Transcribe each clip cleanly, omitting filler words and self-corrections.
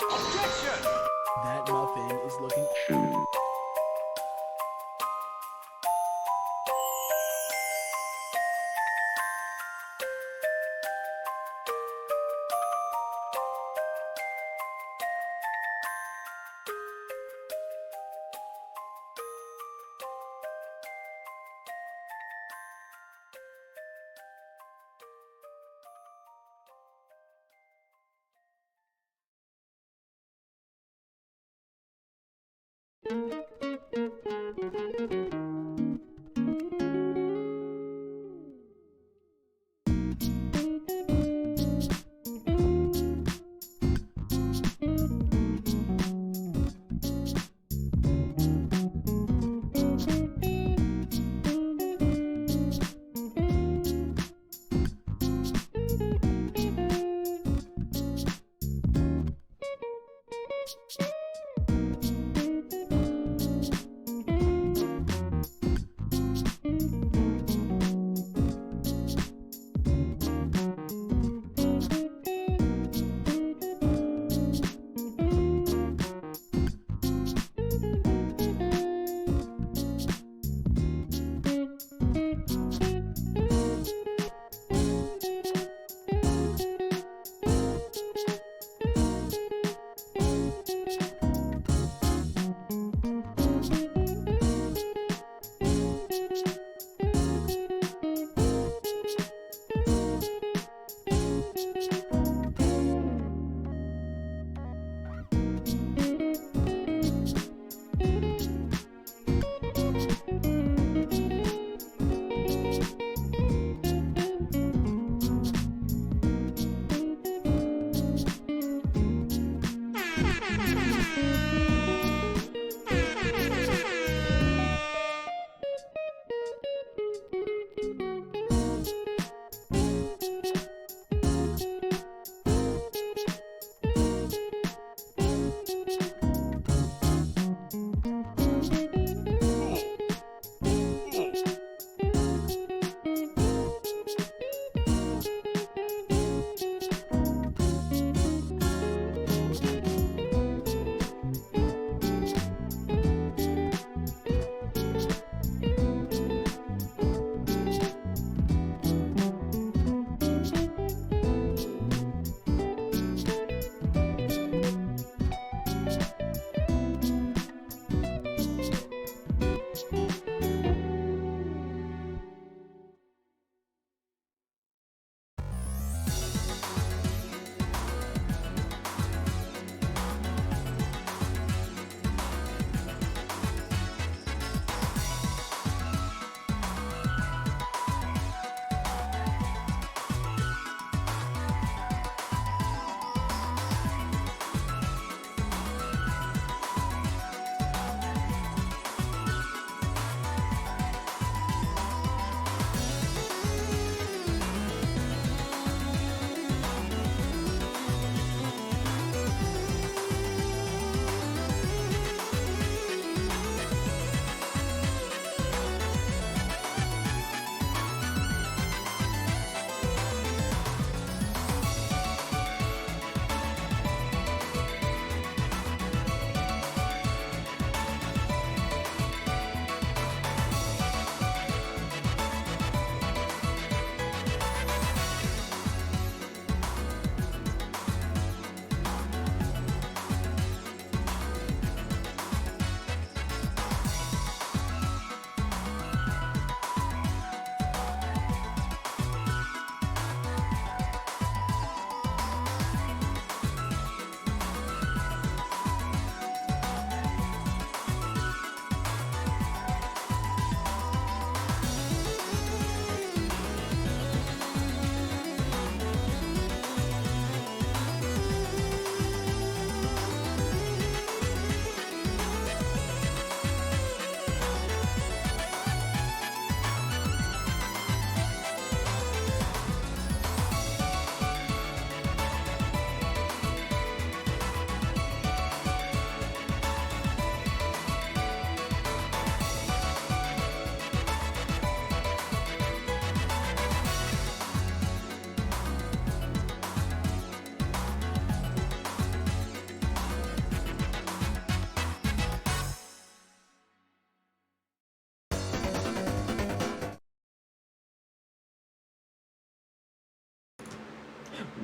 Objection! That muffin is looking... Thank you.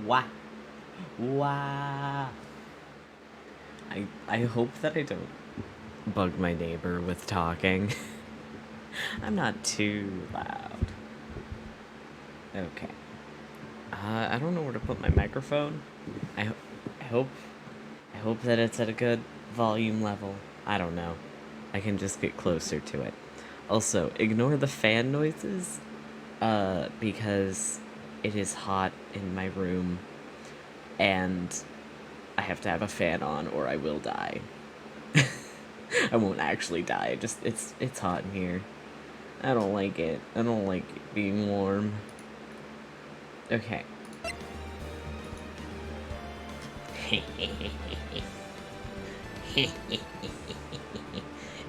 Wah. Wah. I hope that I don't bug my neighbor with talking. I'm not too loud. Okay. I don't know where to put my microphone. I hope that it's at a good volume level. I don't know. I can just get closer to it. Also, ignore the fan noises, because it is hot in my room, and I have to have a fan on or I will die. I won't actually die, just it's hot in here. I don't like it. I don't like it being warm. Okay.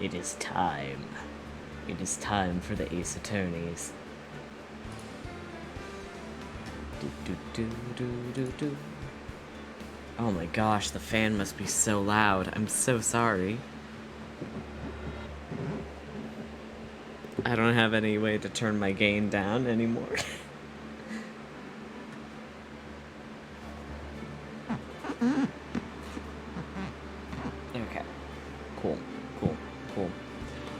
It is time. It is time for the Ace Attorneys. Do. Oh my gosh, the fan must be so loud. I'm so sorry. I don't have any way to turn my gain down anymore. Okay. Cool.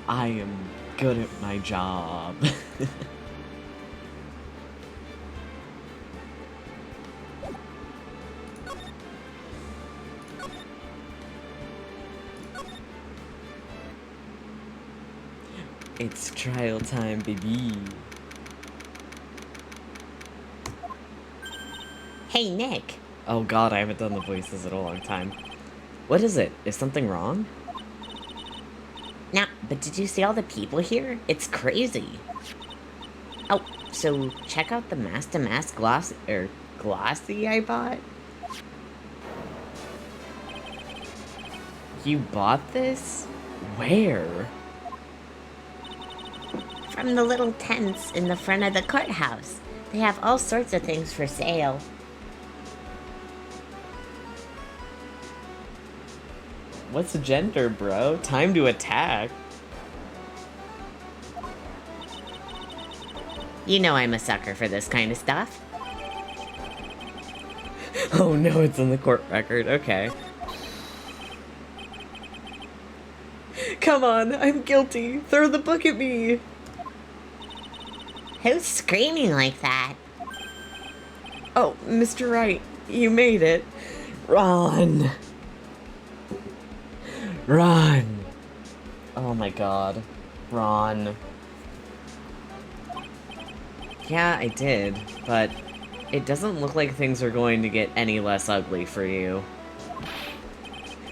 I am good at my job. It's trial time, baby. Hey, Nick. Oh god, I haven't done the voices in a long time. What is it? Is something wrong? Nah, but did you see all the people here? It's crazy. Oh, so check out the mask-to-mask glossy I bought. You bought this? Where? From the little tents in the front of the courthouse. They have all sorts of things for sale. What's gender, bro? Time to attack. You know I'm a sucker for this kind of stuff. Oh no, it's in the court record. Okay. Come on, I'm guilty. Throw the book at me. Who's screaming like that? Oh, Mr. Wright, you made it. Run. Run. Oh my god. Ron. Yeah, I did, but it doesn't look like things are going to get any less ugly for you.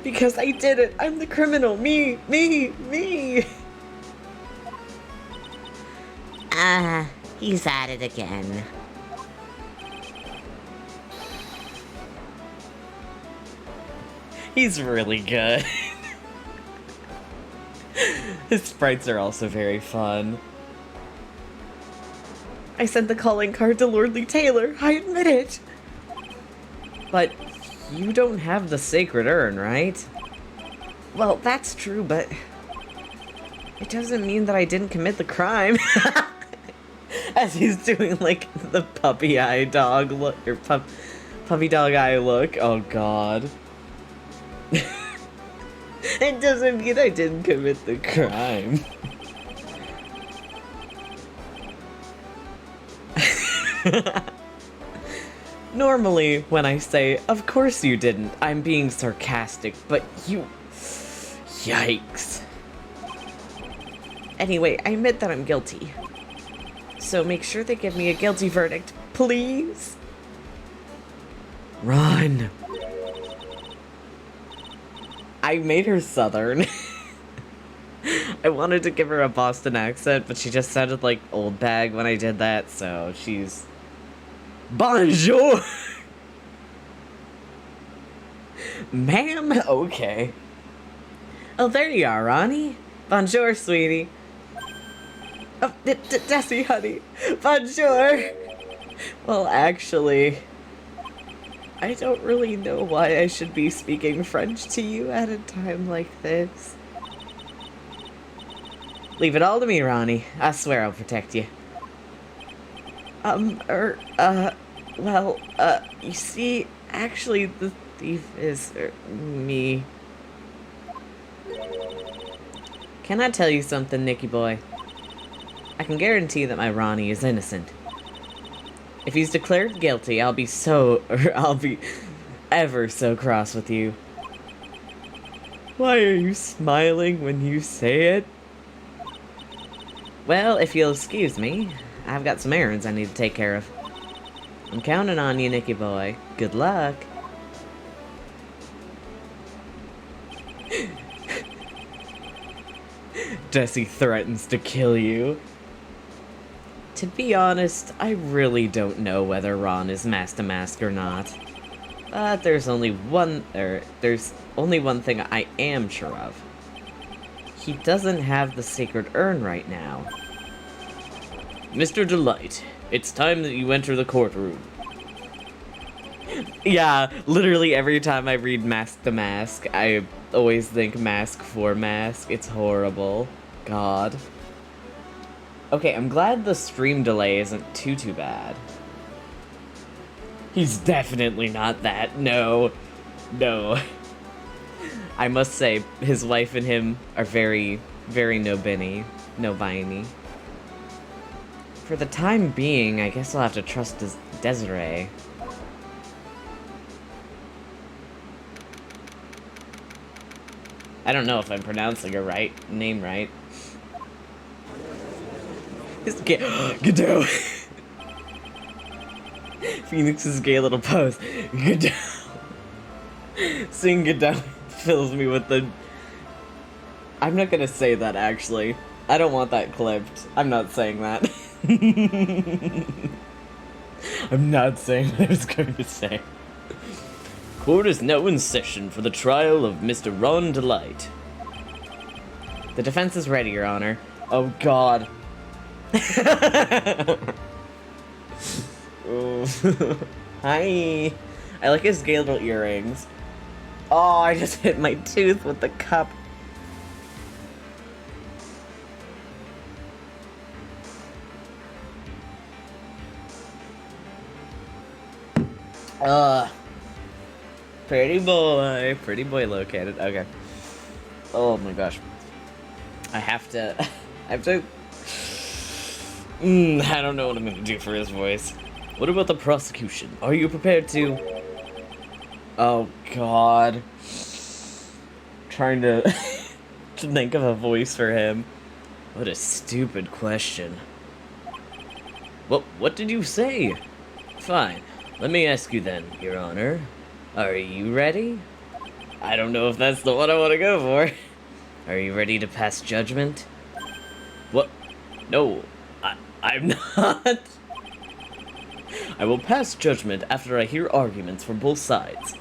Because I did it! I'm the criminal! Me! He's at it again. He's really good. His sprites are also very fun. I sent the calling card to Lordly Taylor, I admit it! But you don't have the sacred urn, right? Well, that's true, but it doesn't mean that I didn't commit the crime. As he's doing, like, the puppy eye dog look, or puppy dog eye look. Oh, God. It doesn't mean I didn't commit the crime. Normally, when I say, of course you didn't, I'm being sarcastic, but you... Yikes. Anyway, I admit that I'm guilty. So make sure they give me a guilty verdict, please? Run. I made her Southern. I wanted to give her a Boston accent, but she just sounded like old bag when I did that, so she's... Bonjour! Ma'am? Okay. Oh, there you are, Ronnie. Bonjour, sweetie. Oh, Desi, honey. Bonjour! Well, actually... I don't really know why I should be speaking French to you at a time like this. Leave it all to me, Ronnie. I swear I'll protect you. Well, you see, actually, the thief is me. Can I tell you something, Nicky boy? I can guarantee that my Ronnie is innocent. If he's declared guilty, I'll be ever so cross with you. Why are you smiling when you say it? Well, if you'll excuse me, I've got some errands I need to take care of. I'm counting on you, Nicky boy. Good luck. Desi threatens to kill you. To be honest, I really don't know whether Ron is mask to mask or not. But there's only one thing I am sure of. He doesn't have the sacred urn right now. Mr. Delight, it's time that you enter the courtroom. Yeah, literally every time I read Mask to Mask, I always think Mask for Mask. It's horrible. God. Okay, I'm glad the stream delay isn't too bad. He's definitely not that. No. No. I must say, his wife and him are very, very no-biny. For the time being, I guess I'll have to trust Desiree. I don't know if I'm pronouncing her name right. Godot! Phoenix's gay little pose. Godot! Seeing Godot fills me with the... I'm not gonna say that, actually. I don't want that clipped. I'm not saying that. I'm not saying what I was going to say. Court is now in session for the trial of Mr. Ron Delight. The defense is ready, Your Honor. Oh, God. Oh. Hi. I like his gay little earrings. Oh, I just hit my tooth with the cup. Pretty boy located. Okay. Oh my gosh. I have to. I don't know what I'm gonna do for his voice. What about the prosecution? Are you prepared to? Oh God. Trying to to think of a voice for him. What a stupid question. What did you say? Fine. Let me ask you then, Your Honor. Are you ready? I don't know if that's the one I want to go for. Are you ready to pass judgment? What? No, I'm not. I will pass judgment after I hear arguments from both sides.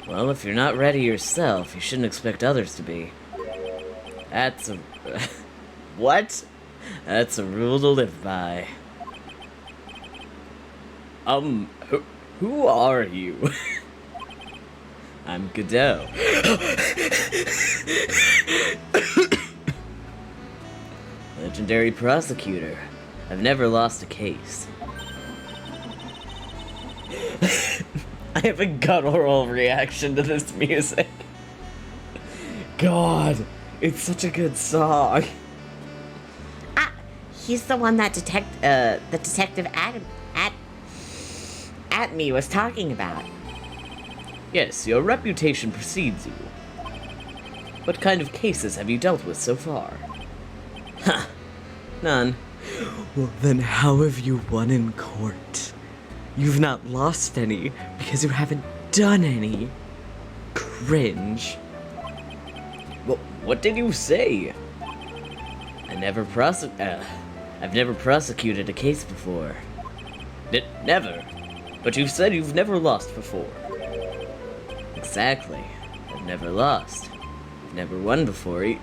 Well, if you're not ready yourself, you shouldn't expect others to be. That's a... What? That's a rule to live by. Who are you? I'm Godot. Legendary prosecutor. I've never lost a case. I have a guttural reaction to this music. God, it's such a good song. Ah, he's the one that the detective at me was talking about. Yes, your reputation precedes you. What kind of cases have you dealt with so far? Huh, none. Well, then how have you won in court? You've not lost any because you haven't done any. Cringe. Well, what did you say? I've never prosecuted a case before. Never. But you said you've never lost before. Exactly. I've never lost. I've never won before.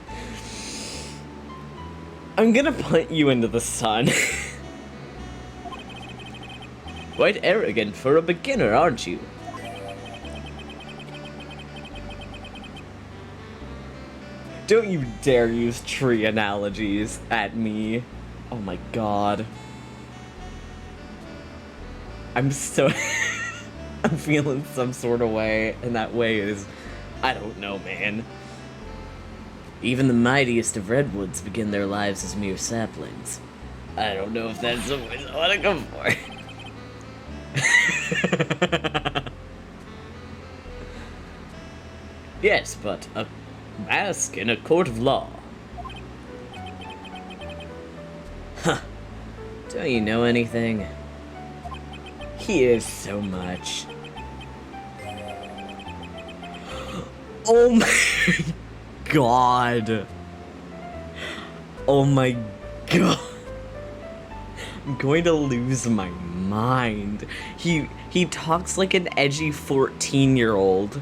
I'm gonna punt you into the sun. Quite arrogant for a beginner, aren't you? Don't you dare use tree analogies at me. Oh my god. I'm so... I'm feeling some sort of way, and that way is... I don't know, man. Even the mightiest of redwoods begin their lives as mere saplings. I don't know if that's the voice I want to go for. Yes, but a mask in a court of law. Huh. Don't you know anything? Here's so much. Oh my god. Oh my god. I'm going to lose my mind. He talks like an edgy 14-year-old.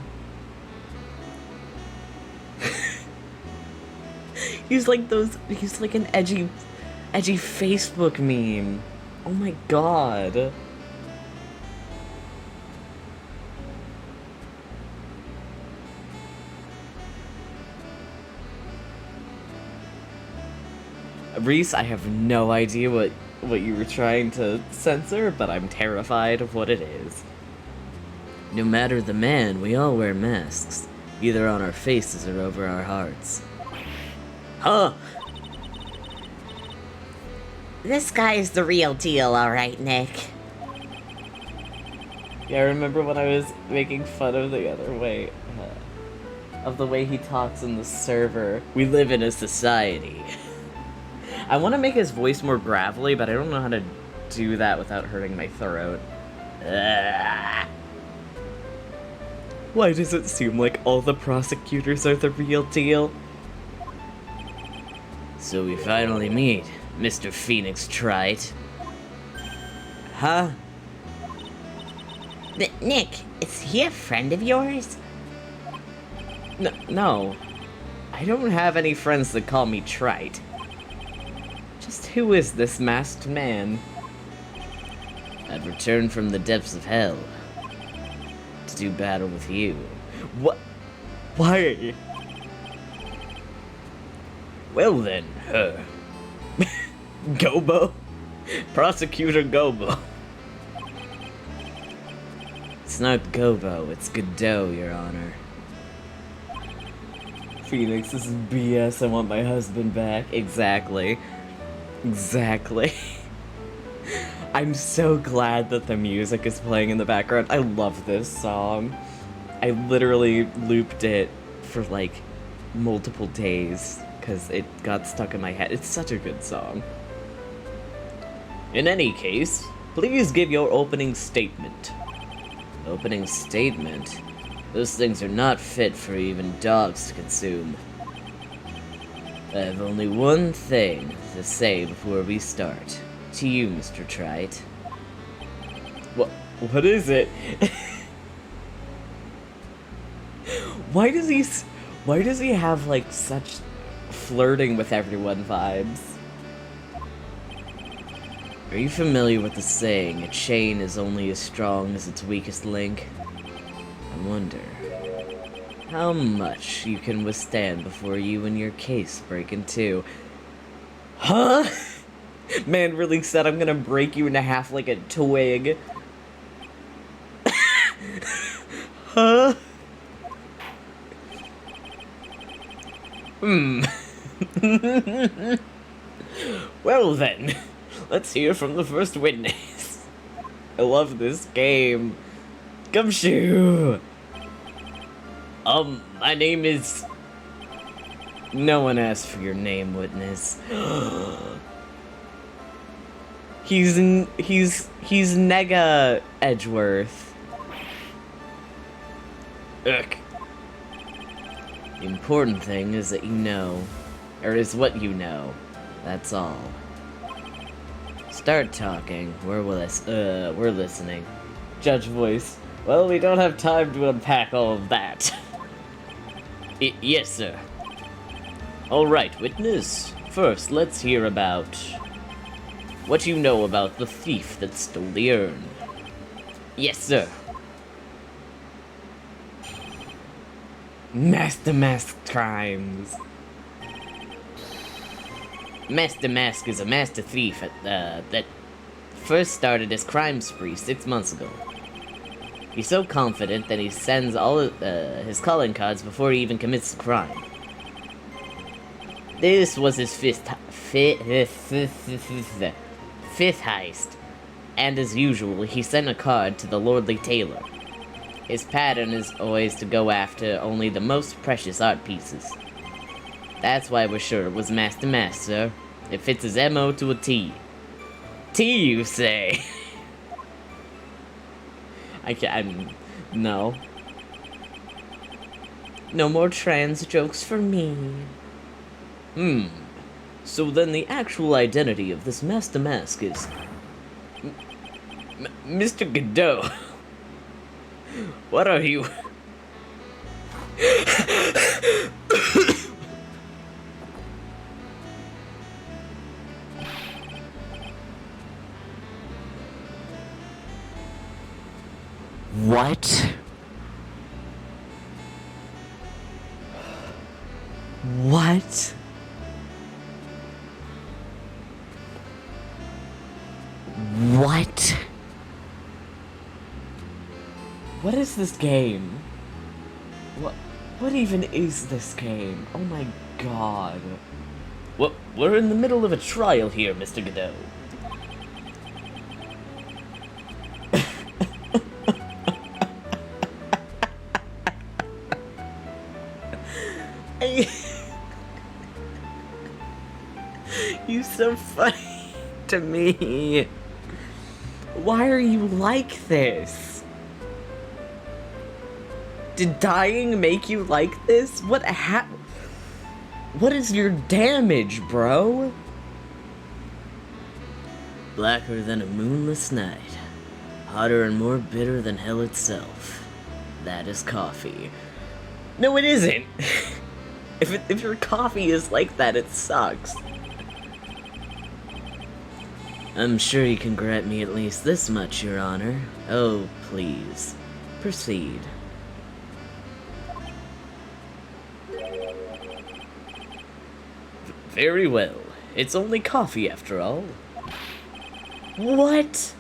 He's like an edgy Facebook meme. Oh my god. Reese, I have no idea what you were trying to censor, but I'm terrified of what it is. No matter the man, we all wear masks, either on our faces or over our hearts. Huh? This guy is the real deal, alright, Nick. Yeah, I remember when I was making fun of the other way, of the way he talks in the server. We live in a society. I want to make his voice more gravelly, but I don't know how to do that without hurting my throat. Why does it seem like all the prosecutors are the real deal? So we finally meet, Mr. Phoenix Trite. Huh? Nick, is he a friend of yours? No. I don't have any friends that call me Trite. Just who is this masked man? I've returned from the depths of hell to do battle with you. What? Why? Well then, Gobo? Prosecutor Gobo. It's not Gobo, it's Godot, Your Honor. Phoenix, this is BS, I want my husband back. Exactly. I'm so glad that the music is playing in the background. I love this song. I literally looped it for like multiple days because it got stuck in my head. It's such a good song. In any case, please give your opening statement. Opening statement? Those things are not fit for even dogs to consume. I have only one thing to say before we start. To you, Mr. Trite. What is it? Why does he have like such flirting with everyone vibes? Are you familiar with the saying, a chain is only as strong as its weakest link? I wonder how much you can withstand before you and your case break in two. Huh? Man really said I'm gonna break you in half like a twig. Huh? Well then, let's hear from the first witness. I love this game. Gumshoe! My name is... No one asked for your name, witness. He's Nega Edgeworth. Ugh. The important thing is that you know, or is what you know. That's all. Start talking. We're listening. Judge voice. Well, we don't have time to unpack all of that. Yes, sir. All right, witness. First, let's hear about what you know about the thief that stole the urn. Yes, sir. Master Mask crimes. Master Mask is a master thief that first started his crime spree 6 months ago. He's so confident that he sends all his calling cards before he even commits the crime. This was his fifth heist, and as usual, he sent a card to the lordly tailor. His pattern is always to go after only the most precious art pieces. That's why we're sure it was Master Mask, sir. It fits his MO to a T. T, you say? No. No more trans jokes for me. So then the actual identity of this Master Mask is... Mr. Godot. What are you... What? What? What? What is this game? What even is this game? Oh my god. We're in the middle of a trial here, Mr. Godot. You're so funny to me. Why are you like this? Did dying make you like this? What is your damage, bro? Blacker than a moonless night. Hotter and more bitter than hell itself. That is coffee. No, it isn't. If your coffee is like that, it sucks. I'm sure you can grant me at least this much, Your Honor. Oh, please. Proceed. Very well. It's only coffee, after all. What?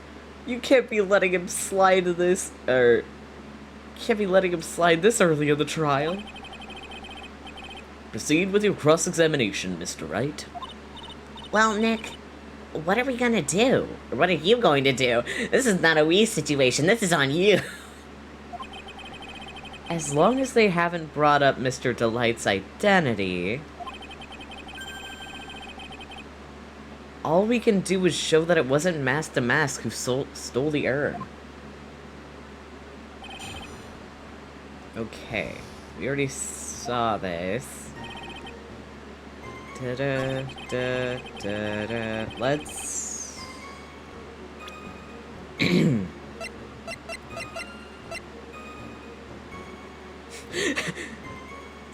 You can't be letting him slide this, can't be letting him slide this early in the trial. Proceed with your cross-examination, Mr. Wright. Well, Nick, what are we gonna do? Or what are you going to do? This is not a we situation, this is on you. As long as they haven't brought up Mr. Delight's identity, all we can do is show that it wasn't Master Mask who stole the urn. Okay, we already saw this. Let's...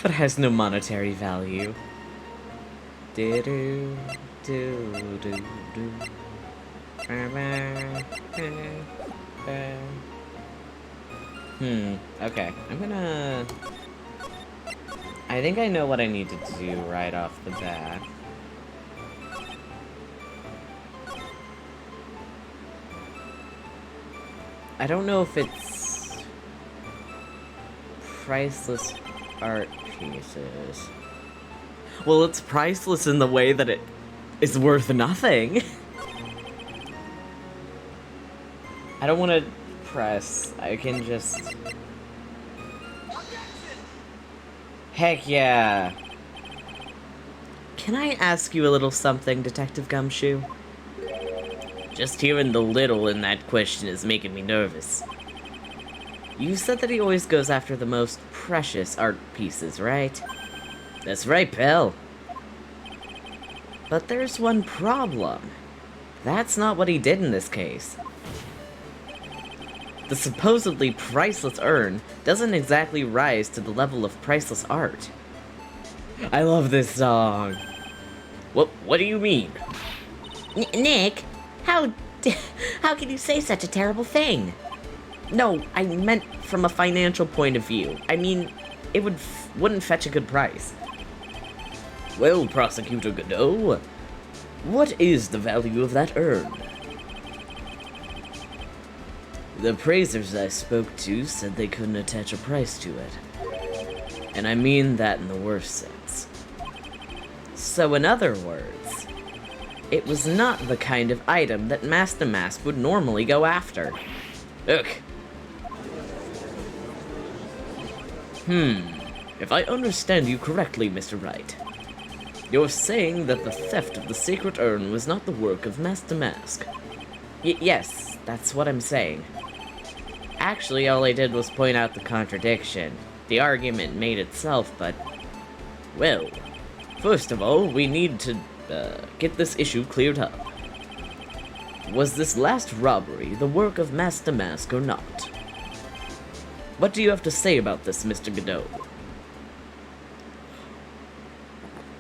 But it has no monetary value. Okay, I think I know what I need to do right off the bat. I don't know if it's priceless art pieces. Well, it's priceless in the way that it is worth nothing. I don't want to press. I can just... Heck yeah. Can I ask you a little something, Detective Gumshoe? Just hearing the little in that question is making me nervous. You said that he always goes after the most precious art pieces, right? That's right, pal. But there's one problem. That's not what he did in this case. The supposedly priceless urn doesn't exactly rise to the level of priceless art. I love this song. What do you mean? Nick, how can you say such a terrible thing? No, I meant from a financial point of view. I mean, it wouldn't fetch a good price. Well, Prosecutor Godot, what is the value of that urn? The appraisers I spoke to said they couldn't attach a price to it. And I mean that in the worst sense. So in other words, it was not the kind of item that Master Mask would normally go after. Ugh. If I understand you correctly, Mr. Wright, you're saying that the theft of the sacred urn was not the work of Master Mask. Yes, that's what I'm saying. Actually, all I did was point out the contradiction. The argument made itself, but... Well, first of all, we need to get this issue cleared up. Was this last robbery the work of Master Mask or not? What do you have to say about this, Mr. Godot?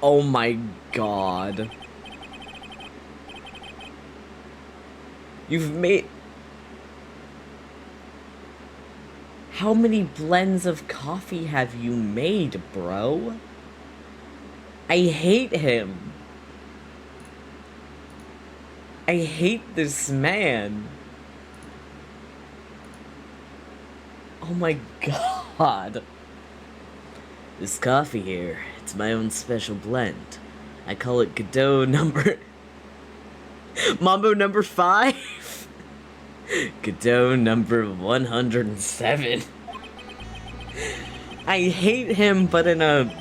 Oh my god. You've made... How many blends of coffee have you made, bro? I hate him. I hate this man. Oh my god. This coffee here, it's my own special blend. I call it Godot number... Mambo number 5? Godot number 107. I hate him, but in a...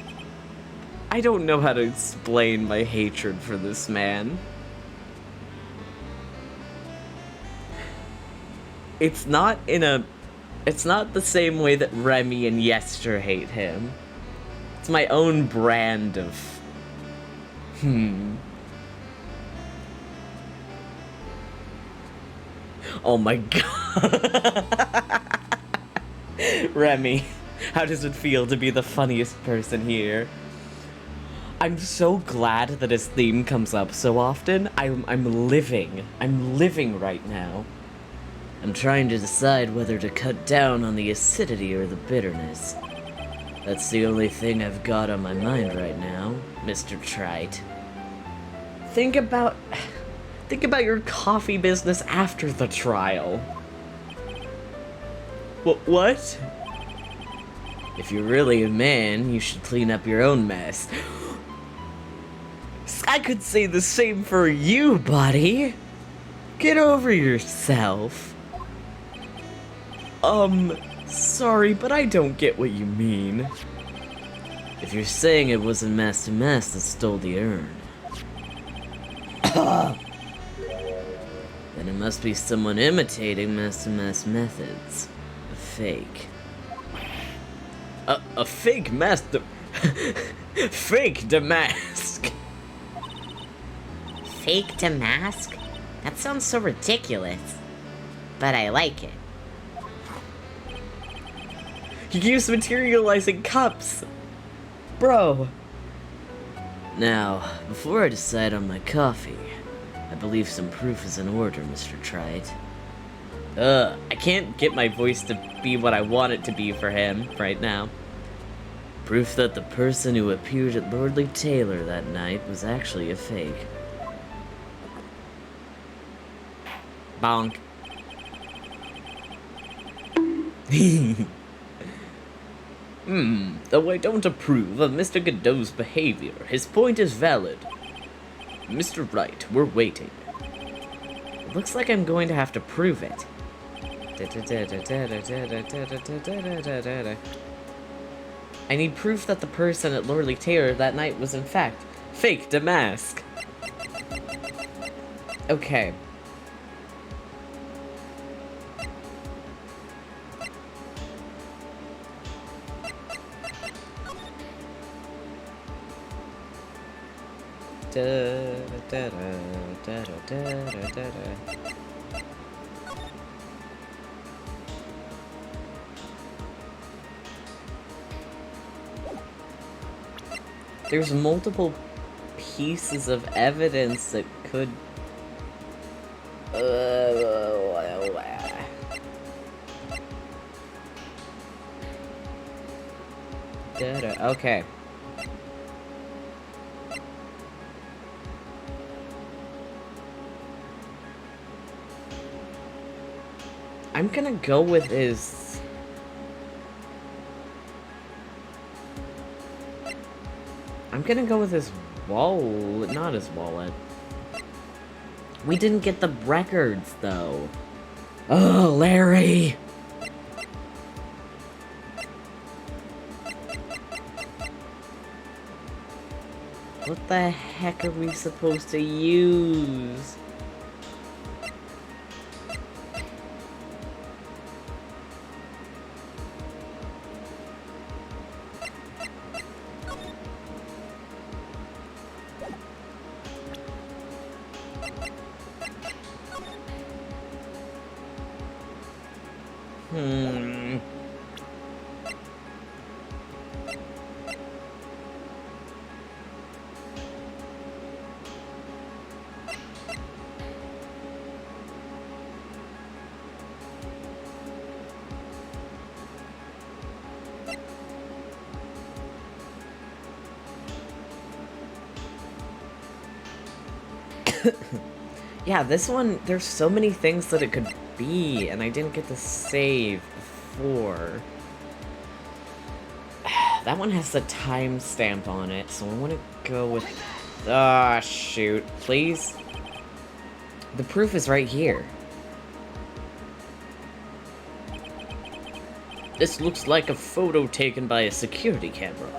I don't know how to explain my hatred for this man. It's not in a... It's not the same way that Remy and Yester hate him. It's my own brand of... Oh my god. Remy, how does it feel to be the funniest person here? I'm so glad that his theme comes up so often. I'm living right now. I'm trying to decide whether to cut down on the acidity or the bitterness. That's the only thing I've got on my mind right now, Mr. Trite. Think about your coffee business after the trial. What? If you're really a man, you should clean up your own mess. I could say the same for you, buddy. Get over yourself. Sorry, but I don't get what you mean. If you're saying it wasn't Master Mask that stole the urn, then it must be someone imitating Master Mask's methods. A fake. A fake master... Fake Damask. Fake Damask? That sounds so ridiculous. But I like it. He keeps materializing cups. Bro. Now, before I decide on my coffee, I believe some proof is in order, Mr. Trite. I can't get my voice to be what I want it to be for him right now. Proof that the person who appeared at Lordly Taylor that night was actually a fake. Bonk. Though I don't approve of Mr. Godot's behavior, his point is valid. Mr. Wright, we're waiting. It looks like I'm going to have to prove it. I need proof that the person at Lordly Taylor that night was in fact fake Damask. Okay. There's multiple pieces of evidence that could... Okay. I'm gonna go with his... I'm gonna go with his wallet, not his wallet. We didn't get the records, though. Oh, Larry! What the heck are we supposed to use? Yeah, this one, there's so many things that it could be, and I didn't get to save before. That one has the timestamp on it, so I want to go with... Ah, shoot. Please? The proof is right here. This looks like a photo taken by a security camera.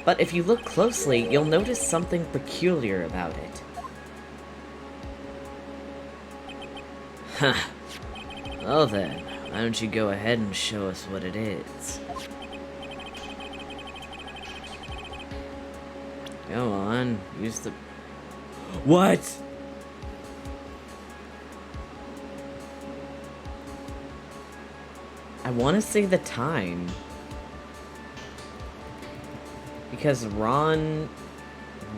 But if you look closely, you'll notice something peculiar about it. Huh. Well then, why don't you go ahead and show us what it is? Go on, use the... What?! I want to say the time. Because Ron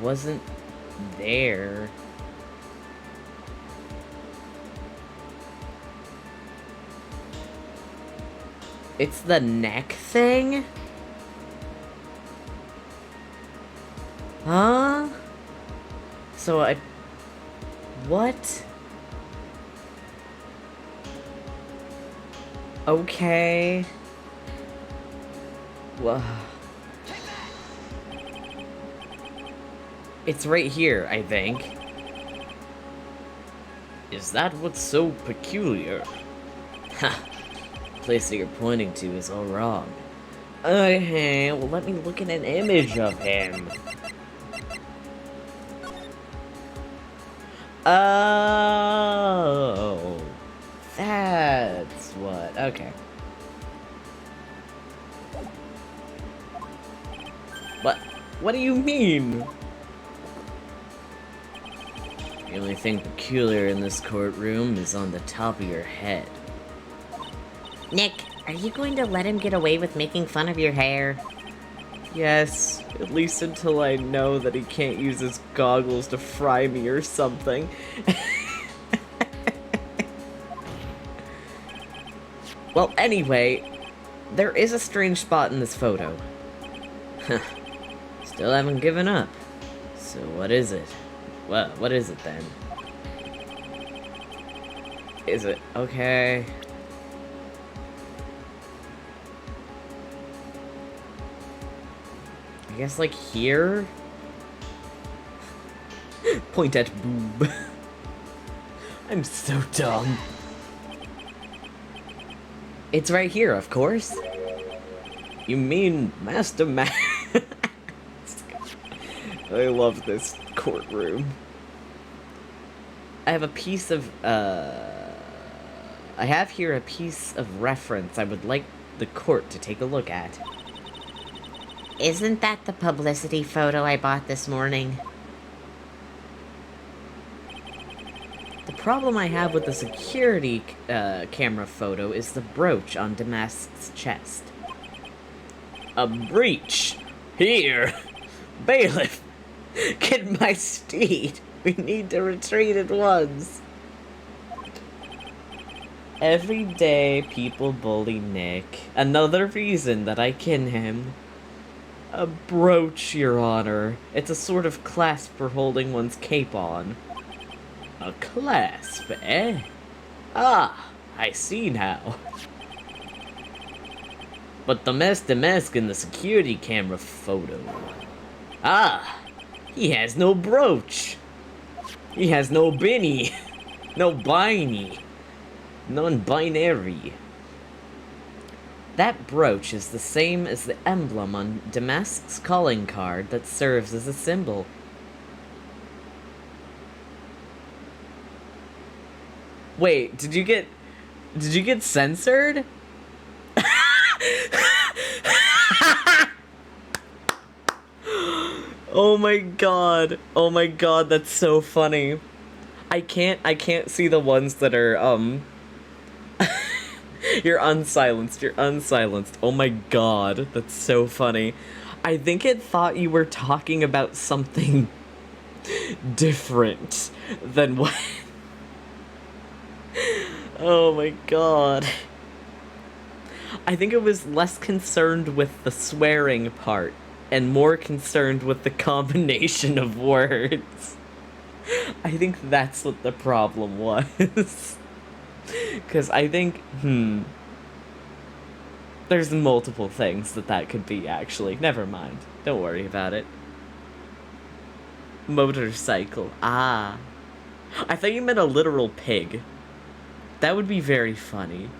wasn't there. It's the neck thing? Huh? So I... What? Okay. Whoa. It's right here, I think. Is that what's so peculiar? Ha! The place that you're pointing to is all wrong. Okay, well let me look at an image of him. Oh, that's what. Okay. What? What do you mean? The only thing peculiar in this courtroom is on the top of your head. Nick, are you going to let him get away with making fun of your hair? Yes, at least until I know that he can't use his goggles to fry me or something. Well, anyway, there is a strange spot in this photo. Still haven't given up. So what is it? Well, what is it then? Is it okay? I guess like here? Point at boob. I'm so dumb. It's right here, of course. You mean Master Mask? I love this courtroom. I have a piece of, I have here a piece of reference I would like the court to take a look at. Isn't that the publicity photo I bought this morning? The problem I have with the security camera photo is the brooch on Damask's chest. A breach! Here! Bailiff! Get my steed! We need to retreat at once! Every day, people bully Nick. Another reason that I kin him. A brooch, Your Honor. It's a sort of clasp for holding one's cape on. A clasp, eh? Ah, I see now. But the master mask in the security camera photo. Ah! He has no brooch. He has no binny. No biney. Non-binary. That brooch is the same as the emblem on Damask's calling card that serves as a symbol. Wait, did you get censored? Oh my god. Oh my god, that's so funny. I can't see the ones that are You're unsilenced. You're unsilenced. Oh my god, that's so funny. I think it thought you were talking about something different than what. Oh my god. I think it was less concerned with the swearing part and more concerned with the combination of words. I think that's what the problem was. Because I think, there's multiple things that could be, actually. Never mind. Don't worry about it. Motorcycle. Ah. I thought you meant a literal pig. That would be very funny.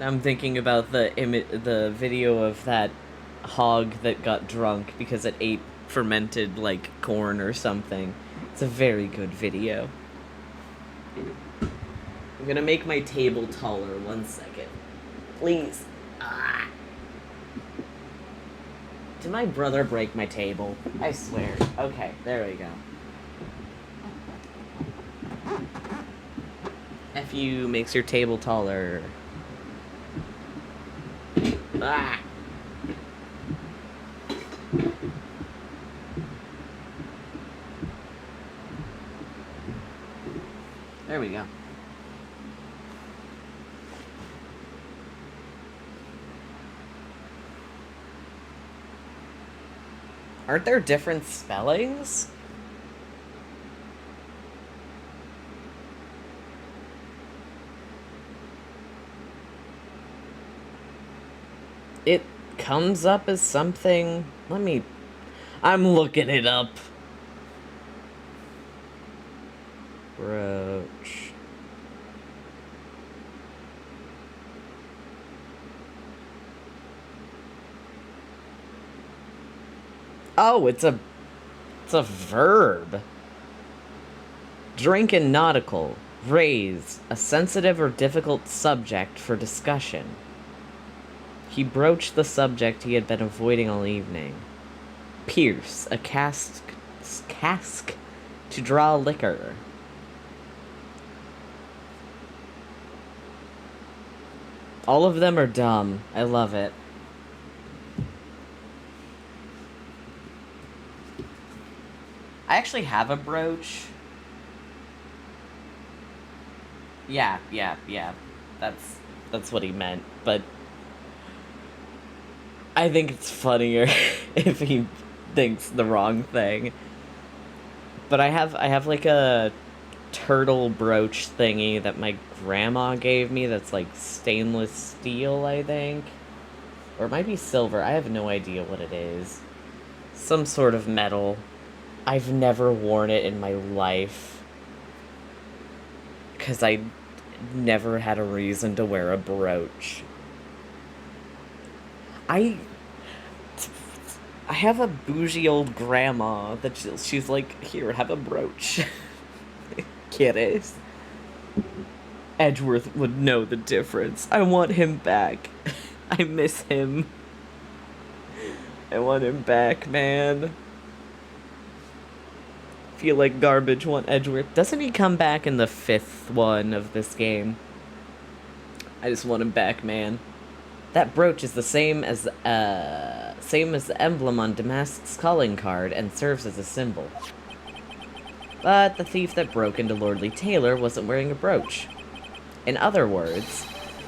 I'm thinking about the video of that hog that got drunk because it ate fermented, like, corn or something. It's a very good video. I'm gonna make my table taller, 1 second. Please. Ah. Did my brother break my table? I swear. Okay, there we go. FU makes your table taller. Ah! There we go. Aren't there different spellings? It comes up as something... I'm looking it up. Brooch. Oh, it's a verb. Drink and nautical. Raise. A sensitive or difficult subject for discussion. He broached the subject he had been avoiding all evening. Pierce. A cask to draw liquor. All of them are dumb. I love it. I actually have a brooch. Yeah. That's what he meant, but I think it's funnier if he thinks the wrong thing. But I have like a turtle brooch thingy that my grandma gave me that's like stainless steel, I think. Or it might be silver. I have no idea what it is. Some sort of metal. I've never worn it in my life. Because I never had a reason to wear a brooch. I have a bougie old grandma that she's like, here, have a brooch. Kiddies. Edgeworth would know the difference. I want him back. I miss him. I want him back, man. Feel like garbage, want Edgeworth. Doesn't he come back in the 5th one of this game? I just want him back, man. That brooch is the same as the emblem on Damask's calling card and serves as a symbol. But the thief that broke into Lordly Taylor wasn't wearing a brooch. In other words,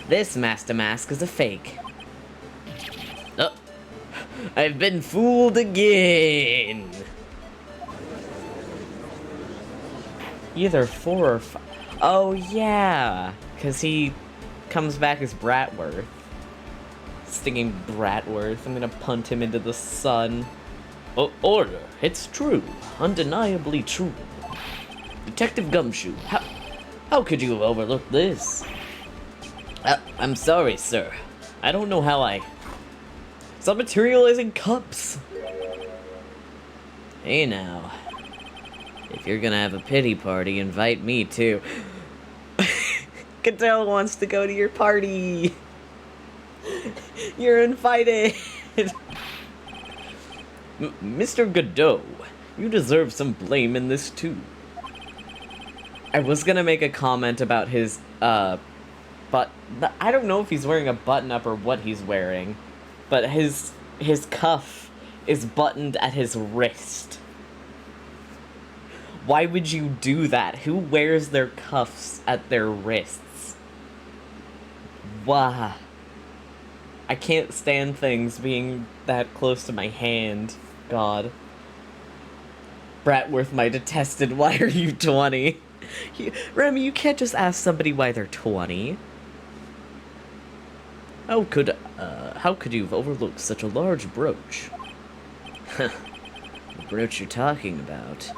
this Master Mask is a fake. Oh, I've been fooled again! Either 4 or 5. Oh, yeah. Because he comes back as Bratworth. Stinging Bratworth. I'm gonna punt him into the sun. Oh, order. It's true. Undeniably true. Detective Gumshoe, how could you have overlooked this? I'm sorry, sir. I don't know how I... Stop materializing cups! Hey now. If you're gonna have a pity party, invite me too. Cadell wants to go to your party! You're invited! Mr. Godot, you deserve some blame in this too. I was gonna make a comment about his, but I don't know if he's wearing a button-up or what he's wearing, but his cuff is buttoned at his wrist. Why would you do that? Who wears their cuffs at their wrists? Why? I can't stand things being that close to my hand. God. Bratworth might have tested, why are you 20? Remy, you can't just ask somebody why they're 20. How could you have overlooked such a large brooch? The brooch you're talking about.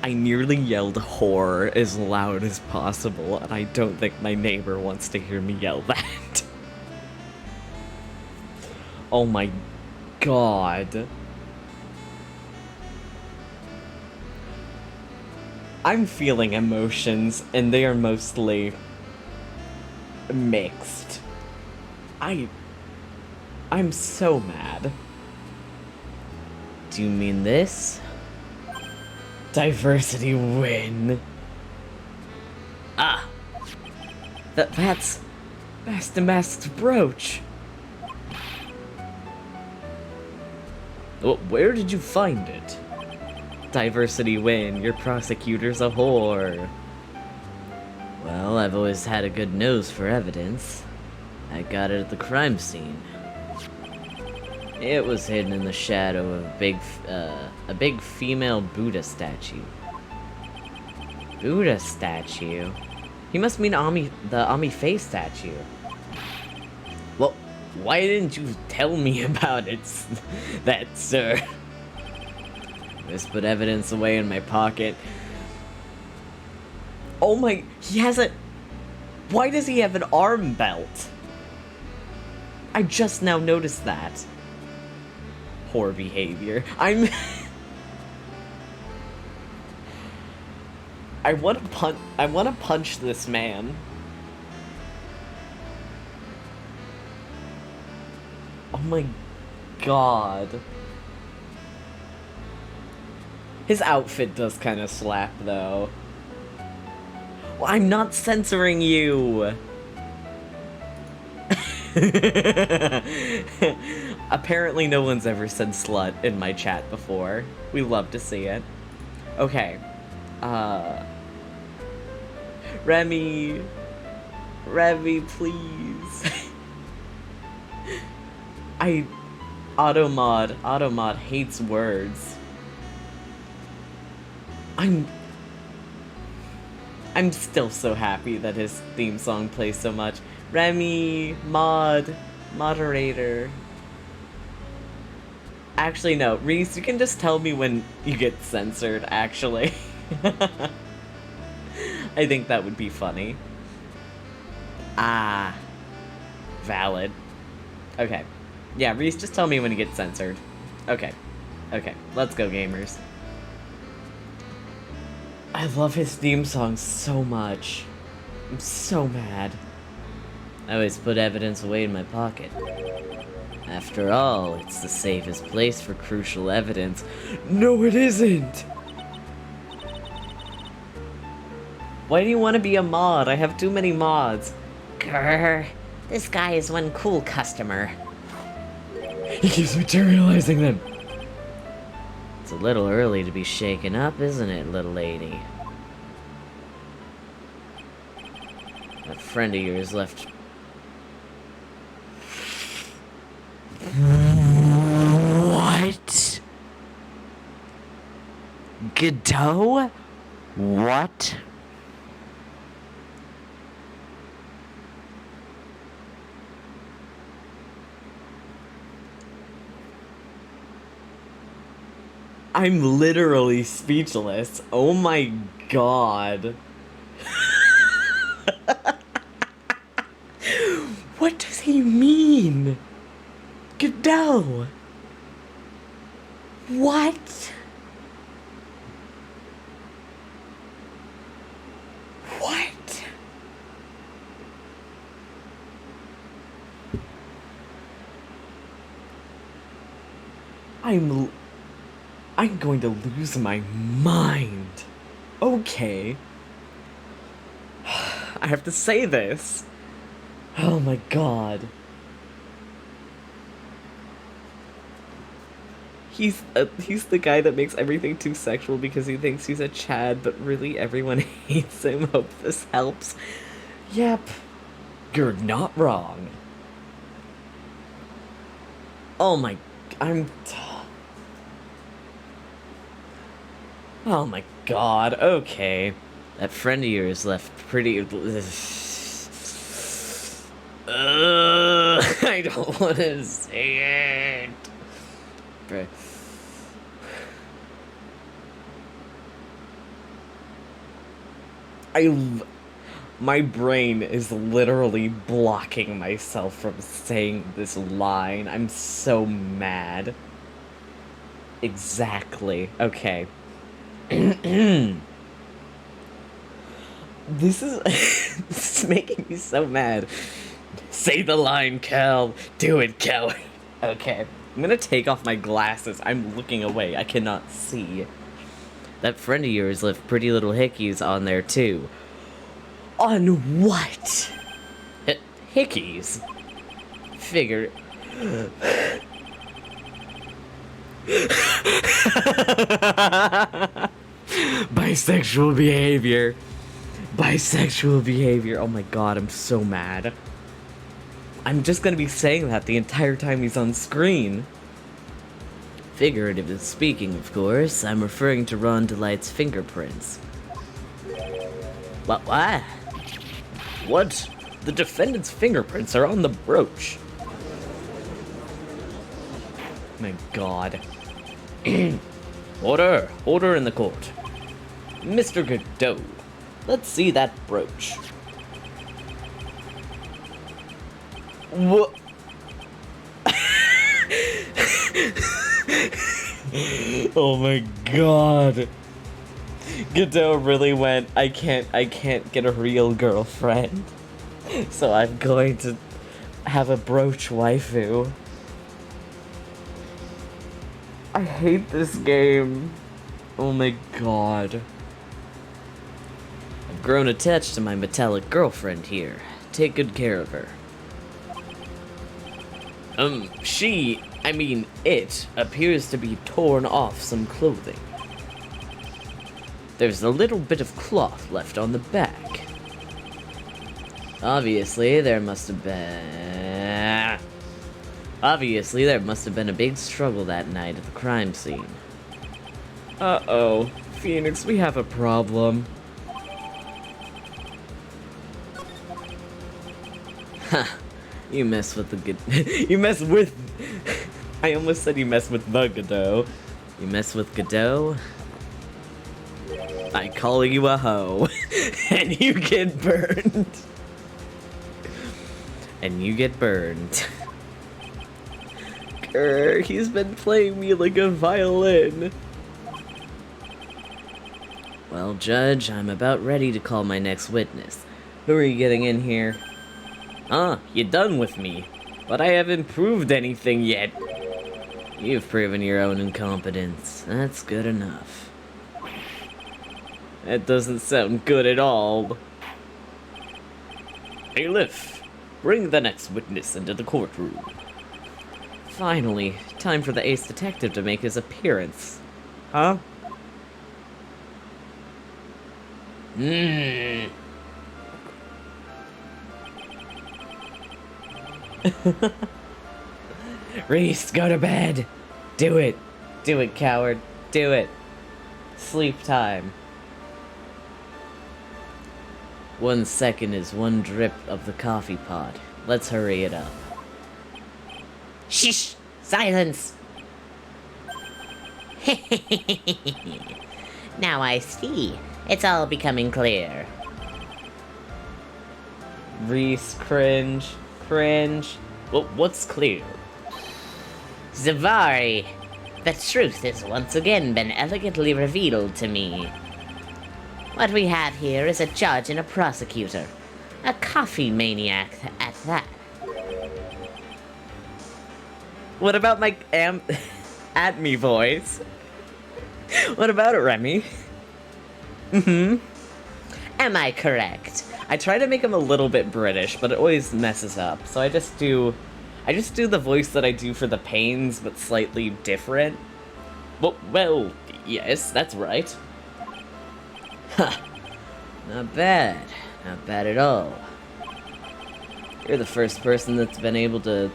I nearly yelled whore as loud as possible, and I don't think my neighbor wants to hear me yell that. Oh my god. I'm feeling emotions, and they are mostly mixed. I'm so mad. Do you mean this? Diversity win. Ah! That's the masked brooch. Where did you find it? Diversity win, your prosecutor's a whore. Well, I've always had a good nose for evidence. I got it at the crime scene. It was hidden in the shadow of a big female Buddha statue. Buddha statue? He must mean the Ami Faye statue. Well, why didn't you tell me about it, sir? Just put evidence away in my pocket. Oh my, he has a... Why does he have an arm belt? I just now noticed that. Poor behavior. I want to punch this man. Oh my god. His outfit does kind of slap, though. Well, I'm not censoring you! Apparently no one's ever said slut in my chat before. We love to see it. Okay. Remy, please. Automod hates words. I'm still so happy that his theme song plays so much. Remy, moderator. Actually, no, Reese, you can just tell me when you get censored, actually. I think that would be funny. Ah. Valid. Okay. Yeah, Reese, just tell me when you get censored. Okay. Okay, let's go, gamers. I love his theme song so much. I'm so mad. I always put evidence away in my pocket. After all, it's the safest place for crucial evidence. No, it isn't! Why do you want to be a mod? I have too many mods. Grr, this guy is one cool customer. He keeps materializing them. It's a little early to be shaken up, isn't it, little lady? That friend of yours left... What? Godot? What? I'm literally speechless. Oh my god. What does he mean? Godot. What? What? I'm going to lose my mind. Okay. I have to say this. Oh my god. He's the guy that makes everything too sexual because he thinks he's a Chad, but really everyone hates him. Hope this helps. Yep. You're not wrong. Oh my... Oh my god, okay. That friend of yours left pretty... I don't want to say it. Bruh. My brain is literally blocking myself from saying this line. I'm so mad. Exactly. Okay. This is making me so mad. Say the line, Cal. Do it, Cal. Okay. I'm gonna take off my glasses. I'm looking away. I cannot see. That friend of yours left pretty little hickeys on there, too. On what? Hickeys? Figure... Bisexual behavior. Bisexual behavior. Oh my god, I'm so mad. I'm just gonna be saying that the entire time he's on screen. Figuratively speaking, of course, I'm referring to Ron Delight's fingerprints. What? What? The defendant's fingerprints are on the brooch. My god. Order in the court. Mr. Godot, let's see that brooch. What? Oh my god. Godot really went, I can't get a real girlfriend. So I'm going to have a brooch waifu. I hate this game. Oh my god. I've grown attached to my metallic girlfriend here. Take good care of her. It appears to be torn off some clothing. There's a little bit of cloth left on the back. Obviously, there must have been a big struggle that night at the crime scene. Uh-oh. Phoenix, we have a problem. Ha! You mess with the good... You mess with... I almost said you mess with the Godot. You mess with Godot, I call you a hoe. And you get burned. And you get burned. Grr, he's been playing me like a violin. Well, Judge, I'm about ready to call my next witness. Who are you getting in here? You done with me. But I haven't proved anything yet. You've proven your own incompetence. That's good enough. That doesn't sound good at all. Bailiff, bring the next witness into the courtroom. Finally, time for the ace detective to make his appearance. Huh? Reese, go to bed. Do it. Do it, coward. Do it. Sleep time. 1 second is 1 drip of the coffee pot. Let's hurry it up. Shh! Silence! Now I see. It's all becoming clear. Reese, cringe. Cringe. Well, what's clear? Zavari, the truth has once again been elegantly revealed to me. What we have here is a judge and a prosecutor. A coffee maniac at that. What about my at me voice? What about it, Remy? Am I correct? I try to make him a little bit British, but it always messes up. So I just do the voice that I do for the Pains, but slightly different. Well, yes, that's right. Huh. Not bad. Not bad at all. You're the first person that's been able to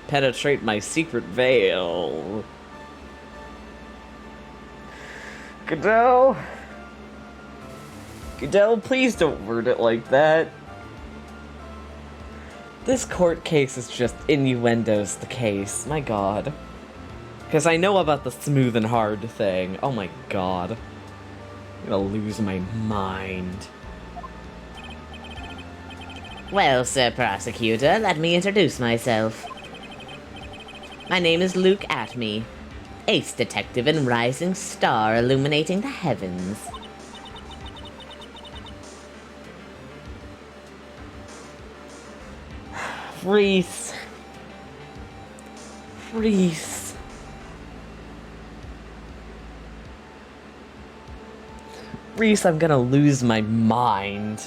penetrate my secret veil. Goodell? Goodell, please don't word it like that. This court case is just innuendos the case, my god. Because I know about the smooth and hard thing. Oh my god. I'm gonna lose my mind. Well, Sir Prosecutor, let me introduce myself. My name is Luke Atme, ace detective and rising star illuminating the heavens. Reese. Reese. Reese, I'm gonna lose my mind.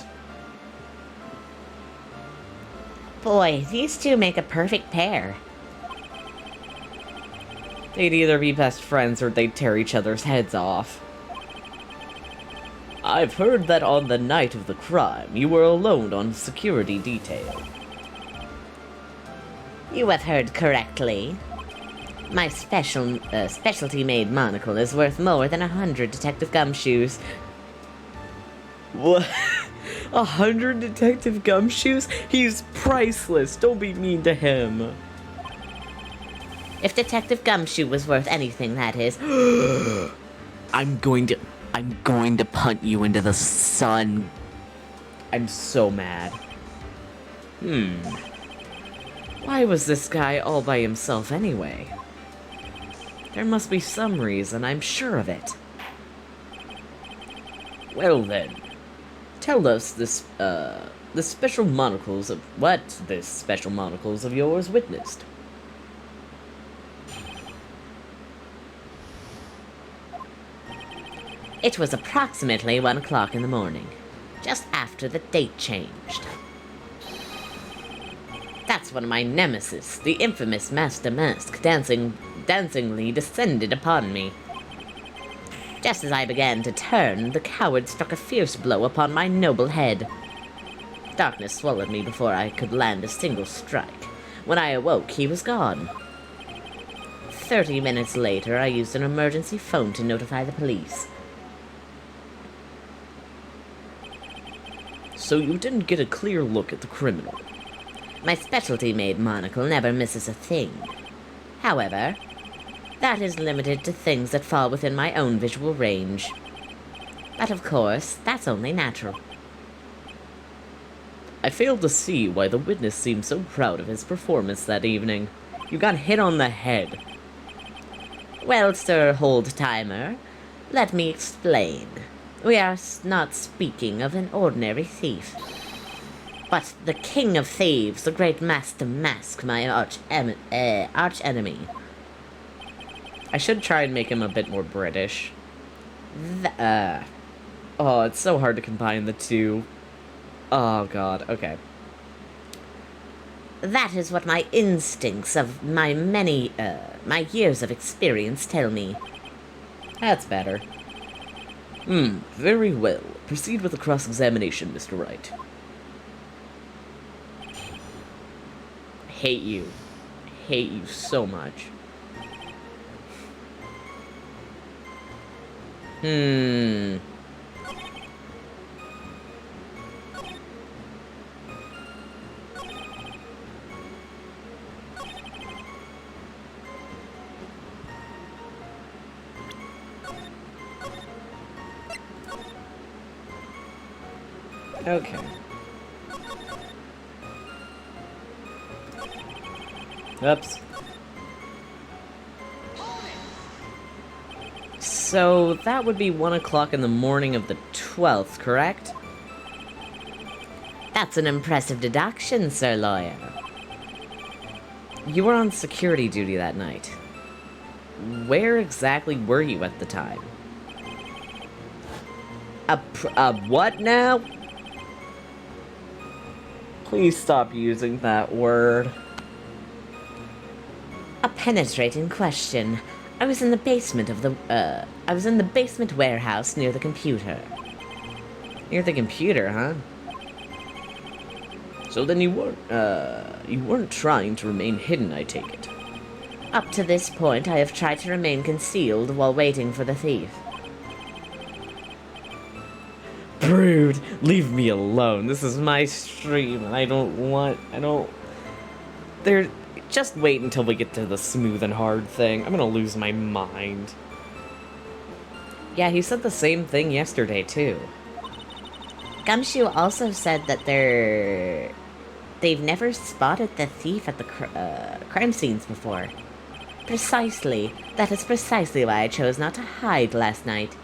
Boy, these two make a perfect pair. They'd either be best friends or they'd tear each other's heads off. I've heard that on the night of the crime, you were alone on security detail. You have heard correctly. My specialty-made monocle is worth more than 100 Detective Gumshoes. What? 100 Detective Gumshoes? He's priceless. Don't be mean to him. If Detective Gumshoe was worth anything, that is. I'm going to punt you into the sun. I'm so mad. Why was this guy all by himself anyway? There must be some reason, I'm sure of it. Well then, tell us this special monocles of what this special monocles of yours witnessed. It was approximately 1 o'clock in the morning, just after the date changed. That's when my nemesis, the infamous Master Mask, dancingly descended upon me. Just as I began to turn, the coward struck a fierce blow upon my noble head. Darkness swallowed me before I could land a single strike. When I awoke, he was gone. 30 minutes later, I used an emergency phone to notify the police. So you didn't get a clear look at the criminal. My specialty-made monocle never misses a thing. However, that is limited to things that fall within my own visual range. But of course, that's only natural. I fail to see why the witness seemed so proud of his performance that evening. You got hit on the head. Well, Sir Hold-Timer, let me explain. We are not speaking of an ordinary thief, but the king of thieves, the great Master Mask, my arch enemy. I should try and make him a bit more British. Oh, it's so hard to combine the two. Oh god, okay. That is what my instincts of my my years of experience tell me. That's better. Very well. Proceed with the cross-examination, Mr. Wright. Hate you. Hate you so much. Hmm. Okay. Oops. So that would be 1 o'clock in the morning of the 12th, correct? That's an impressive deduction, Sir Lawyer. You were on security duty that night. Where exactly were you at the time? A what now? Please stop using that word. A penetrating question. I was in the basement warehouse near the computer. Near the computer, huh? So then you weren't trying to remain hidden, I take it. Up to this point, I have tried to remain concealed while waiting for the thief. Brood, leave me alone. This is my stream, and just wait until we get to the smooth and hard thing. I'm gonna lose my mind. Yeah, he said the same thing yesterday, too. Gumshoe also said that they've never spotted the thief at the crime scenes before. Precisely. That is precisely why I chose not to hide last night.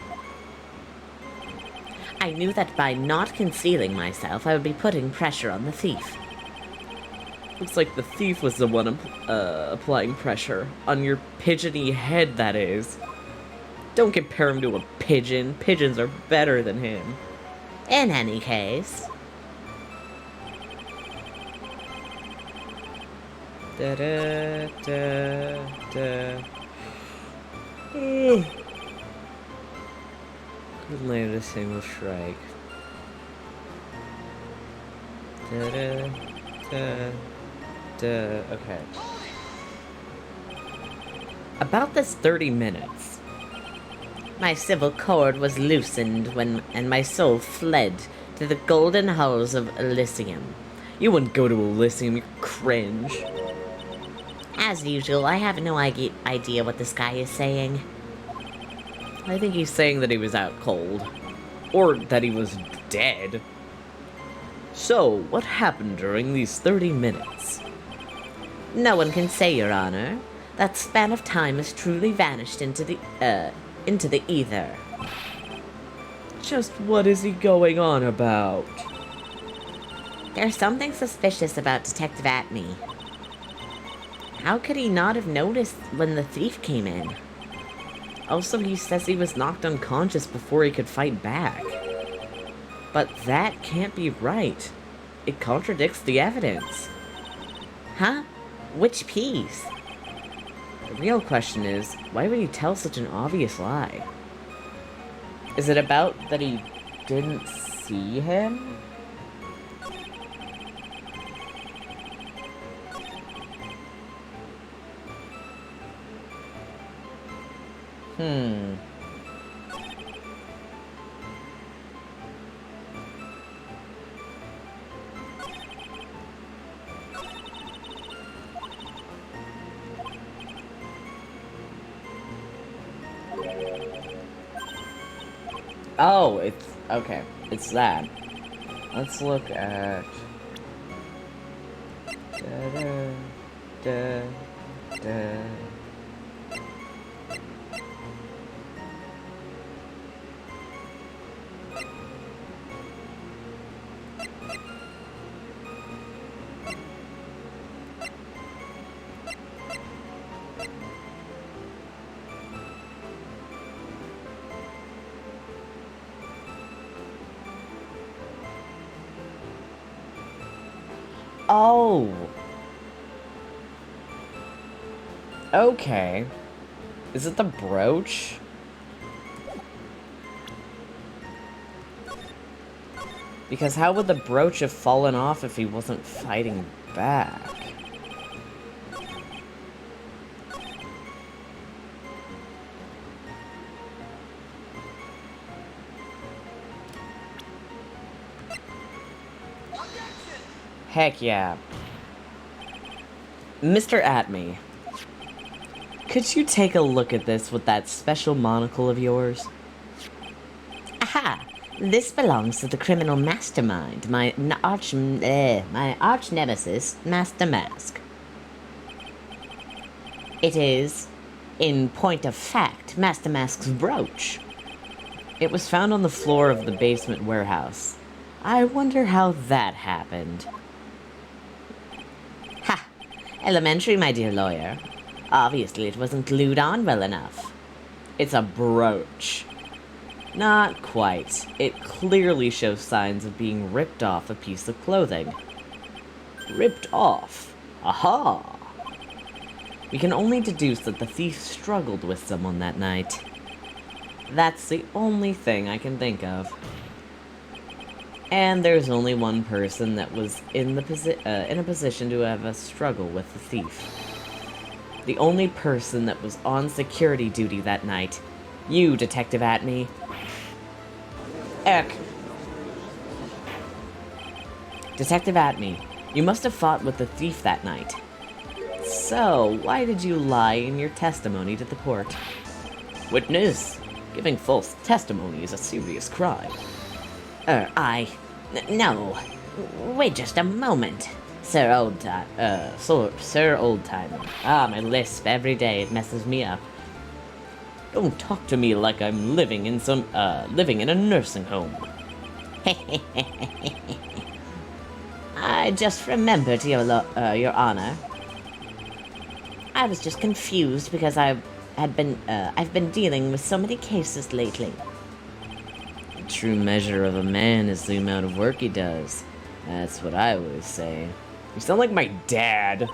I knew that by not concealing myself, I would be putting pressure on the thief. Looks like the thief was the one applying pressure. On your pigeony head, that is. Don't compare him to a pigeon. Pigeons are better than him. In any case... Da da da da. Could land a single strike. Da da da da. Okay. About this 30 minutes. My civil cord was loosened and my soul fled to the golden halls of Elysium. You wouldn't go to Elysium, you cringe. As usual, I have no idea what this guy is saying. I think he's saying that he was out cold. Or that he was dead. So, what happened during these 30 minutes? No one can say, Your Honor. That span of time has truly vanished into the ether. Just what is he going on about? There's something suspicious about Detective Atney. How could he not have noticed when the thief came in? Also, he says he was knocked unconscious before he could fight back. But that can't be right. It contradicts the evidence. Huh? Which piece? The real question is, why would he tell such an obvious lie? Is it about that he didn't see him? Oh, it's... okay. It's that. Let's look at... Da, da, da, da. Oh! Okay. Is it the brooch? Because how would the brooch have fallen off if he wasn't fighting back? Heck yeah. Mr. Atme, could you take a look at this with that special monocle of yours? Aha! This belongs to the criminal mastermind, my arch nemesis, Master Mask. It is, in point of fact, Master Mask's brooch. It was found on the floor of the basement warehouse. I wonder how that happened. Ha! Elementary, my dear lawyer. Obviously, it wasn't glued on well enough. It's a brooch. Not quite. It clearly shows signs of being ripped off a piece of clothing. Ripped off? Aha! We can only deduce that the thief struggled with someone that night. That's the only thing I can think of. And there's only one person that was in a position to have a struggle with the thief. The only person that was on security duty that night. You, Detective Atme. Eck. Detective Atme, you must have fought with the thief that night. So, why did you lie in your testimony to the court? Witness, giving false testimony is a serious crime. No. Wait just a moment. Sir Oldtimer. Ah, my lisp every day, it messes me up. Don't talk to me like I'm living in a nursing home. I just remembered, Your Honor. I was just confused because I've been dealing with so many cases lately. The true measure of a man is the amount of work he does. That's what I always say. You sound like my dad.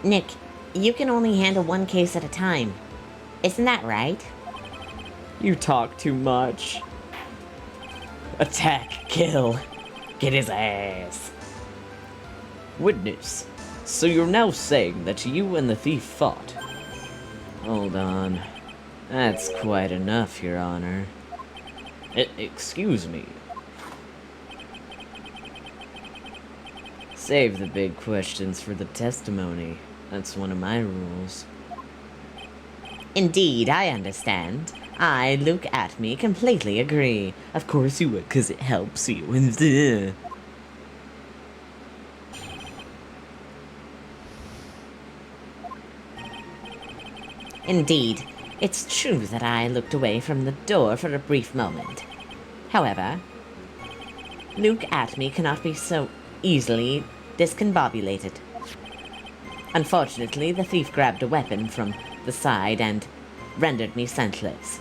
Nick, you can only handle one case at a time. Isn't that right? You talk too much. Attack, kill, get his ass. Witness, so you're now saying that you and the thief fought? Hold on. That's quite enough, Your Honor. Excuse me. Save the big questions for the testimony. That's one of my rules. Indeed, I understand. I, Luke Atme, completely agree. Of course you would, 'cause it helps you. Indeed, it's true that I looked away from the door for a brief moment. However, Luke Atme cannot be so easily discombobulated. Unfortunately, the thief grabbed a weapon from the side and rendered me senseless.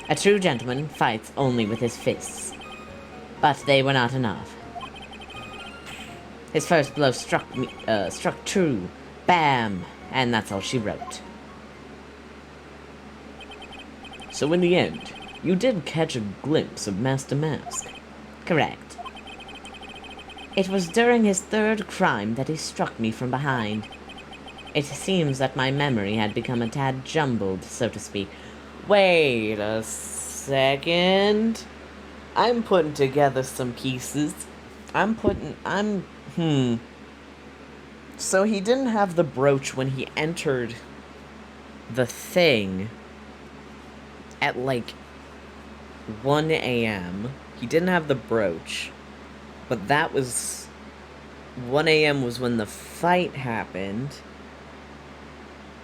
A true gentleman fights only with his fists, but they were not enough. His first blow struck true. Bam! And that's all she wrote. So in the end, you did catch a glimpse of Master Mask. Correct. It was during his third crime that he struck me from behind. It seems that my memory had become a tad jumbled, so to speak. Wait a second. I'm putting together some pieces. So he didn't have the brooch when he entered the thing at like 1 a.m. He didn't have the brooch. But that was... 1 a.m. was when the fight happened.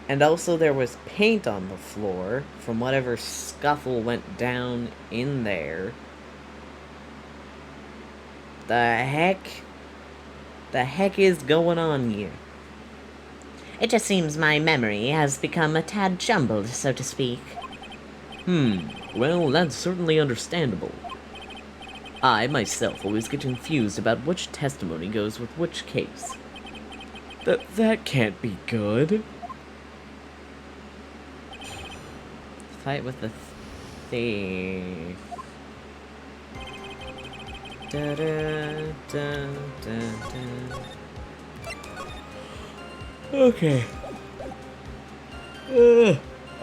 And also there was paint on the floor from whatever scuffle went down in there. The heck is going on here? It just seems my memory has become a tad jumbled, so to speak. Well, that's certainly understandable. I, myself, always get confused about which testimony goes with which case. That can't be good. Fight with the thief. Da, da, da, da, da. Okay.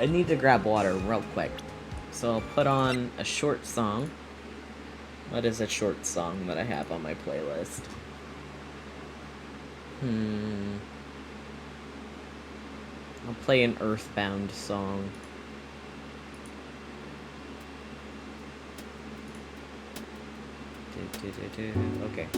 I need to grab water real quick. So I'll put on a short song. What is a short song that I have on my playlist? I'll play an Earthbound song. Okay.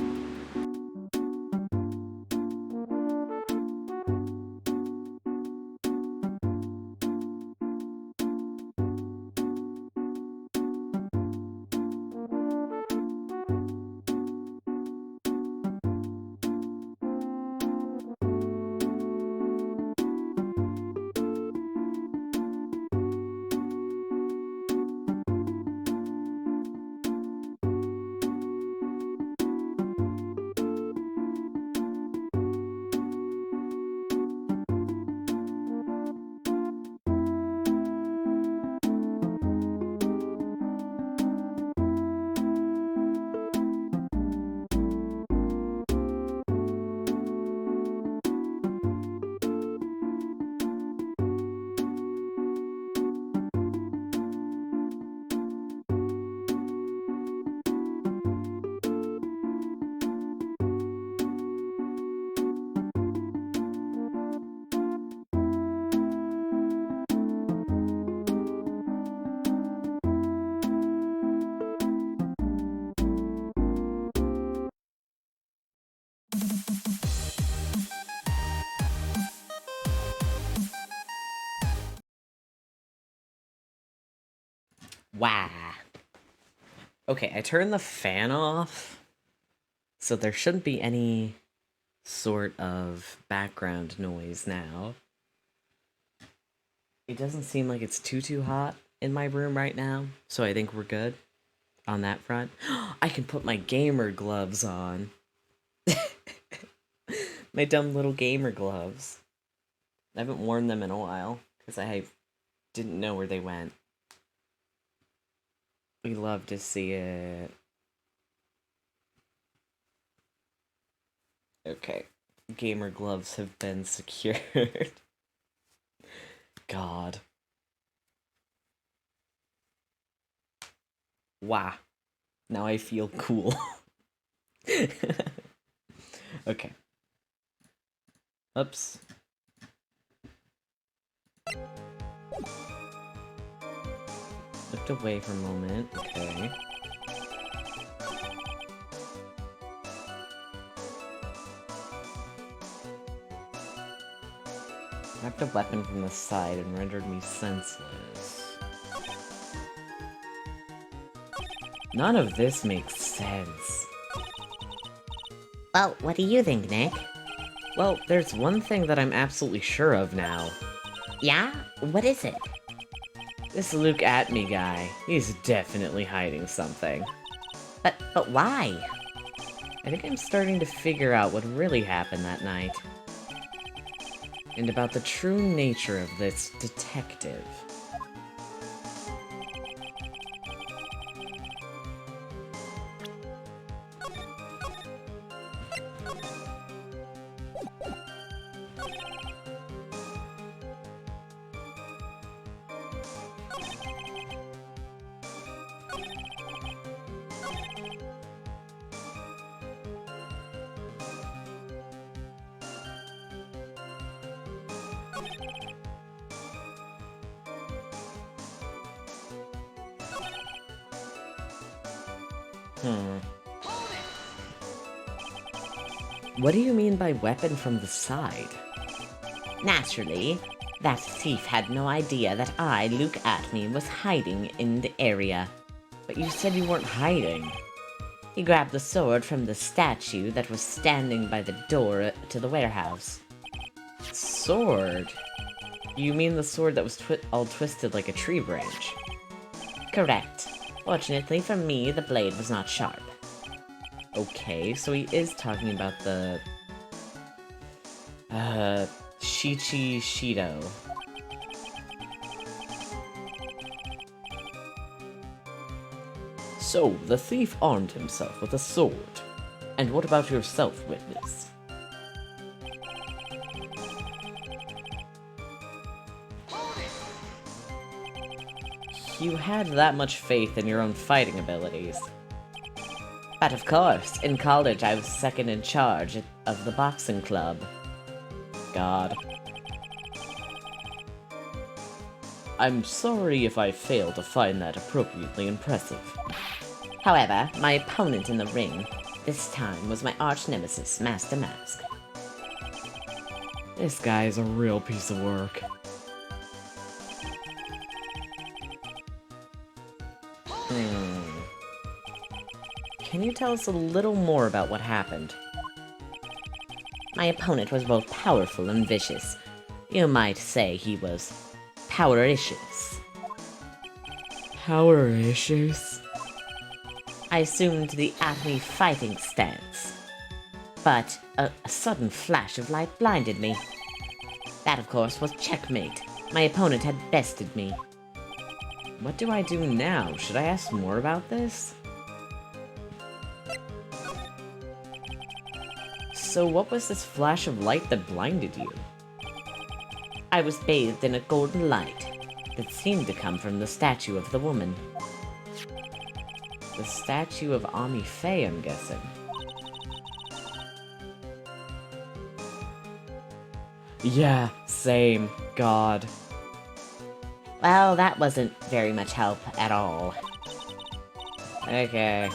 Wow. Okay, I turned the fan off, so there shouldn't be any sort of background noise now. It doesn't seem like it's too hot in my room right now, so I think we're good on that front. I can put my gamer gloves on. My dumb little gamer gloves. I haven't worn them in a while, because I didn't know where they went. We love to see it. Okay. Gamer gloves have been secured. God. Wow. Now I feel cool. Okay. Oops. Looked away for a moment. Okay. Knocked a weapon from the side and rendered me senseless. None of this makes sense. Well, what do you think, Nick? Well, there's one thing that I'm absolutely sure of now. Yeah? What is it? This Luke at me guy, he's definitely hiding something. But why? I think I'm starting to figure out what really happened that night. And about the true nature of this detective. What do you mean by weapon from the side? Naturally, that thief had no idea that I, Luke Atme, was hiding in the area. But you said you weren't hiding. He grabbed the sword from the statue that was standing by the door to the warehouse. Sword? You mean the sword that was all twisted like a tree branch? Correct. Fortunately for me, the blade was not sharp. Okay, so he is talking about the... Shichi Shido. So, the thief armed himself with a sword. And what about yourself, witness? You had that much faith in your own fighting abilities. But of course, in college I was second in charge of the boxing club. God. I'm sorry if I fail to find that appropriately impressive. However, my opponent in the ring this time was my arch nemesis, Master Mask. This guy is a real piece of work. Can you tell us a little more about what happened? My opponent was both powerful and vicious. You might say he was power-issues. Power issues? I assumed the at-me fighting stance. But a sudden flash of light blinded me. That, of course, was checkmate. My opponent had bested me. What do I do now? Should I ask more about this? So what was this flash of light that blinded you? I was bathed in a golden light that seemed to come from the statue of the woman. The statue of Ami Faye, I'm guessing. Yeah, same. God. Well, that wasn't very much help at all. Okay.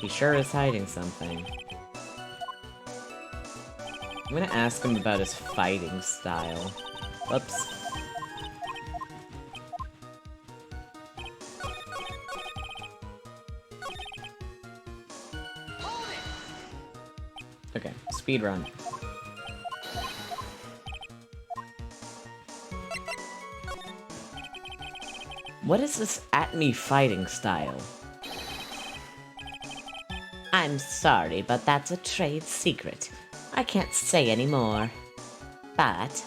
He sure is hiding something. I'm gonna ask him about his fighting style. Whoops. Okay, speedrun. What is this at-me fighting style? I'm sorry, but that's a trade secret. I can't say any more. But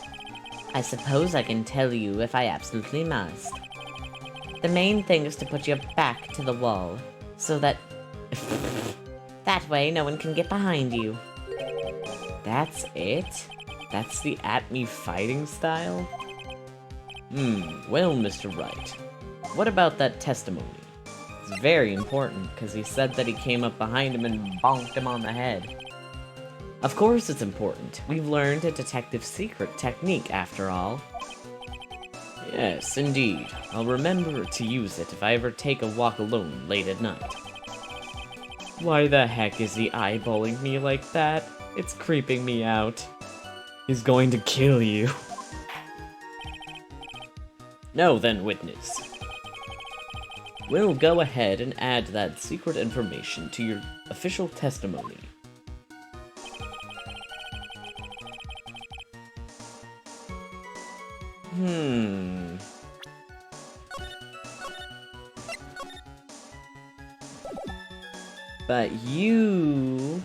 I suppose I can tell you if I absolutely must. The main thing is to put your back to the wall, so that... that way no one can get behind you. That's it? That's the at-me fighting style? Well, Mr. Wright. What about that testimony? It's very important, because he said that he came up behind him and bonked him on the head. Of course it's important. We've learned a detective's secret technique, after all. Yes, indeed. I'll remember to use it if I ever take a walk alone late at night. Why the heck is he eyeballing me like that? It's creeping me out. He's going to kill you. Now then, witness. We'll go ahead and add that secret information to your official testimony. But you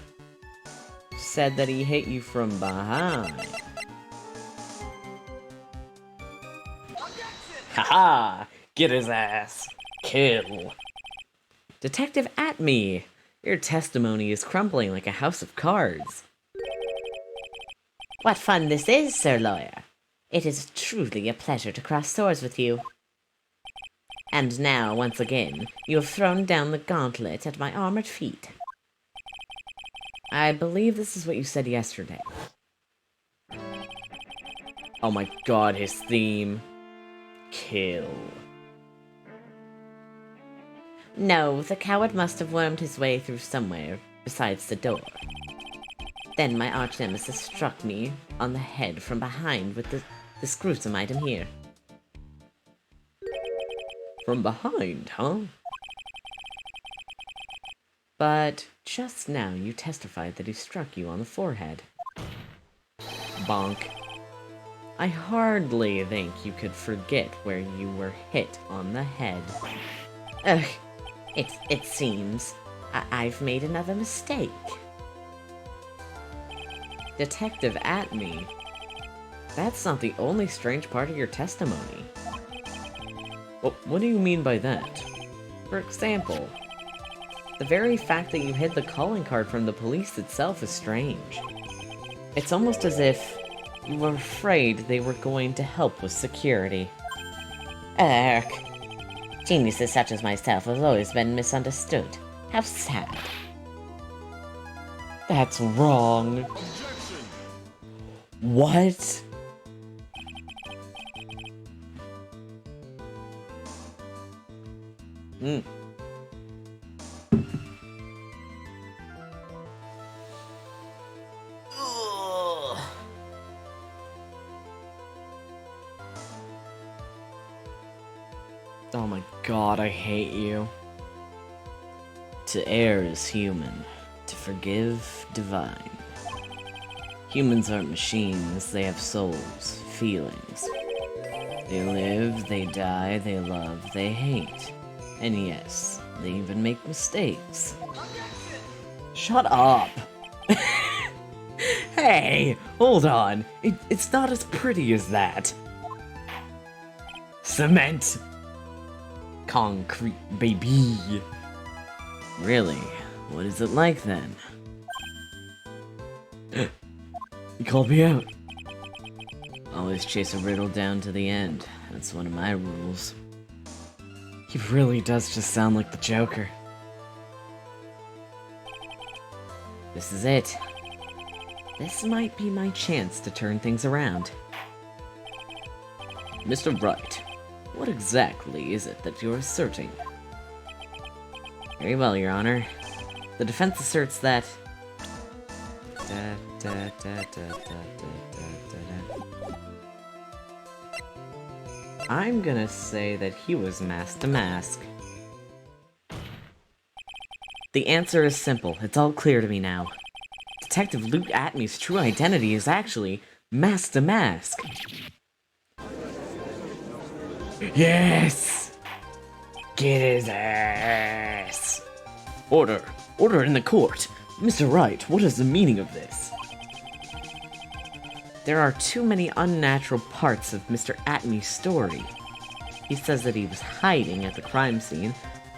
said that he hit you from behind. Haha! Get his ass! Kill! Detective Atme! Your testimony is crumbling like a house of cards. What fun this is, Sir Lawyer. It is truly a pleasure to cross swords with you. And now, once again, you have thrown down the gauntlet at my armored feet. I believe this is what you said yesterday. Oh my god, his theme. Kill. No, the coward must have wormed his way through somewhere besides the door. Then my arch-nemesis struck me on the head from behind with this gruesome item here. From behind, huh? But just now you testified that he struck you on the forehead. Bonk. I hardly think you could forget where you were hit on the head. Ugh, it seems I've made another mistake. Detective Atme, that's not the only strange part of your testimony. Well, what do you mean by that? For example, the very fact that you hid the calling card from the police itself is strange. It's almost as if you were afraid they were going to help with security. Geniuses such as myself have always been misunderstood. How sad. That's wrong. Objection. What? Mm. Ugh. Oh my god, I hate you. To err is human, to forgive divine. Humans aren't machines, they have souls, feelings. They live, they die, they love, they hate. And yes, they even make mistakes. Shut up! Hey, hold on. It's not as pretty as that. Cement! Concrete, baby. Really? What is it like then? You called me out. Always chase a riddle down to the end. That's one of my rules. He really does just sound like the Joker. This is it. This might be my chance to turn things around. Mr. Wright, what exactly is it that you're asserting? Very well, Your Honor. The defense asserts that... I'm gonna say that he was mask to mask. The answer is simple. It's all clear to me now. Detective Luke Atmey's true identity is actually mask to mask. Yes! Get his ass! Order! Order in the court! Mr. Wright, what is the meaning of this? There are too many unnatural parts of Mr. Atmey's story. He says that he was hiding at the crime scene,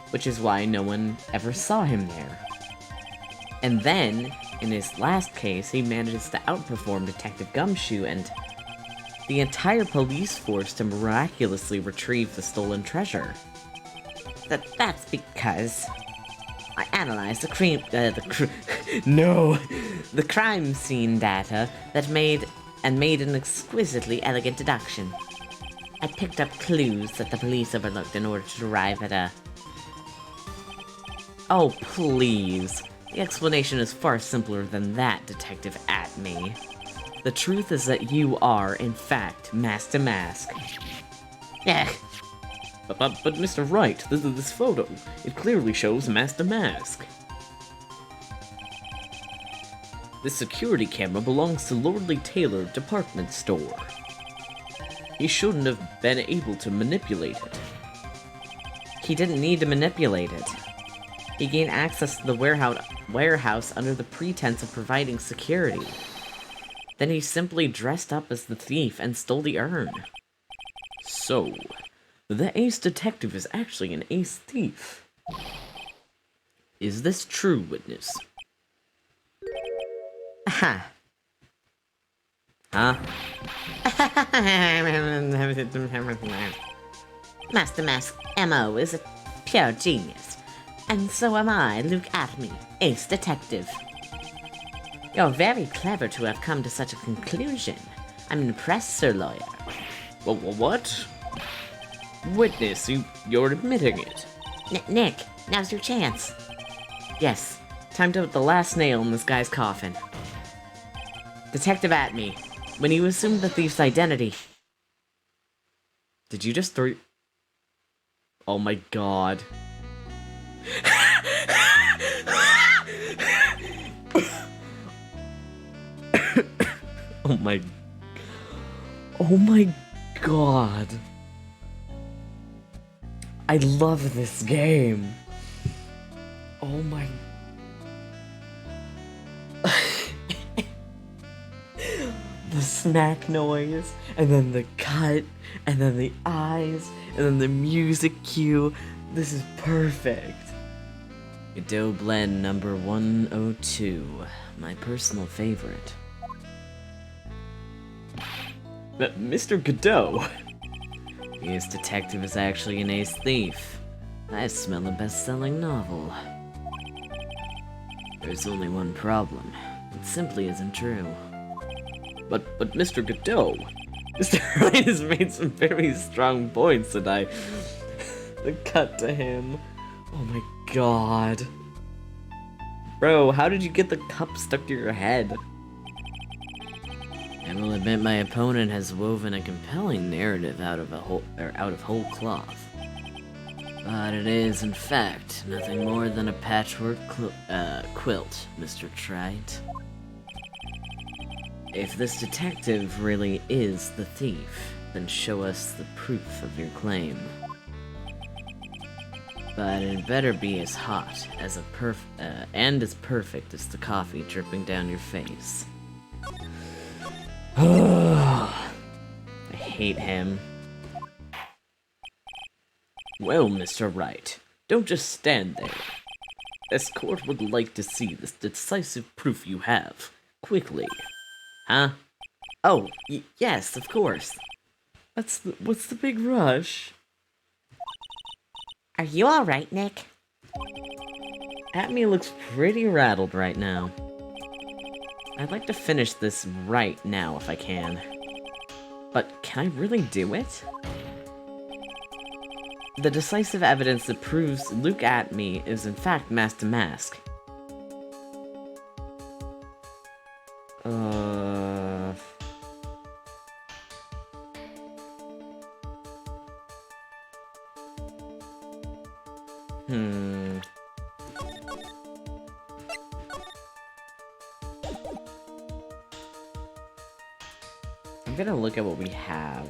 which is why no one ever saw him there. And then, in his last case, he manages to outperform Detective Gumshoe and the entire police force to miraculously retrieve the stolen treasure. That's because I analyzed the crime scene data that made an exquisitely elegant deduction. I picked up clues that the police overlooked in order to arrive at a... Oh, please. The explanation is far simpler than that, Detective Atmey. The truth is that you are, in fact, mask to mask. Yeah. But Mr. Wright, this photo, it clearly shows mask to mask. This security camera belongs to Lordly Taylor Department Store. He shouldn't have been able to manipulate it. He didn't need to manipulate it. He gained access to the warehouse under the pretense of providing security. Then he simply dressed up as the thief and stole the urn. So, the ace detective is actually an ace thief. Is this true, witness? Aha. Huh? Master Mask MO is a pure genius. And so am I, Luke Atmey, ace detective. You're very clever to have come to such a conclusion. I'm impressed, Sir Lawyer. What? Witness, you're admitting it. Nick, now's your chance. Yes, time to put the last nail in this guy's coffin. Detective Atmey, when you assumed the thief's identity... Did you just throw... Oh my god. Oh my... Oh my god. I love this game. Oh my... The smack noise, and then the cut, and then the eyes, and then the music cue. This is perfect. Godot Blend number 102, my personal favorite. But Mr. Godot! The ace detective is actually an ace thief. I smell a best-selling novel. There's only one problem. It simply isn't true. But Mr. Godot, Mr. Wright has made some very strong points, and I cut to him. Oh my god. Bro, how did you get the cup stuck to your head? I will admit my opponent has woven a compelling narrative out of whole cloth. But it is, in fact, nothing more than a patchwork quilt, Mr. Trite. If this detective really is the thief, then show us the proof of your claim. But it better be as hot as and as perfect as the coffee dripping down your face. I hate him. Well, Mr. Wright, don't just stand there. This court would like to see this decisive proof you have. Quickly. Huh? Oh, yes, of course. What's the big rush? Are you alright, Nick? Atme looks pretty rattled right now. I'd like to finish this right now if I can. But can I really do it? The decisive evidence that proves Luke Atme is in fact Master Mask. I'm gonna look at what we have.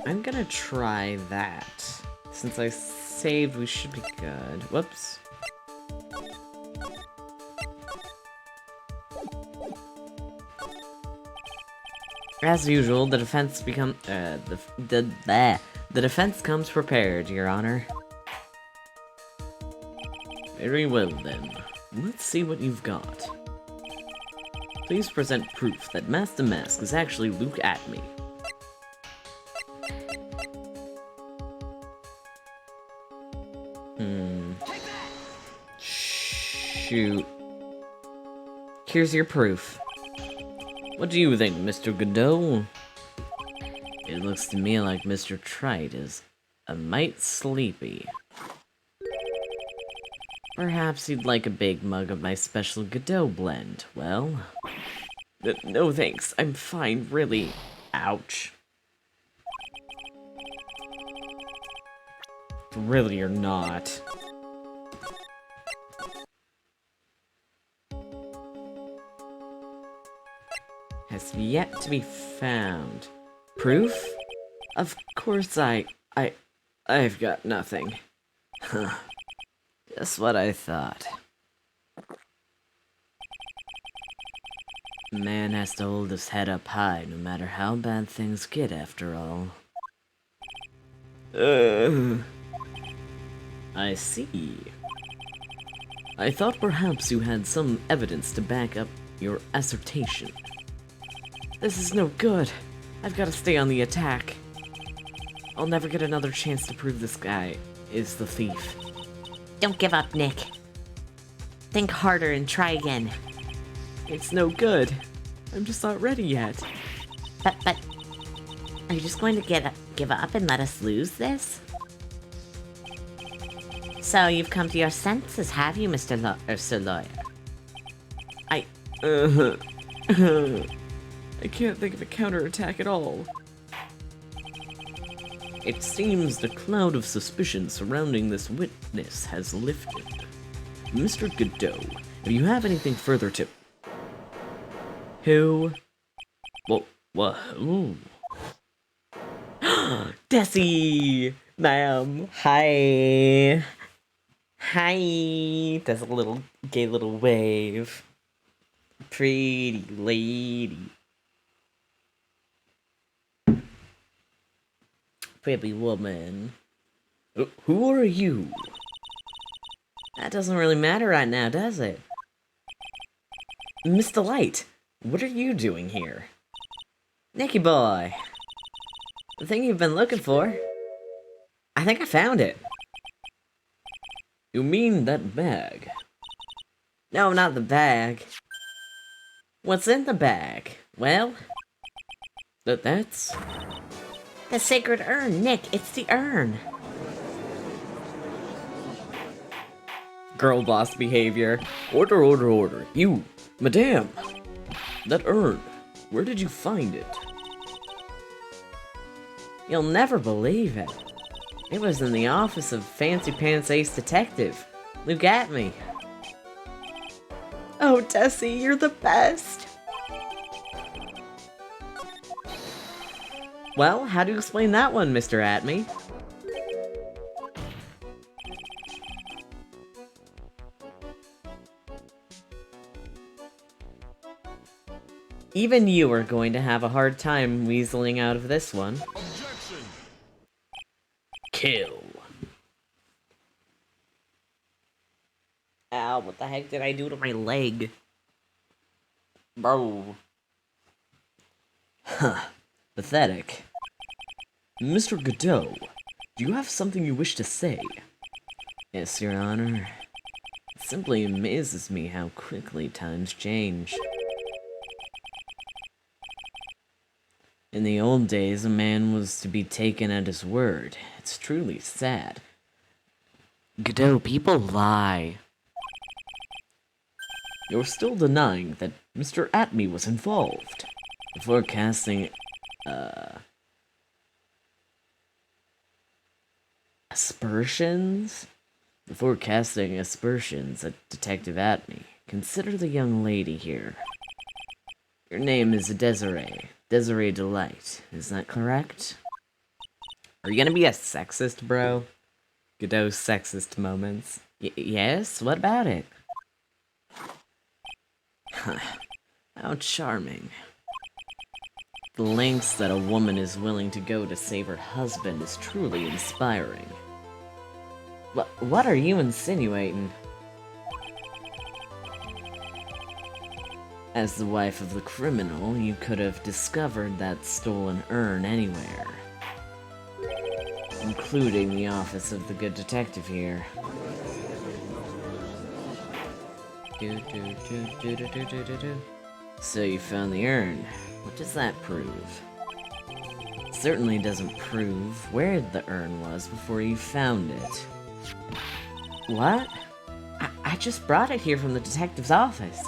I'm gonna try that. Since I saved, we should be good. Whoops. As usual, the defense the defense comes prepared, Your Honor. Very well then. Let's see what you've got. Please present proof that Master Mask is actually Luke Atme. Shoot. Here's your proof. What do you think, Mr. Godot? It looks to me like Mr. Trite is a mite sleepy. Perhaps he'd like a big mug of my special Godot blend. Well, no thanks. I'm fine, really. Ouch. Really, you're not. Has yet to be found. Proof? Of course I've got nothing. Huh. Just what I thought. Man has to hold his head up high no matter how bad things get after all. I see. I thought perhaps you had some evidence to back up your assertion. This is no good. I've got to stay on the attack. I'll never get another chance to prove this guy is the thief. Don't give up, Nick. Think harder and try again. It's no good. I'm just not ready yet. But, are you just going to give up and let us lose this? So you've come to your senses, have you, Sir Lawyer? I can't think of a counterattack at all. It seems the cloud of suspicion surrounding this witness has lifted. Mr. Godot, if you have anything further to... Who? Well, who? Desi! Ma'am. Hi. Hi. Does a little gay little wave. Pretty lady. Pretty woman. Who are you? That doesn't really matter right now, does it? Mr. Light, what are you doing here? Nicky boy. The thing you've been looking for. I think I found it. You mean that bag? No, not the bag. What's in the bag? Well, that's... The sacred urn, Nick, it's the urn. Girl boss behavior. Order, order, order. You, madame. That urn. Where did you find it? You'll never believe it. It was in the office of Fancy Pants Ace Detective. Look at me. Oh, Desi, you're the best. Well, how do you explain that one, Mr. Atme? Even you are going to have a hard time weaseling out of this one. Objection. Kill. Ow, what the heck did I do to my leg? Bro. Huh. Pathetic. Mr. Godot, do you have something you wish to say? Yes, Your Honor. It simply amazes me how quickly times change. In the old days, a man was to be taken at his word. It's truly sad. Godot, people lie. You're still denying that Mr. Atme was involved. Before casting, aspersions? Before casting aspersions at Detective Atme, consider the young lady here. Your name is Desiree. Desiree Delight. Is that correct? Are you gonna be a sexist, bro? Godot's sexist moments. Yes? What about it? How charming. The lengths that a woman is willing to go to save her husband is truly inspiring. What are you insinuating? As the wife of the criminal, you could have discovered that stolen urn anywhere. Including the office of the good detective here. So you found the urn. What does that prove? It certainly doesn't prove where the urn was before you found it. What? I just brought it here from the detective's office.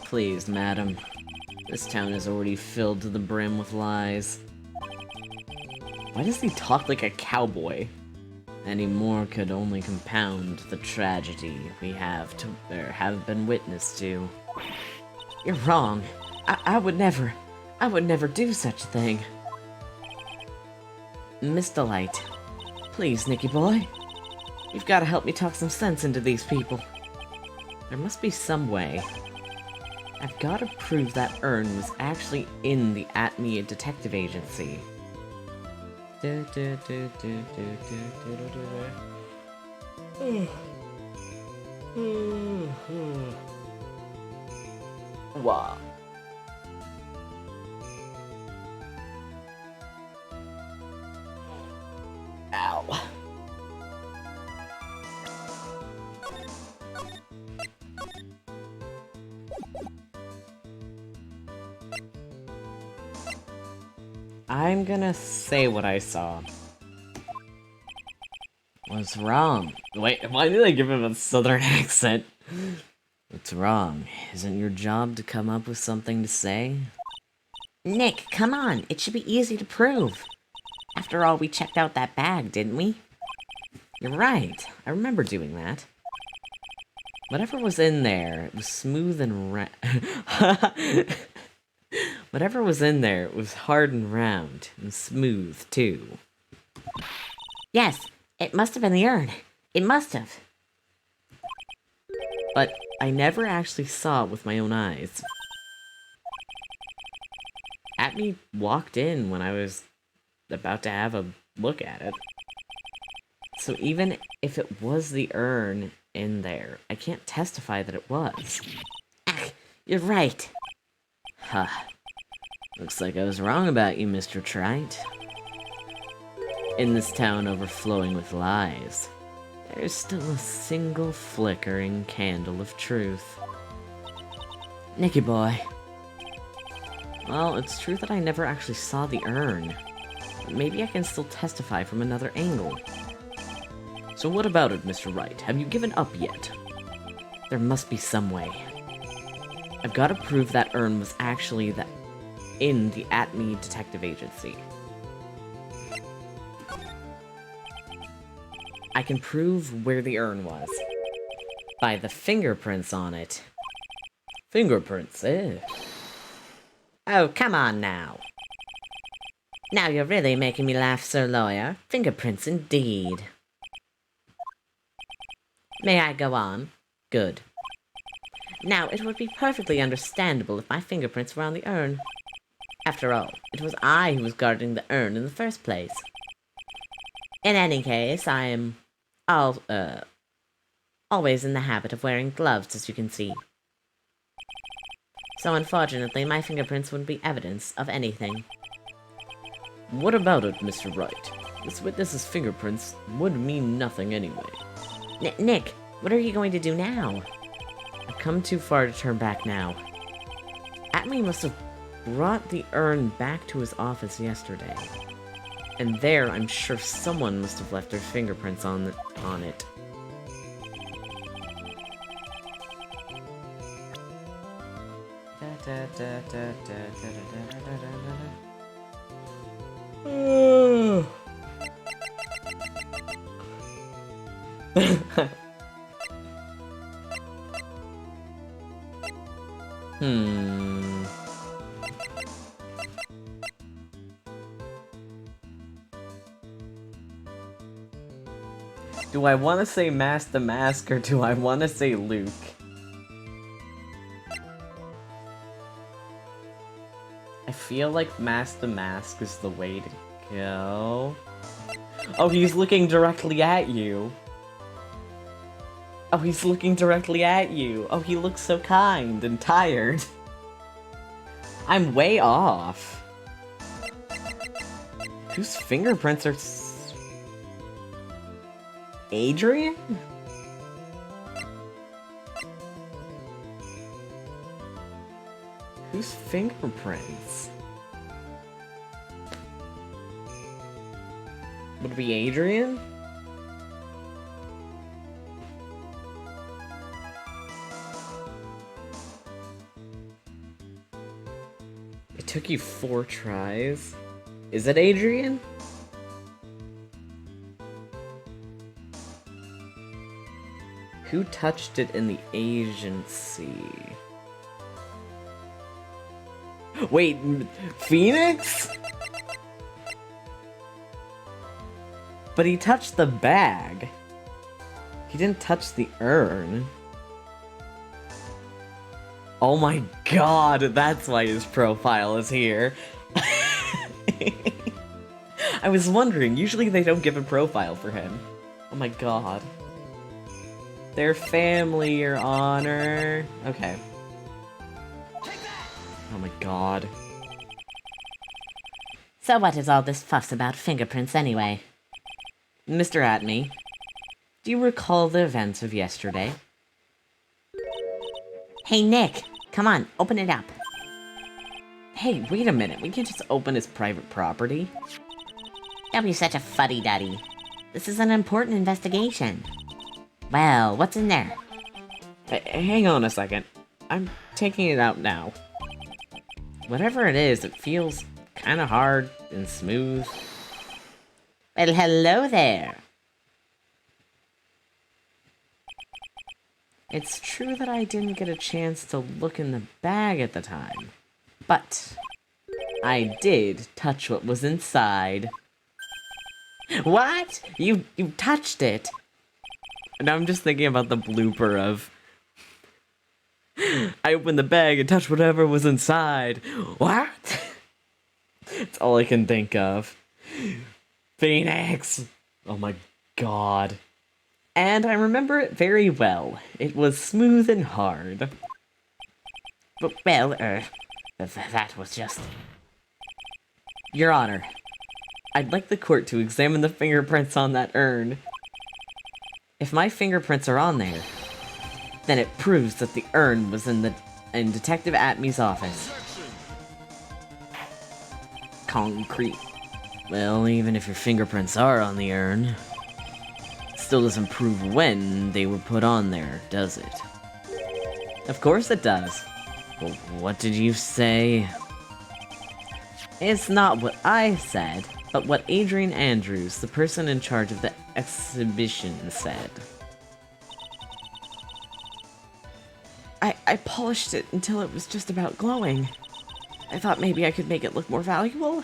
Please, madam. This town is already filled to the brim with lies. Why does he talk like a cowboy? Any more could only compound the tragedy we have been witness to. You're wrong. I would never do such a thing. Mr. Light, please, Nicky boy. You've got to help me talk some sense into these people. There must be some way. I've got to prove that urn was actually in the Atme Detective Agency. Wow. Ow. I'm gonna say what I saw. What's wrong? Wait, why did I give him a southern accent? What's wrong? Isn't your job to come up with something to say? Nick, come on. It should be easy to prove. After all, we checked out that bag, didn't we? You're right. I remember doing that. Whatever was in there, it was smooth and Whatever was in there was hard and round, and smooth, too. Yes, it must have been the urn. It must have. But I never actually saw it with my own eyes. Atme walked in when I was about to have a look at it. So even if it was the urn in there, I can't testify that it was. Ah, you're right. Huh. Looks like I was wrong about you, Mr. Trite. In this town overflowing with lies, there's still a single flickering candle of truth. Nicky boy. Well, it's true that I never actually saw the urn. But maybe I can still testify from another angle. So what about it, Mr. Wright? Have you given up yet? There must be some way. I've got to prove that urn was actually in the Atme Detective Agency. I can prove where the urn was. By the fingerprints on it. Fingerprints, eh? Oh, come on now. Now you're really making me laugh, Sir Lawyer. Fingerprints indeed. May I go on? Good. Now, it would be perfectly understandable if my fingerprints were on the urn. After all, it was I who was guarding the urn in the first place. In any case, I am always in the habit of wearing gloves, as you can see. So unfortunately, my fingerprints wouldn't be evidence of anything. What about it, Mr. Wright? This witness's fingerprints would mean nothing anyway. Nick, what are you going to do now? I've come too far to turn back now. Atme must have brought the urn back to his office yesterday. And there, I'm sure someone must have left their fingerprints on it. Do I want to say Mask the Mask or do I want to say Luke? I feel like Mask the Mask is the way to go. Oh, he's looking directly at you. Oh, he's looking directly at you. Oh, he looks so kind and tired. I'm way off. Whose fingerprints are... Adrian? Whose fingerprints? Would it be Adrian? It took you 4 tries? Is it Adrian? Who touched it in the agency? Wait, Phoenix? But he touched the bag. He didn't touch the urn. Oh my god, that's why his profile is here. I was wondering, usually they don't give a profile for him. Oh my god. Their family, Your Honor. Okay. Oh my god. So what is all this fuss about fingerprints anyway? Mr. Atme, do you recall the events of yesterday? Hey, Nick, come on, open it up. Hey, wait a minute. We can't just open his private property. Don't be such a fuddy-duddy. This is an important investigation. Well, what's in there? Hang on a second. I'm taking it out now. Whatever it is, it feels kind of hard and smooth. Well, hello there. It's true that I didn't get a chance to look in the bag at the time, but I did touch what was inside. What? You touched it? And I'm just thinking about the blooper of I opened the bag and touched whatever was inside. What? That's all I can think of. Phoenix! Oh my god. And I remember it very well. It was smooth and hard. But, well, that was just... Your Honor, I'd like the court to examine the fingerprints on that urn. If my fingerprints are on there, then it proves that the urn was in Detective Atmey's office. Concrete. Well, even if your fingerprints are on the urn, it still doesn't prove when they were put on there, does it? Of course it does. Well, what did you say? It's not what I said, but what Adrian Andrews, the person in charge of the exhibition, said. I polished it until it was just about glowing. I thought maybe I could make it look more valuable.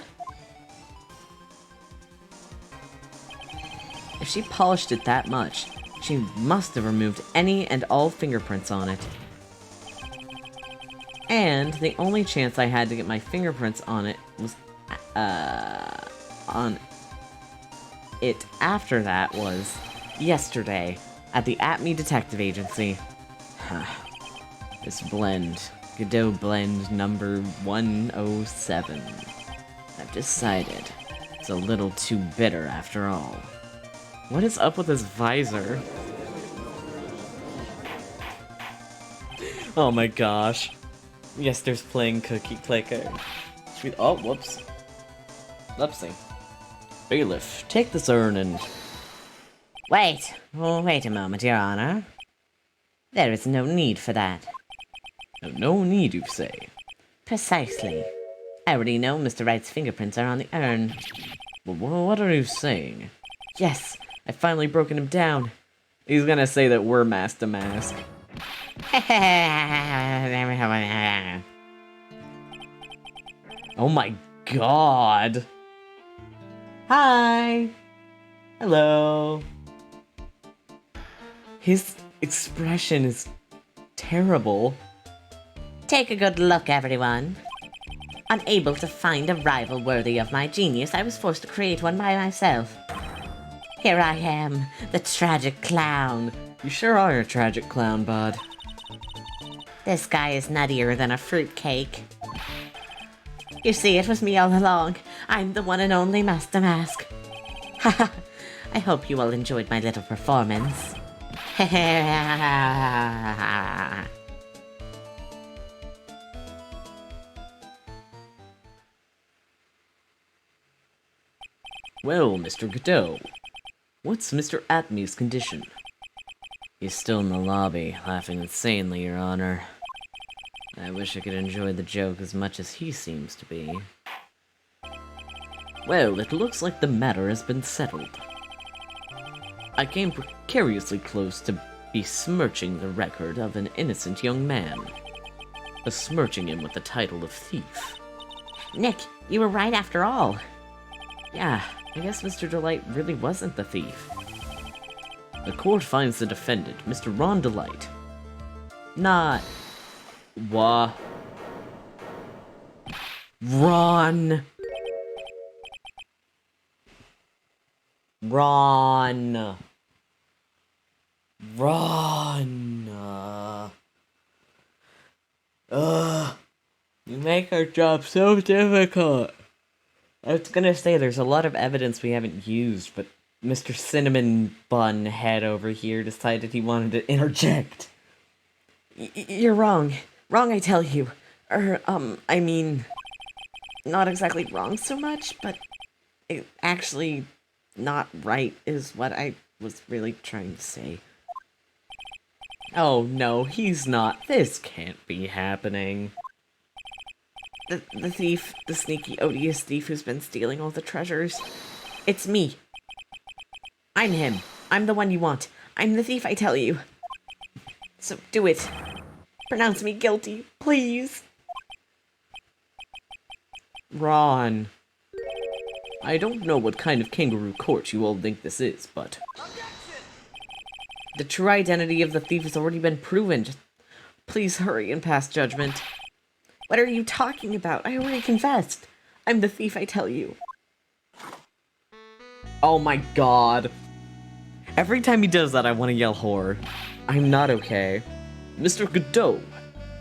If she polished it that much, she must have removed any and all fingerprints on it. And the only chance I had to get my fingerprints on it was, on it after that was yesterday at the Atmey Detective Agency. This blend, Godot blend number 107. I've decided it's a little too bitter after all. What is up with this visor? Oh my gosh. Yester's playing Cookie Clicker. Oh, whoops. Whoopsie. Bailiff, take this urn and... Wait. Oh, wait a moment, Your Honor. There is no need for that. No need, you say? Precisely. I already know Mr. Wright's fingerprints are on the urn. What are you saying? Yes, I've finally broken him down. He's gonna say that we're mask to mask. Oh my god! Hi! Hello! His expression is terrible. Take a good look, everyone. Unable to find a rival worthy of my genius, I was forced to create one by myself. Here I am, the tragic clown. You sure are a tragic clown, bud. This guy is nuttier than a fruitcake. You see, it was me all along. I'm the one and only Master Mask. Haha, I hope you all enjoyed my little performance. Well, Mr. Godot, what's Mr. Atmey's condition? He's still in the lobby, laughing insanely, Your Honor. I wish I could enjoy the joke as much as he seems to be. Well, it looks like the matter has been settled. I came precariously close to besmirching the record of an innocent young man. Besmirching him with the title of thief. Nick, you were right after all. Yeah, I guess Mr. Delight really wasn't the thief. The court finds the defendant, Mr. Ron Delight. Not... Wha... Ron... Ron... Ron... You make our job so difficult. I was gonna say, there's a lot of evidence we haven't used, but Mr. Cinnamon Bun Head over here decided he wanted to interject. You're wrong. Wrong, I tell you. I mean, not exactly wrong so much, but it actually not right is what I was really trying to say. Oh no, he's not. This can't be happening. The thief, the sneaky, odious thief who's been stealing all the treasures. It's me. I'm him. I'm the one you want. I'm the thief, I tell you. So do it. Pronounce me guilty, please. Ron. I don't know what kind of kangaroo court you all think this is, but... The true identity of the thief has already been proven. Just please hurry and pass judgment. What are you talking about? I already confessed. I'm the thief, I tell you. Oh my god. Every time he does that, I want to yell horror. I'm not okay. Mr. Godot,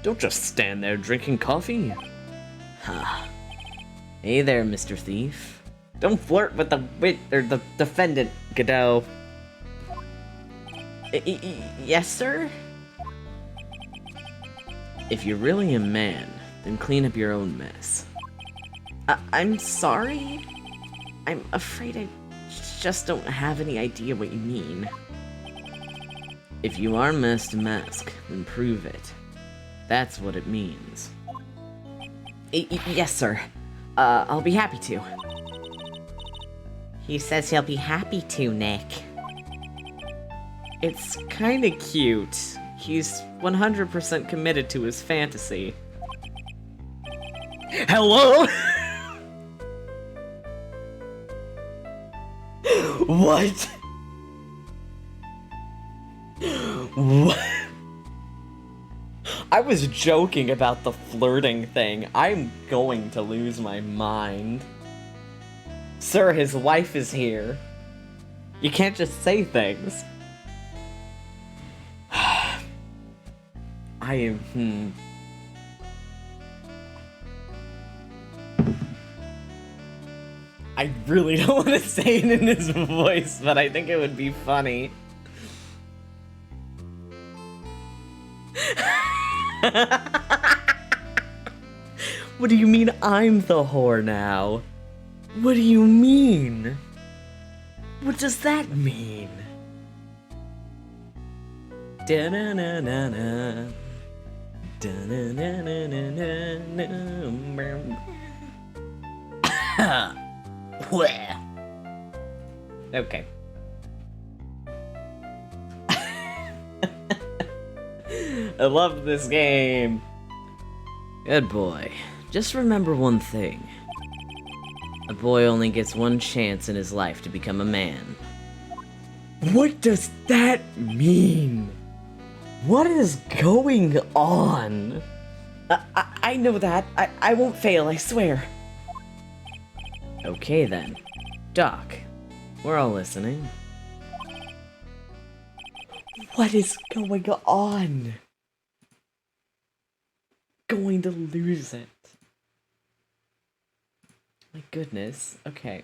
don't just stand there drinking coffee. Huh. Hey there, Mr. Thief. Don't flirt with the defendant, Godot. Yes, sir? If you're really a man, then clean up your own mess. I'm sorry? I'm afraid I just don't have any idea what you mean. If you are Master Mask, then prove it. That's what it means. Yes, sir. I'll be happy to. He says he'll be happy to, Nick. It's kinda cute. He's 100% committed to his fantasy. Hello? What? What? I was joking about the flirting thing. I'm going to lose my mind. Sir, his wife is here. You can't just say things. I am, I really don't want to say it in his voice, but I think it would be funny. What do you mean I'm the whore now? What do you mean? What does that mean? Da-na-na-na-na. Da-na-na-na-na-na. Okay. I love this game. Good boy. Just remember one thing. A boy only gets one chance in his life to become a man. What does that mean? What is going on? I know that. I won't fail, I swear. Okay then. Doc, we're all listening. What is going on? Going to lose it. My goodness. Okay.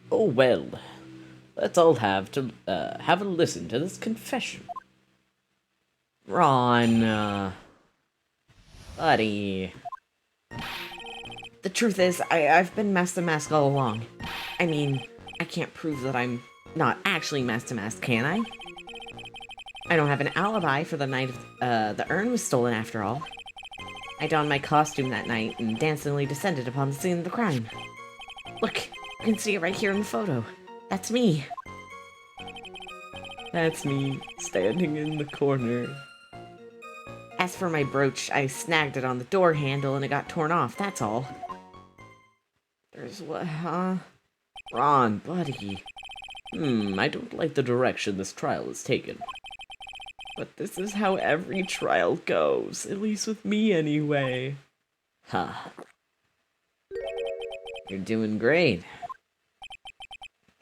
Oh well. Let's all have a listen to this confession. Ron, buddy. The truth is, I've been Master Mask all along. I mean, I can't prove that I'm not actually Master Mask, can I? I don't have an alibi for the night the urn was stolen after all. I donned my costume that night and dancingly descended upon the scene of the crime. Look, you can see it right here in the photo. That's me. That's me, standing in the corner. As for my brooch, I snagged it on the door handle and it got torn off, that's all. There's what, huh? Ron, buddy. I don't like the direction this trial has taken. But this is how every trial goes, at least with me anyway. Huh. You're doing great.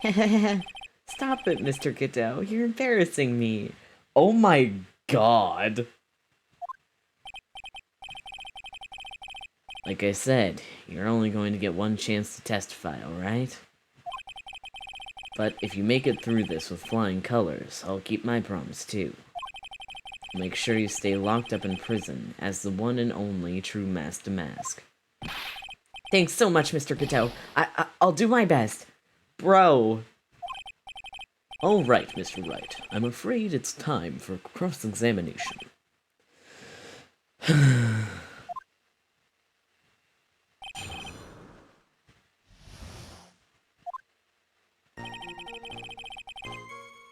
Stop it, Mr. Godot. You're embarrassing me. Oh my god. Like I said, you're only going to get one chance to testify, alright? But if you make it through this with flying colors, I'll keep my promise too. Make sure you stay locked up in prison as the one and only true Master Mask. Thanks so much, Mr. Godot. I'll do my best. Bro. Alright, Mr. Wright. I'm afraid it's time for cross-examination.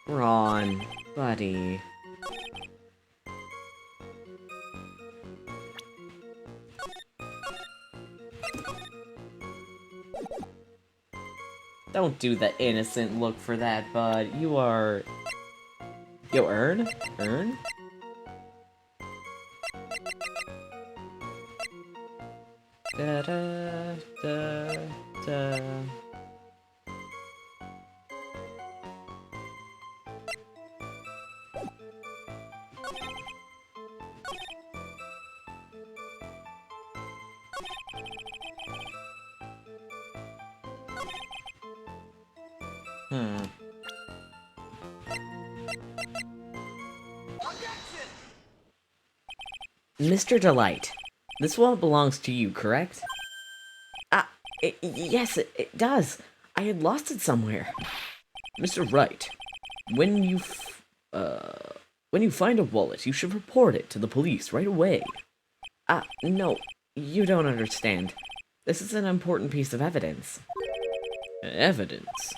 Ron, buddy. Don't do the innocent look for that, bud. You are... Yo, Earn? Earn? Da da da da. Mr. Delight, this wallet belongs to you, correct? Yes, it does. I had lost it somewhere. Mr. Wright, when you find a wallet, you should report it to the police right away. No, you don't understand. This is an important piece of evidence. Evidence?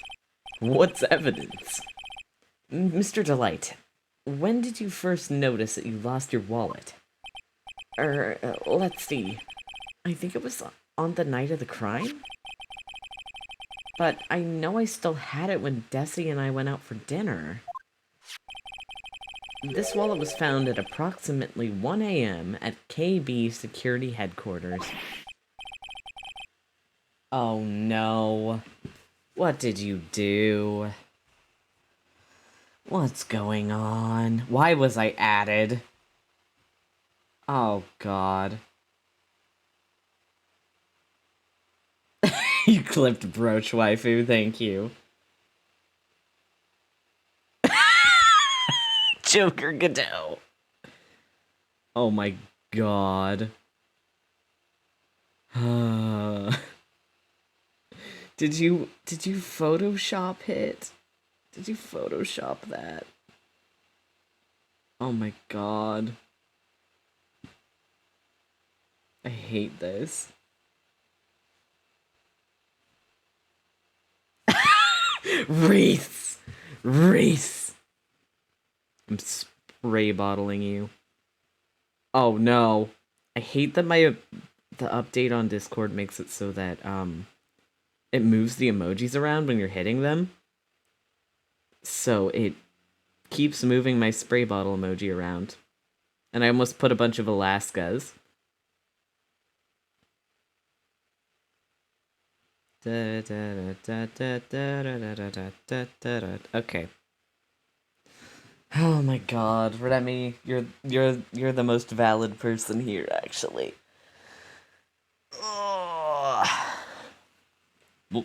What's evidence? Mr. Delight, when did you first notice that you lost your wallet? Let's see. I think it was on the night of the crime? But I know I still had it when Desi and I went out for dinner. This wallet was found at approximately 1 a.m. at KB Security Headquarters. Oh no. What did you do? What's going on? Why was I added? Oh god. You clipped Brooch Waifu, thank you. Joker Godot. Oh my god. Did you Photoshop it? Did you Photoshop that? Oh my god. I hate this. Reese! Reese! I'm spray bottling you. Oh no. I hate that the update on Discord makes it so that, it moves the emojis around when you're hitting them. So it keeps moving my spray bottle emoji around. And I almost put a bunch of Alaskas. Okay. Oh my god, Remy, you're the most valid person here, actually.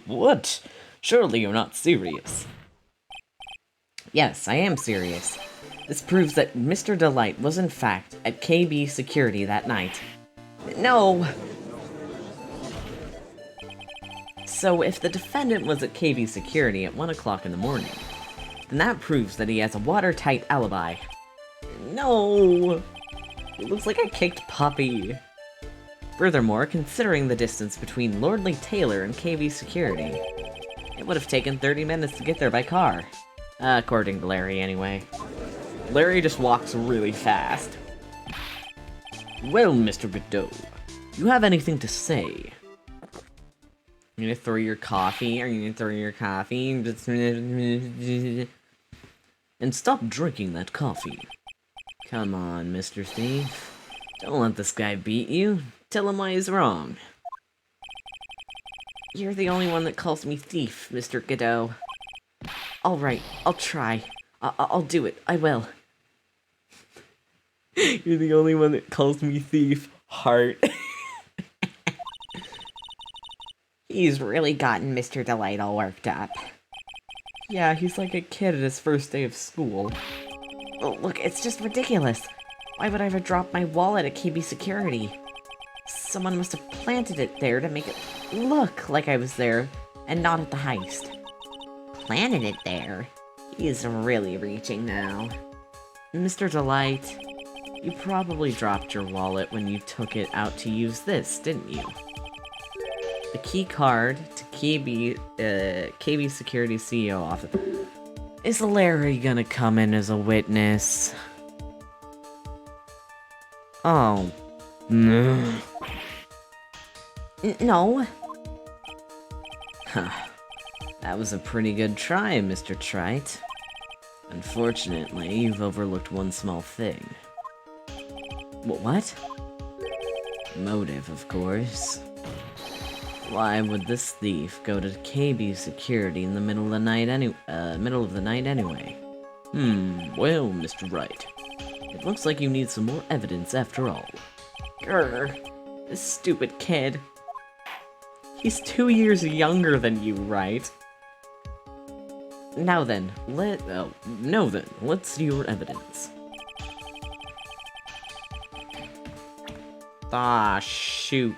What? Surely you're not serious. Yes, I am serious. This proves that Mr. Delight was in fact at KB Security that night. No! So if the defendant was at KB Security at 1 o'clock in the morning, then that proves that he has a watertight alibi. No! It looks like I kicked Puppy. Furthermore, considering the distance between Lordly Taylor and KB Security, it would have taken 30 minutes to get there by car. According to Larry, anyway. Larry just walks really fast. Well, Mr. Godot, do you have anything to say? You gonna throw your coffee? Are you gonna throw your coffee? And stop drinking that coffee. Come on, Mr. Thief. Don't let this guy beat you. Tell him why he's wrong. You're the only one that calls me thief, Mr. Godot. Alright, I'll try. I'll do it. I will. You're the only one that calls me thief. Heart. He's really gotten Mr. Delight all worked up. Yeah, he's like a kid at his first day of school. Oh, look, it's just ridiculous. Why would I ever drop my wallet at KB Security? Someone must have planted it there to make it look like I was there and not at the heist. Planted it there? He's really reaching now. Mr. Delight, you probably dropped your wallet when you took it out to use this, didn't you? The key card to KB Security CEO office. Is Larry gonna come in as a witness? Oh, no. No. Huh. That was a pretty good try, Mr. Trite. Unfortunately, you've overlooked one small thing. What? Motive, of course. Why would this thief go to KB security in the middle of the night anyway? Well, Mr. Wright. It looks like you need some more evidence after all. Grr. This stupid kid. He's 2 years younger than you, right? Now then, let's see your evidence. Ah, shoot.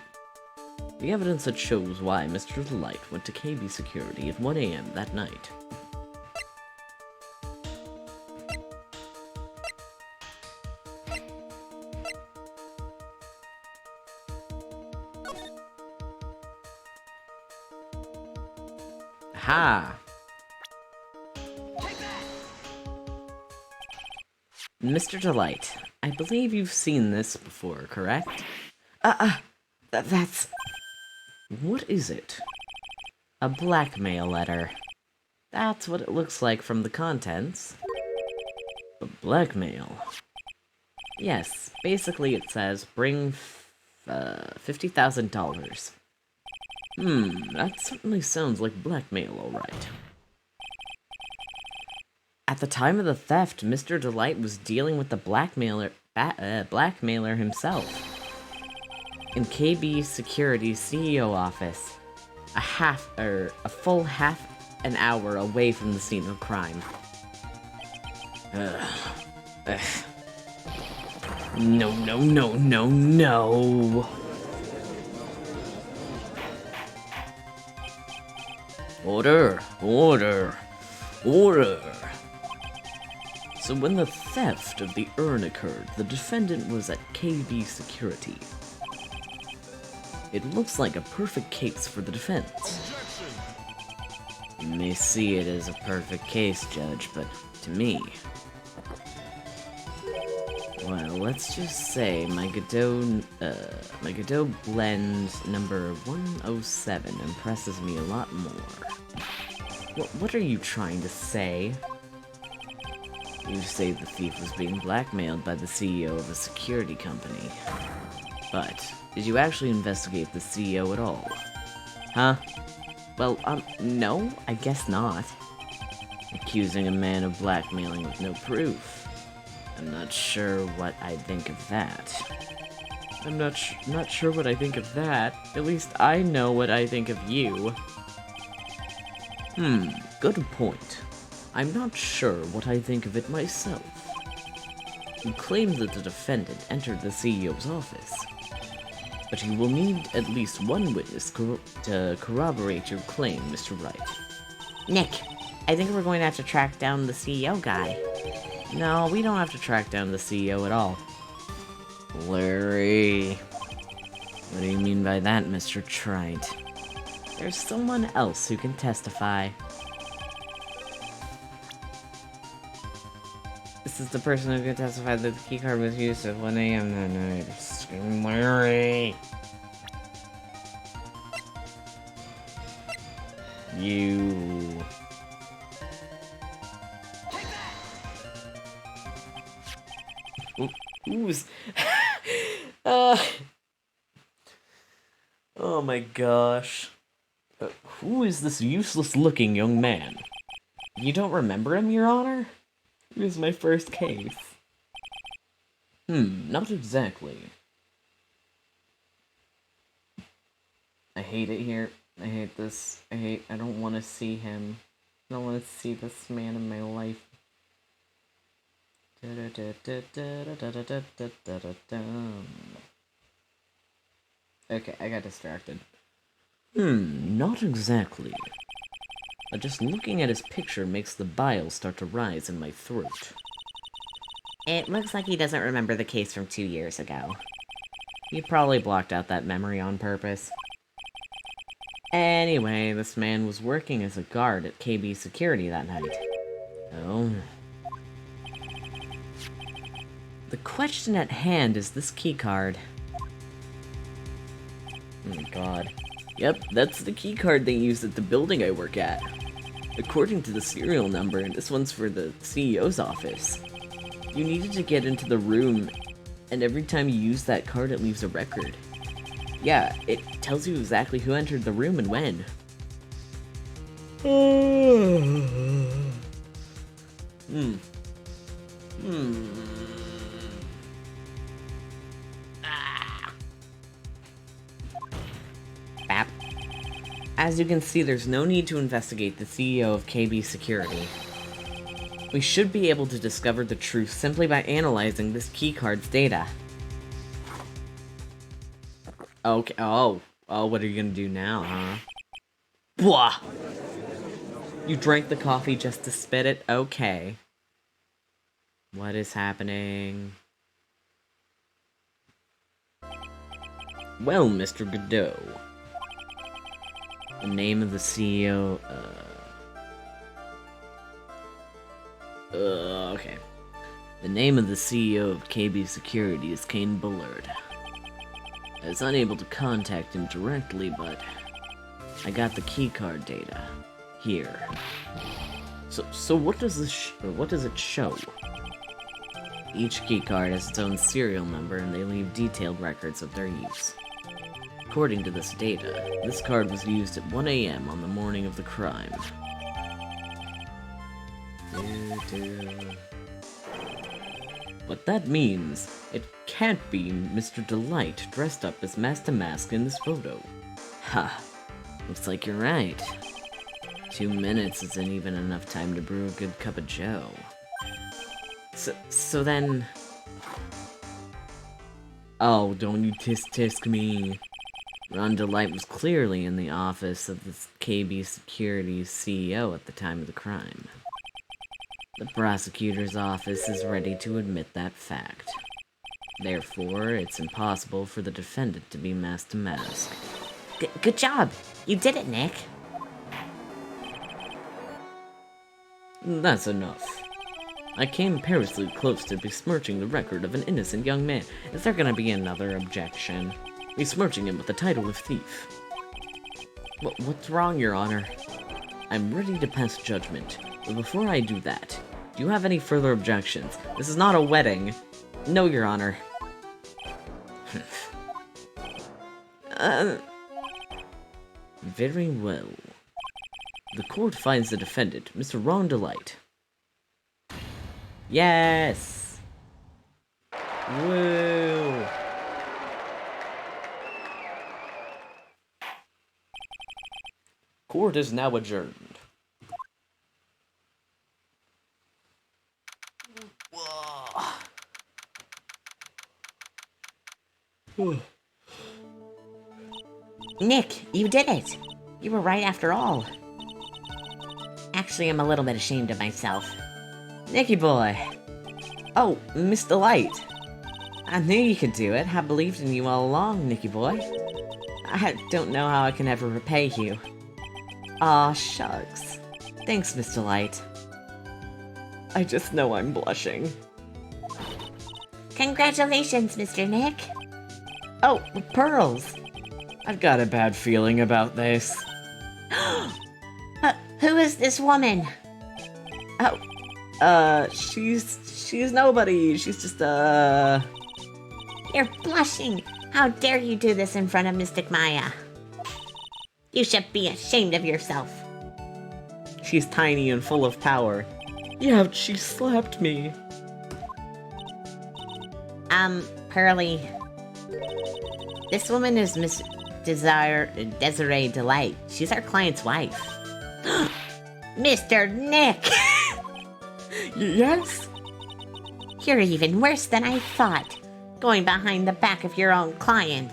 The evidence that shows why Mr. Delight went to KB security at 1 AM that night. Ha! Mr. Delight, I believe you've seen this before, correct? That's... What is it? a blackmail letter. That's what it looks like from the contents. A blackmail? Yes, basically it says, bring $50,000. That certainly sounds like blackmail, alright. At the time of the theft, Mr. Delight was dealing with the blackmailer himself. In KB Security's CEO office, a full half an hour away from the scene of crime. No, no, no, no, no! Order! Order! Order! So when the theft of the urn occurred, the defendant was at KB Security. It looks like a perfect case for the defense. You may see it as a perfect case, Judge, but to me... Well, let's just say my Godot blend number 107 impresses me a lot more. What are you trying to say? You say the thief was being blackmailed by the CEO of a security company. But, did you actually investigate the CEO at all? Huh? Well, no, I guess not. Accusing a man of blackmailing with no proof. I'm not sure what I think of that. I'm not sure what I think of that. At least I know what I think of you. Good point. I'm not sure what I think of it myself. You claim that the defendant entered the CEO's office, but you will need at least one witness to corroborate your claim, Mr. Wright. Nick, I think we're going to have to track down the CEO guy. No, we don't have to track down the CEO at all. Larry... What do you mean by that, Mr. Trite? There's someone else who can testify. This is the person who can testify that the keycard was used at 1 AM that night. Scream Larry! You... Who's... Oh my gosh. Who is this useless-looking young man? You don't remember him, Your Honor? He was my first case. Not exactly. I hate it here. I hate this. I don't want to see him. I don't want to see this man in my life. Okay, I got distracted. Not exactly. But just looking at his picture makes the bile start to rise in my throat. It looks like he doesn't remember the case from 2 years ago. He probably blocked out that memory on purpose. Anyway, this man was working as a guard at KB Security that night. Oh. The question at hand is this keycard. Oh god. Yep, that's the keycard they used at the building I work at. According to the serial number, and this one's for the CEO's office, you needed to get into the room, and every time you use that card, it leaves a record. Yeah, it tells you exactly who entered the room and when. Bap. As you can see, there's no need to investigate the CEO of KB Security. We should be able to discover the truth simply by analyzing this keycard's data. Okay, oh, what are you gonna do now, huh? Blah! You drank the coffee just to spit it? Okay. What is happening? Well, Mr. Godot. The name of the CEO, okay. The name of the CEO of KB Security is Kane Bullard. I was unable to contact him directly, but I got the keycard data. Here. So what does it show? Each keycard has its own serial number, and they leave detailed records of their use. According to this data, this card was used at 1 AM on the morning of the crime. What that means, it can't be Mr. Delight dressed up as Master Mask in this photo. Ha! Looks like you're right. 2 minutes isn't even enough time to brew a good cup of joe. So then... Oh, don't you tisk me. Ron Delight was clearly in the office of the KB Security's CEO at the time of the crime. The prosecutor's office is ready to admit that fact. Therefore, it's impossible for the defendant to be masked to mask. Good job. You did it, Nick. That's enough. I came perilously close to besmirching the record of an innocent young man. Is there gonna be another objection? Besmirching him with the title of thief. What's wrong, Your Honor? I'm ready to pass judgment, but before I do that, do you have any further objections? This is not a wedding. No, Your Honor. Very well. The court finds the defendant, Mr. Ron Delight. Yes! Woo! Court is now adjourned. Nick, you did it. You were right after all. Actually, I'm a little bit ashamed of myself. Nicky boy! Oh, Miss Delight! I knew you could do it. I believed in you all along, Nicky boy. I don't know how I can ever repay you. Aw, shucks. Thanks, Miss Delight. I just know I'm blushing. Congratulations, Mr. Nick. Oh, pearls! I've got a bad feeling about this. Who is this woman? She's nobody. She's just, You're blushing. How dare you do this in front of Mystic Maya? You should be ashamed of yourself. She's tiny and full of power. Yeah, she slapped me. Pearly. This woman is Miss Desiree Delight. She's our client's wife. Mr. Nick! Yes? You're even worse than I thought. Going behind the back of your own client.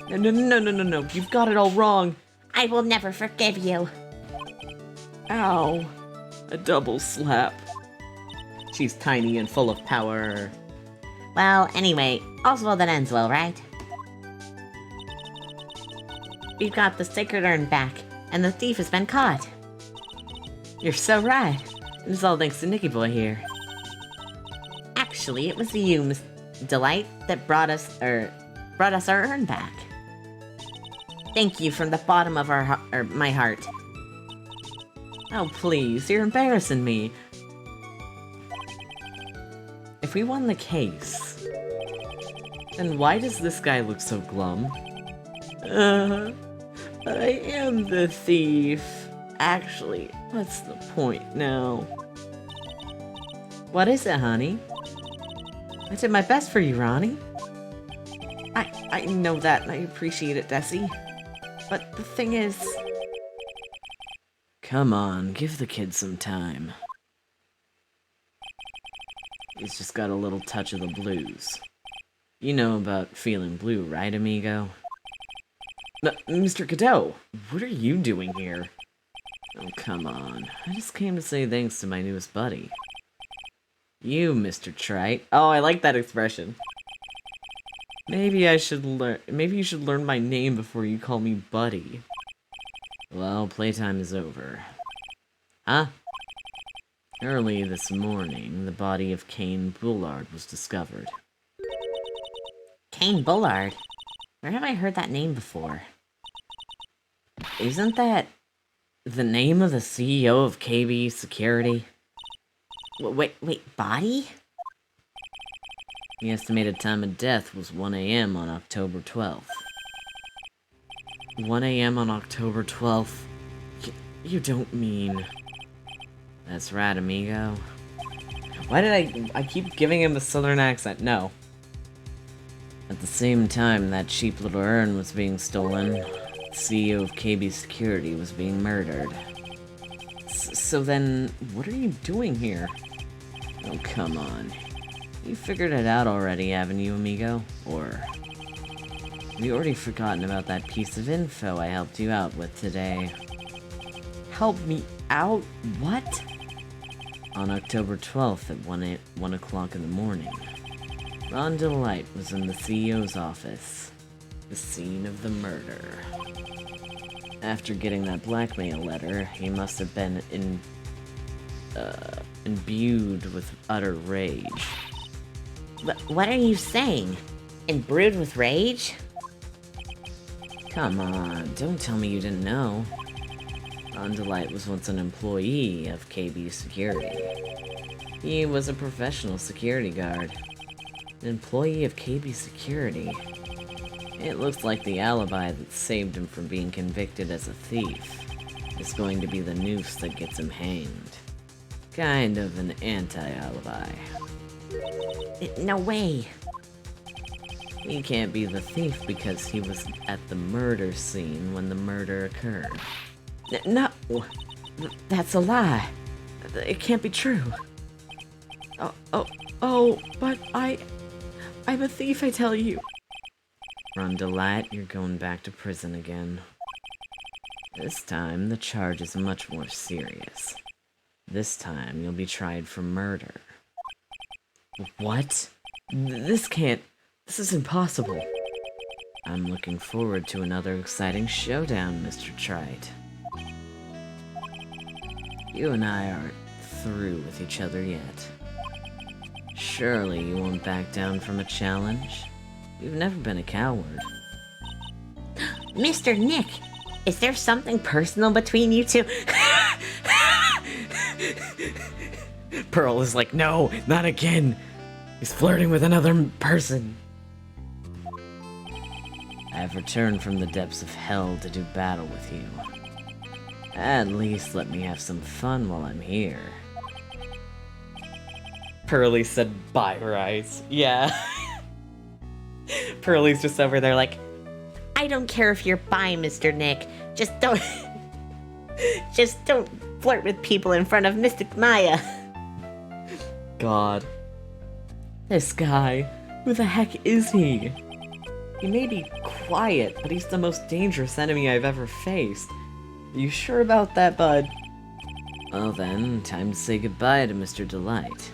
No. You've got it all wrong. I will never forgive you. Ow. A double slap. She's tiny and full of power. Well, anyway, all's well that ends well, right? We've got the sacred urn back, and the thief has been caught. You're so right. It's all thanks to Nicky Boy here. Actually, it was you, Miss Delight, that brought us our urn back. Thank you from the bottom of my heart. Oh, please, you're embarrassing me. If we won the case, then why does this guy look so glum? I am the thief. Actually, what's the point now? What is it, honey? I did my best for you, Ronnie. I know that, and I appreciate it, Desi. But the thing is... Come on, give the kid some time. He's just got a little touch of the blues. You know about feeling blue, right, amigo? No, Mr. Cadeau, what are you doing here? Oh, come on. I just came to say thanks to my newest buddy. You, Mr. Trite. Oh, I like that expression. Maybe you should learn my name before you call me buddy. Well, playtime is over. Huh? Early this morning, the body of Cain Bullard was discovered. Cain Bullard? Where have I heard that name before? Isn't that the name of the CEO of KB Security? Wait, body? The estimated time of death was 1 a.m. on October 12th. 1 a.m. on October 12th? You don't mean... That's right, amigo. Why did I keep giving him a southern accent? No. At the same time that cheap little urn was being stolen, the CEO of KB Security was being murdered. So then, what are you doing here? Oh, come on. You figured it out already, haven't you, amigo? Or... have you already forgotten about that piece of info I helped you out with today? Help me out? What? On October 12th at 1 o'clock in the morning, Ron Delight was in the CEO's office, the scene of the murder. After getting that blackmail letter, he must have been imbued with utter rage. What are you saying? Imbued with rage? Come on, don't tell me you didn't know. Ron Delight was once an employee of KB Security. He was a professional security guard. An employee of KB Security. It looks like the alibi that saved him from being convicted as a thief is going to be the noose that gets him hanged. Kind of an anti-alibi. No way. He can't be the thief because he was at the murder scene when the murder occurred. No, that's a lie. It can't be true. But I'm a thief, I tell you. Ron Delight, you're going back to prison again. This time, the charge is much more serious. This time, you'll be tried for murder. What? This is impossible. I'm looking forward to another exciting showdown, Mr. Trite. You and I aren't through with each other yet. Surely you won't back down from a challenge? You've never been a coward. Mr. Nick, is there something personal between you two? Pearl is like, no, not again. He's flirting with another person. I've returned from the depths of hell to do battle with you. At least let me have some fun while I'm here. Pearly said bye her eyes. Yeah. Pearly's just over there like, I don't care if you're bi, Mr. Nick. Just don't... just don't flirt with people in front of Mystic Maya. God. This guy. Who the heck is he? He may be quiet, but he's the most dangerous enemy I've ever faced. Are you sure about that, bud? Well then, time to say goodbye to Mr. Delight.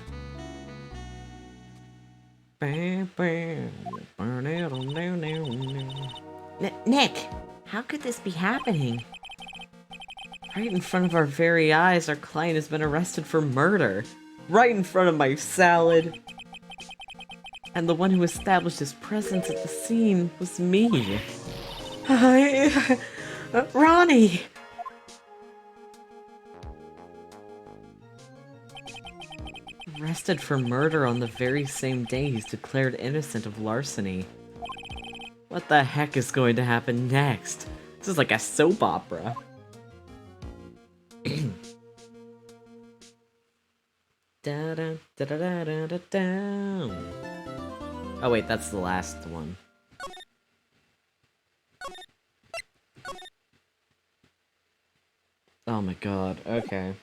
Nick, how could this be happening? Right in front of our very eyes, our client has been arrested for murder. Right in front of my salad. And the one who established his presence at the scene was me. Ronnie! arrested for murder on the very same day he's declared innocent of larceny. What the heck is going to happen next? This is like a soap opera. Da, da, da, da, da, da, da, da. Oh wait, that's the last one. Oh my god, okay.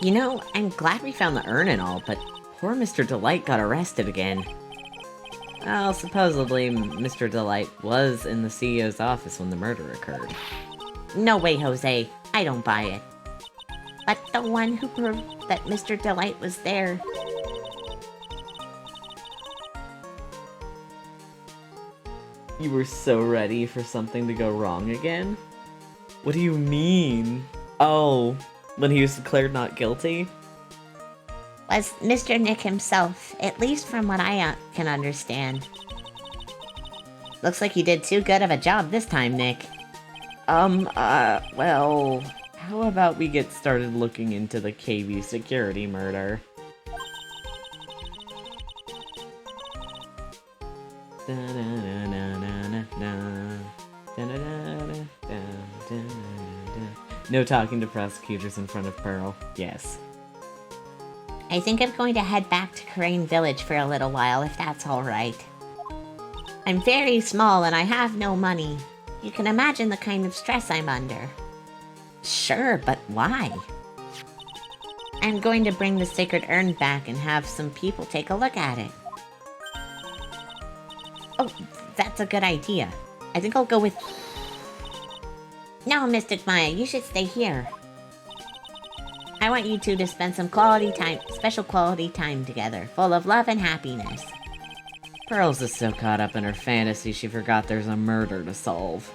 You know, I'm glad we found the urn and all, but poor Mr. Delight got arrested again. Well, supposedly, Mr. Delight was in the CEO's office when the murder occurred. No way, Jose. I don't buy it. But the one who proved that Mr. Delight was there. You were so ready for something to go wrong again? What do you mean? Oh, when he was declared not guilty? Was Mr. Nick himself, at least from what I can understand. Looks like you did too good of a job this time, Nick. Well, how about we get started looking into the KV security murder? No talking to prosecutors in front of Pearl. Yes. I think I'm going to head back to Crane Village for a little while, if that's alright. I'm very small and I have no money. You can imagine the kind of stress I'm under. Sure, but why? I'm going to bring the sacred urn back and have some people take a look at it. Oh, that's a good idea. I think I'll go with... No, Mystic Maya, you should stay here. I want you two to spend some quality time, special quality time together, full of love and happiness. Pearl's is so caught up in her fantasy she forgot there's a murder to solve.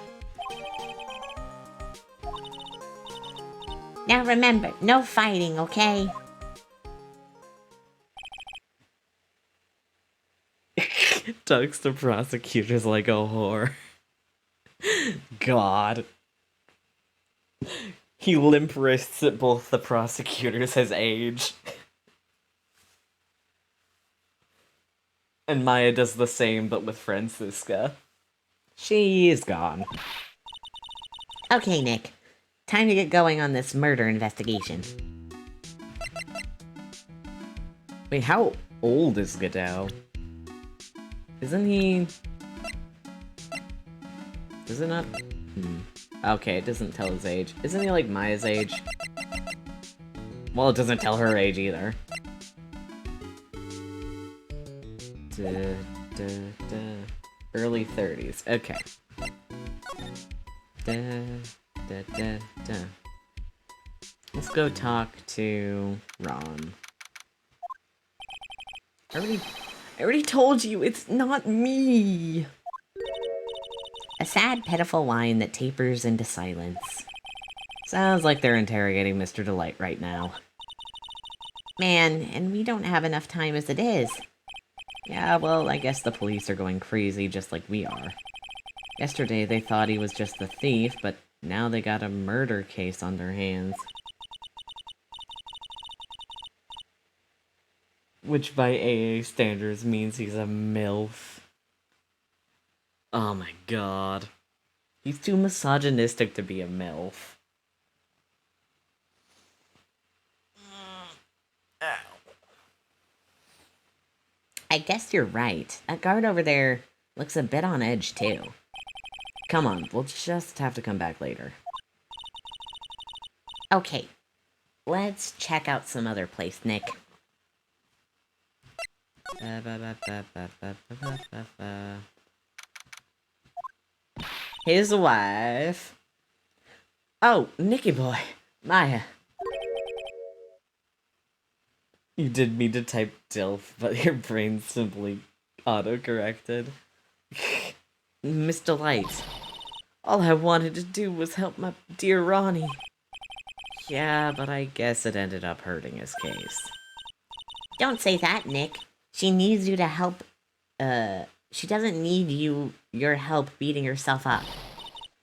Now remember, no fighting, okay? Talks to prosecutors like a whore. God. He limp wrists at both the prosecutors his age. And Maya does the same, but with Francisca. She is gone. Okay, Nick. Time to get going on this murder investigation. Wait, how old is Godot? Isn't he... Does it not... Okay, it doesn't tell his age. Isn't he like Maya's age? Well, it doesn't tell her age either. Early 30s. Okay. Let's go talk to Ron. I already told you, it's not me! A sad, pitiful whine that tapers into silence. Sounds like they're interrogating Mr. Delight right now. Man, and we don't have enough time as it is. Yeah, well, I guess the police are going crazy just like we are. Yesterday they thought he was just the thief, but now they got a murder case on their hands. Which by AA standards means he's a MILF. Oh my god. He's too misogynistic to be a MILF. I guess you're right. That guard over there looks a bit on edge, too. Come on, we'll just have to come back later. Okay. Let's check out some other place, Nick. His wife. Oh, Nicky boy. Maya. You did mean to type DILF, but your brain simply auto-corrected. Miss Delight. All I wanted to do was help my dear Ronnie. Yeah, but I guess it ended up hurting his case. Don't say that, Nick. She needs you to help, she doesn't need your help beating herself up.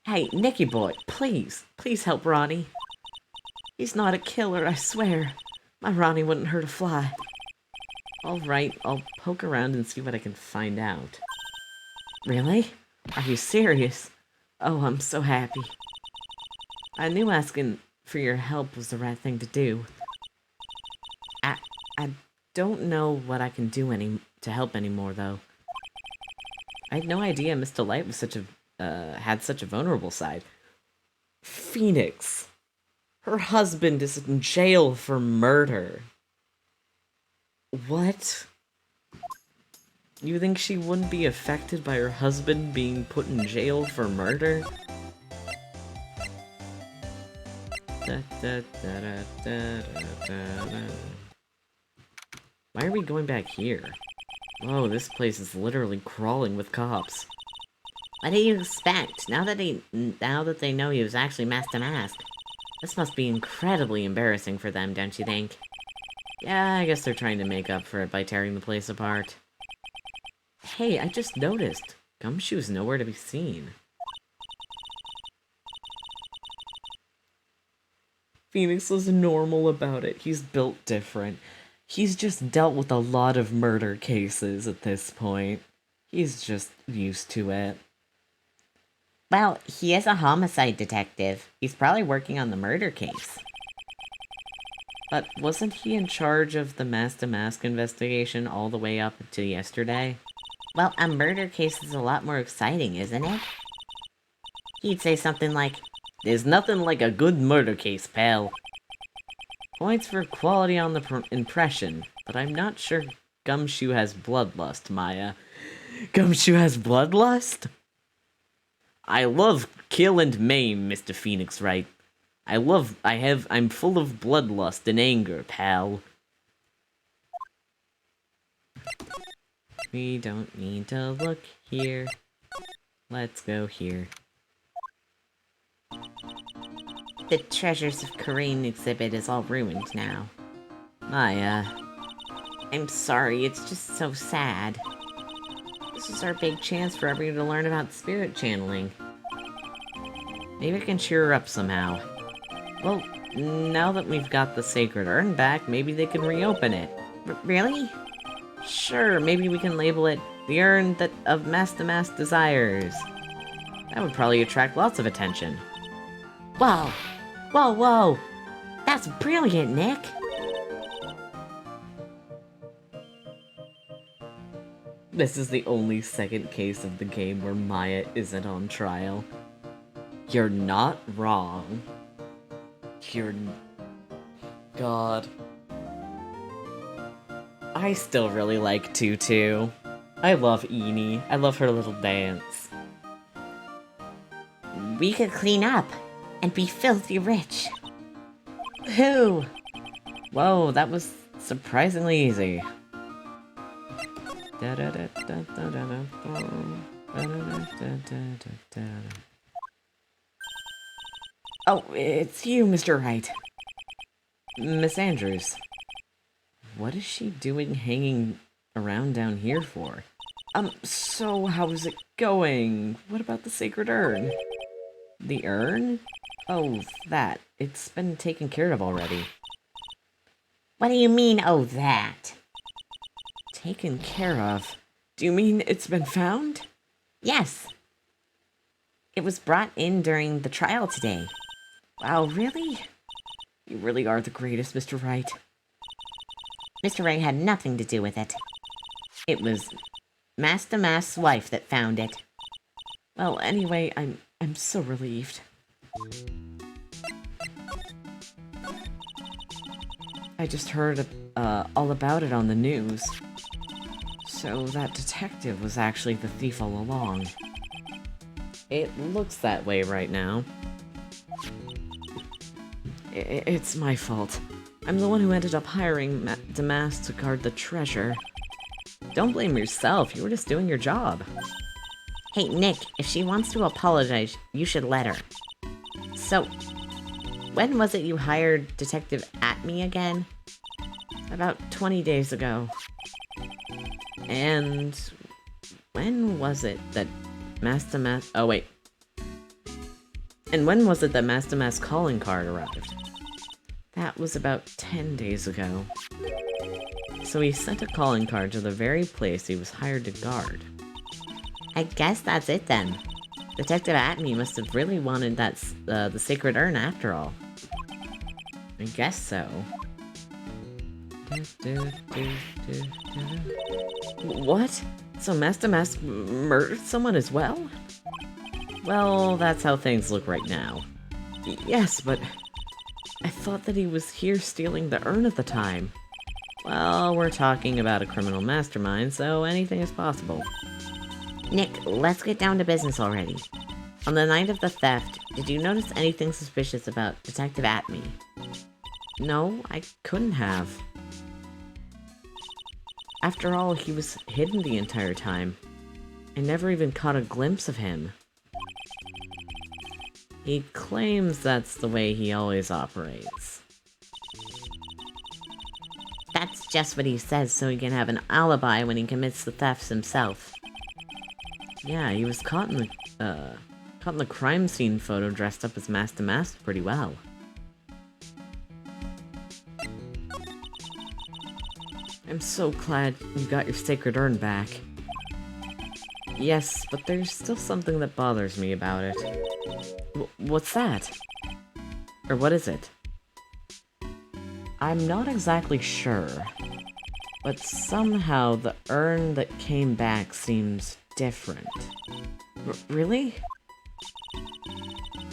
Hey, Nicky boy, please help Ronnie. He's not a killer, I swear. My Ronnie wouldn't hurt a fly. Alright, I'll poke around and see what I can find out. Really? Are you serious? Oh, I'm so happy. I knew asking for your help was the right thing to do. I don't know what I can do to help anymore, though. I had no idea Miss Delight was had such a vulnerable side. Phoenix! Her husband is in jail for murder. What? You think she wouldn't be affected by her husband being put in jail for murder? Why are we going back here? Whoa, this place is literally crawling with cops. What do you expect? Now that they know he was actually Master Mask, this must be incredibly embarrassing for them, don't you think? Yeah, I guess they're trying to make up for it by tearing the place apart. Hey, I just noticed. Gumshoe's nowhere to be seen. Phoenix was normal about it. He's built different. He's just dealt with a lot of murder cases at this point. He's just used to it. Well, he is a homicide detective. He's probably working on the murder case. But wasn't he in charge of the Master Mask investigation all the way up to yesterday? Well, a murder case is a lot more exciting, isn't it? He'd say something like, "There's nothing like a good murder case, pal." Points for quality on the impression, but I'm not sure Gumshoe has bloodlust, Maya. Gumshoe has bloodlust? I love kill and maim, Mr. Phoenix Wright. I'm full of bloodlust and anger, pal. We don't need to look here. Let's go here. the Treasures of Kareen exhibit is all ruined now. Maya. I'm sorry, it's just so sad. This is our big chance for everyone to learn about spirit channeling. Maybe I can cheer her up somehow. Well, now that we've got the sacred urn back, maybe they can reopen it. Really? Sure, maybe we can label it the urn of Master Mask Desires. That would probably attract lots of attention. Whoa! Whoa, whoa! That's brilliant, Nick! This is the only second case of the game where Maya isn't on trial. You're not wrong. God. I still really like Tutu. I love Eenie. I love her little dance. We could clean up and be filthy rich. Who? Whoa, that was surprisingly easy. Oh, it's you, Mr. Wright. Miss Andrews. What is she doing hanging around down here for? So how's it going? What about the sacred urn? The urn? Oh, that. It's been taken care of already. What do you mean, oh, that? Taken care of? Do you mean it's been found? Yes. It was brought in during the trial today. Wow, really? You really are the greatest, Mr. Wright. Mr. Wright had nothing to do with it. It was Master Mask's wife that found it. Well, anyway, I'm so relieved. I just heard all about it on the news. So that detective was actually the thief all along. It looks that way right now. It's my fault. I'm the one who ended up hiring the mask to guard the treasure. Don't blame yourself, you were just doing your job. Hey, Nick, if she wants to apologize, you should let her. So, when was it you hired Detective Atme again? About 20 days ago. And when was it that oh wait. And when was it that Master Mask's calling card arrived? That was about 10 days ago. So he sent a calling card to the very place he was hired to guard. I guess that's it then. Detective Atney must have really wanted that the sacred urn after all. I guess so. What? So Master Mask murdered someone as well? Well, that's how things look right now. Yes, but I thought that he was here stealing the urn at the time. Well, we're talking about a criminal mastermind, so anything is possible. Nick, let's get down to business already. On the night of the theft, did you notice anything suspicious about Detective Atney? No, I couldn't have. After all, he was hidden the entire time. I never even caught a glimpse of him. He claims that's the way he always operates. That's just what he says so he can have an alibi when he commits the thefts himself. Yeah, he was caught in the crime scene photo dressed up as Master Mask pretty well. I'm so glad you got your sacred urn back. Yes, but there's still something that bothers me about it. What's that? Or what is it? I'm not exactly sure, but somehow the urn that came back seems different. Really?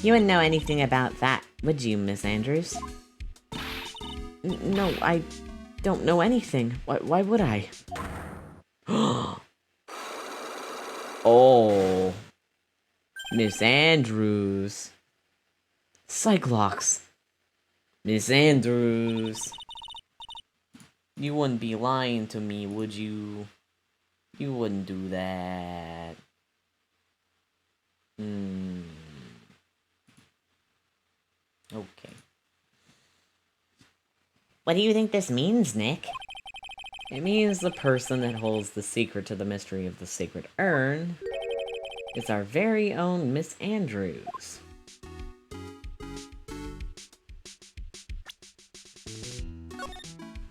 You wouldn't know anything about that, would you, Miss Andrews? No, I don't know anything. Why would I? Oh. Miss Andrews. Cyclops. Miss Andrews. You wouldn't be lying to me, would you? You wouldn't do that. Okay. What do you think this means, Nick? It means the person that holds the secret to the mystery of the sacred urn is our very own Miss Andrews.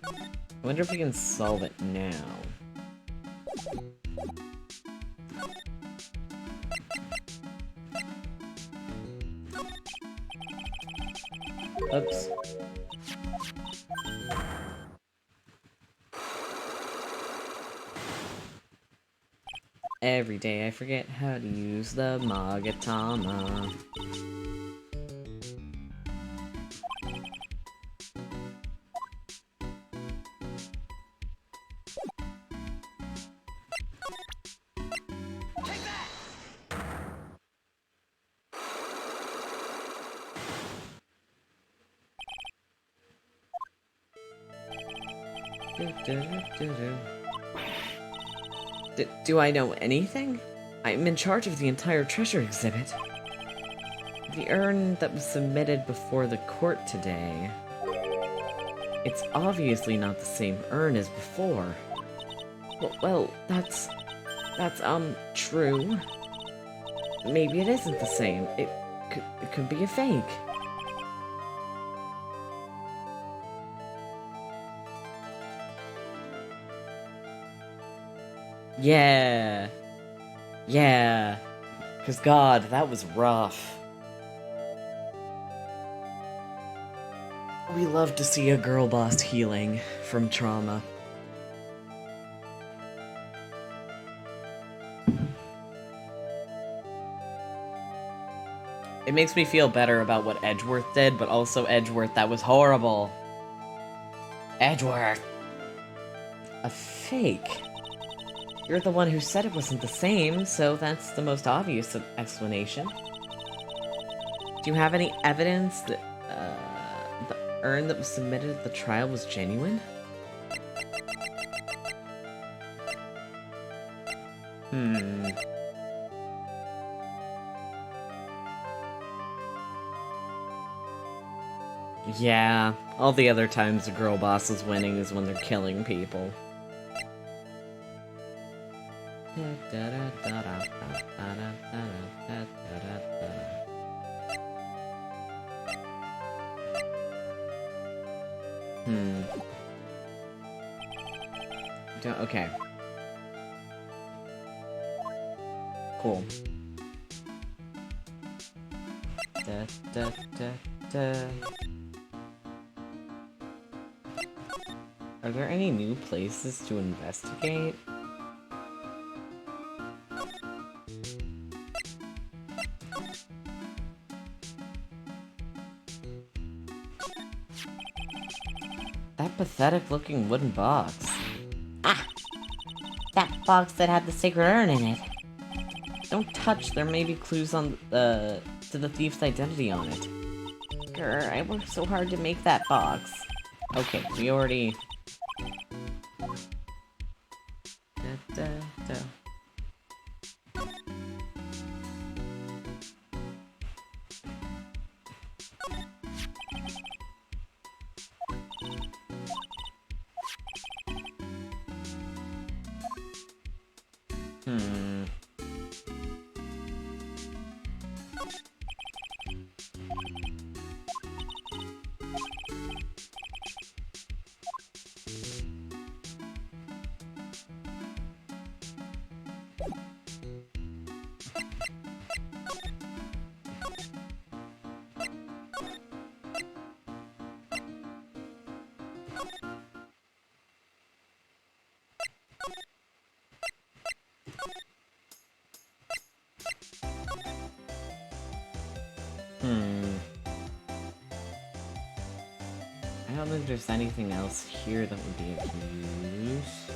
I wonder if we can solve it now. Oops. Every day I forget how to use the Magatama. Do I know anything? I'm in charge of the entire treasure exhibit. The urn that was submitted before the court today. It's obviously not the same urn as before. Well, that's true. Maybe it isn't the same. It could be a fake. Yeah. Yeah. 'Cause God, that was rough. We love to see a girl boss healing from trauma. It makes me feel better about what Edgeworth did, but also Edgeworth, that was horrible. Edgeworth! A fake? You're the one who said it wasn't the same, so that's the most obvious explanation. Do you have any evidence that the urn that was submitted at the trial was genuine? Yeah, all the other times the girl boss is winning is when they're killing people. Okay. Cool. Da, da, da, da. Are there any new places to investigate? That pathetic looking wooden box. Ah! That box that had the sacred urn in it. Don't touch, there may be clues on to the thief's identity on it. Grr, I worked so hard to make that box. Okay, we already... Da, da, da. I don't think there's anything else here that would be of use.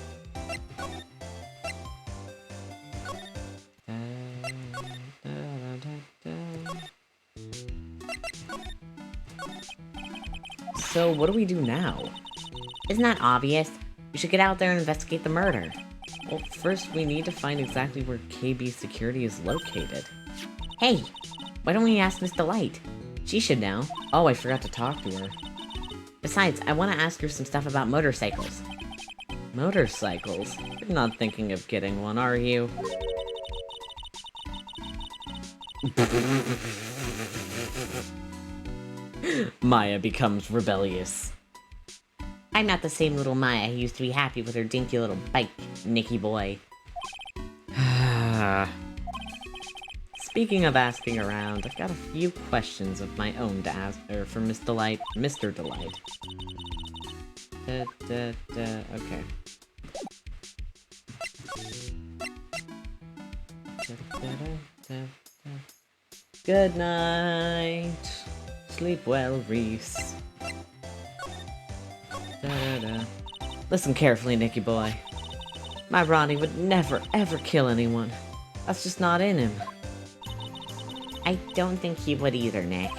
So, what do we do now? Isn't that obvious? We should get out there and investigate the murder. Well, first we need to find exactly where KB Security is located. Hey, why don't we ask Miss Delight? She should know. Oh, I forgot to talk to her. Besides, I want to ask her some stuff about motorcycles. Motorcycles? You're not thinking of getting one, are you? Maya becomes rebellious. I'm not the same little Maya who used to be happy with her dinky little bike, Nicky boy. Speaking of asking around, I've got a few questions of my own to ask for Miss Delight, Mr. Delight. Okay. Good night. Sleep well, Reese. Listen carefully, Nicky boy. My Ronnie would never, ever kill anyone. That's just not in him. I don't think he would either, Nick.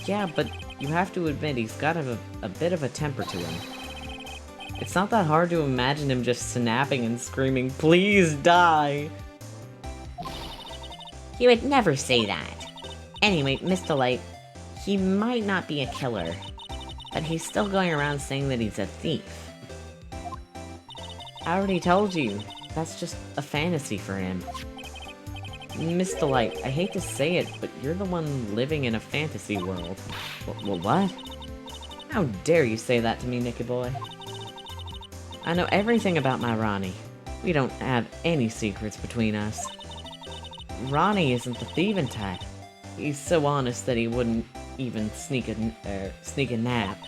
Yeah, but you have to admit he's got a bit of a temper to him. It's not that hard to imagine him just snapping and screaming, "Please die!" He would never say that. Anyway, Miss Delight, he might not be a killer, but he's still going around saying that he's a thief. I already told you, that's just a fantasy for him. Miss Delight, I hate to say it, but you're the one living in a fantasy world. What? How dare you say that to me, Nicky boy? I know everything about my Ronnie. We don't have any secrets between us. Ronnie isn't the thieving type. He's so honest that he wouldn't even sneak a nap.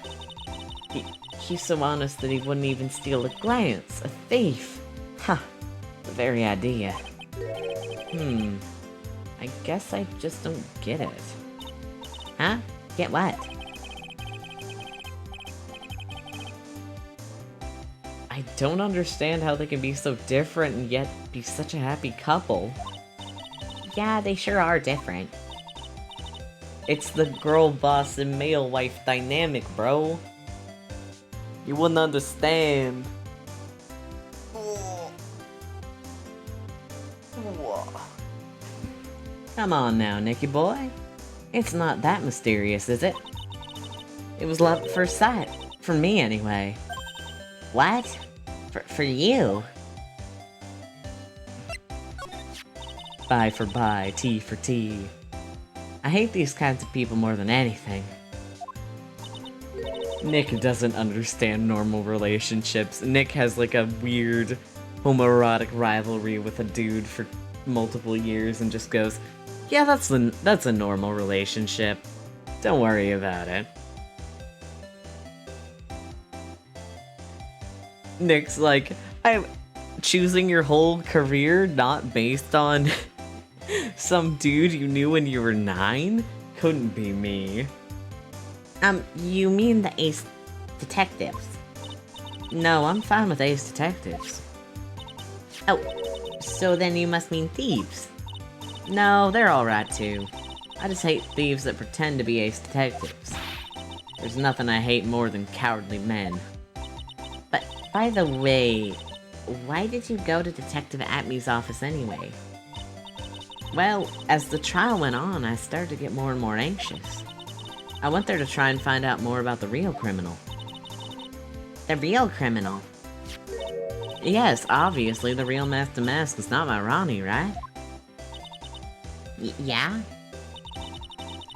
He's so honest that he wouldn't even steal a glance. A thief. Huh. The very idea. I guess I just don't get it. Huh? Get what? I don't understand how they can be so different and yet be such a happy couple. Yeah, they sure are different. It's the girl boss and male wife dynamic, bro. You wouldn't understand. Come on now, Nicky boy. It's not that mysterious, is it? It was love at first sight. For me, anyway. What? For you? Bye for bye, T for T. I hate these kinds of people more than anything. Nick doesn't understand normal relationships. Nick has like a weird homoerotic rivalry with a dude for multiple years and just goes, yeah, that's a normal relationship. Don't worry about it. Nick's like, I'm choosing your whole career not based on some dude you knew when you were 9? Couldn't be me. You mean the Ace Detectives? No, I'm fine with Ace Detectives. Oh, so then you must mean thieves. No, they're alright too. I just hate thieves that pretend to be Ace Detectives. There's nothing I hate more than cowardly men. But, by the way, why did you go to Detective Atmey's office anyway? Well, as the trial went on, I started to get more and more anxious. I went there to try and find out more about the real criminal. The real criminal? Yes, obviously the real Master Mask is not my Ronnie, right? Yeah?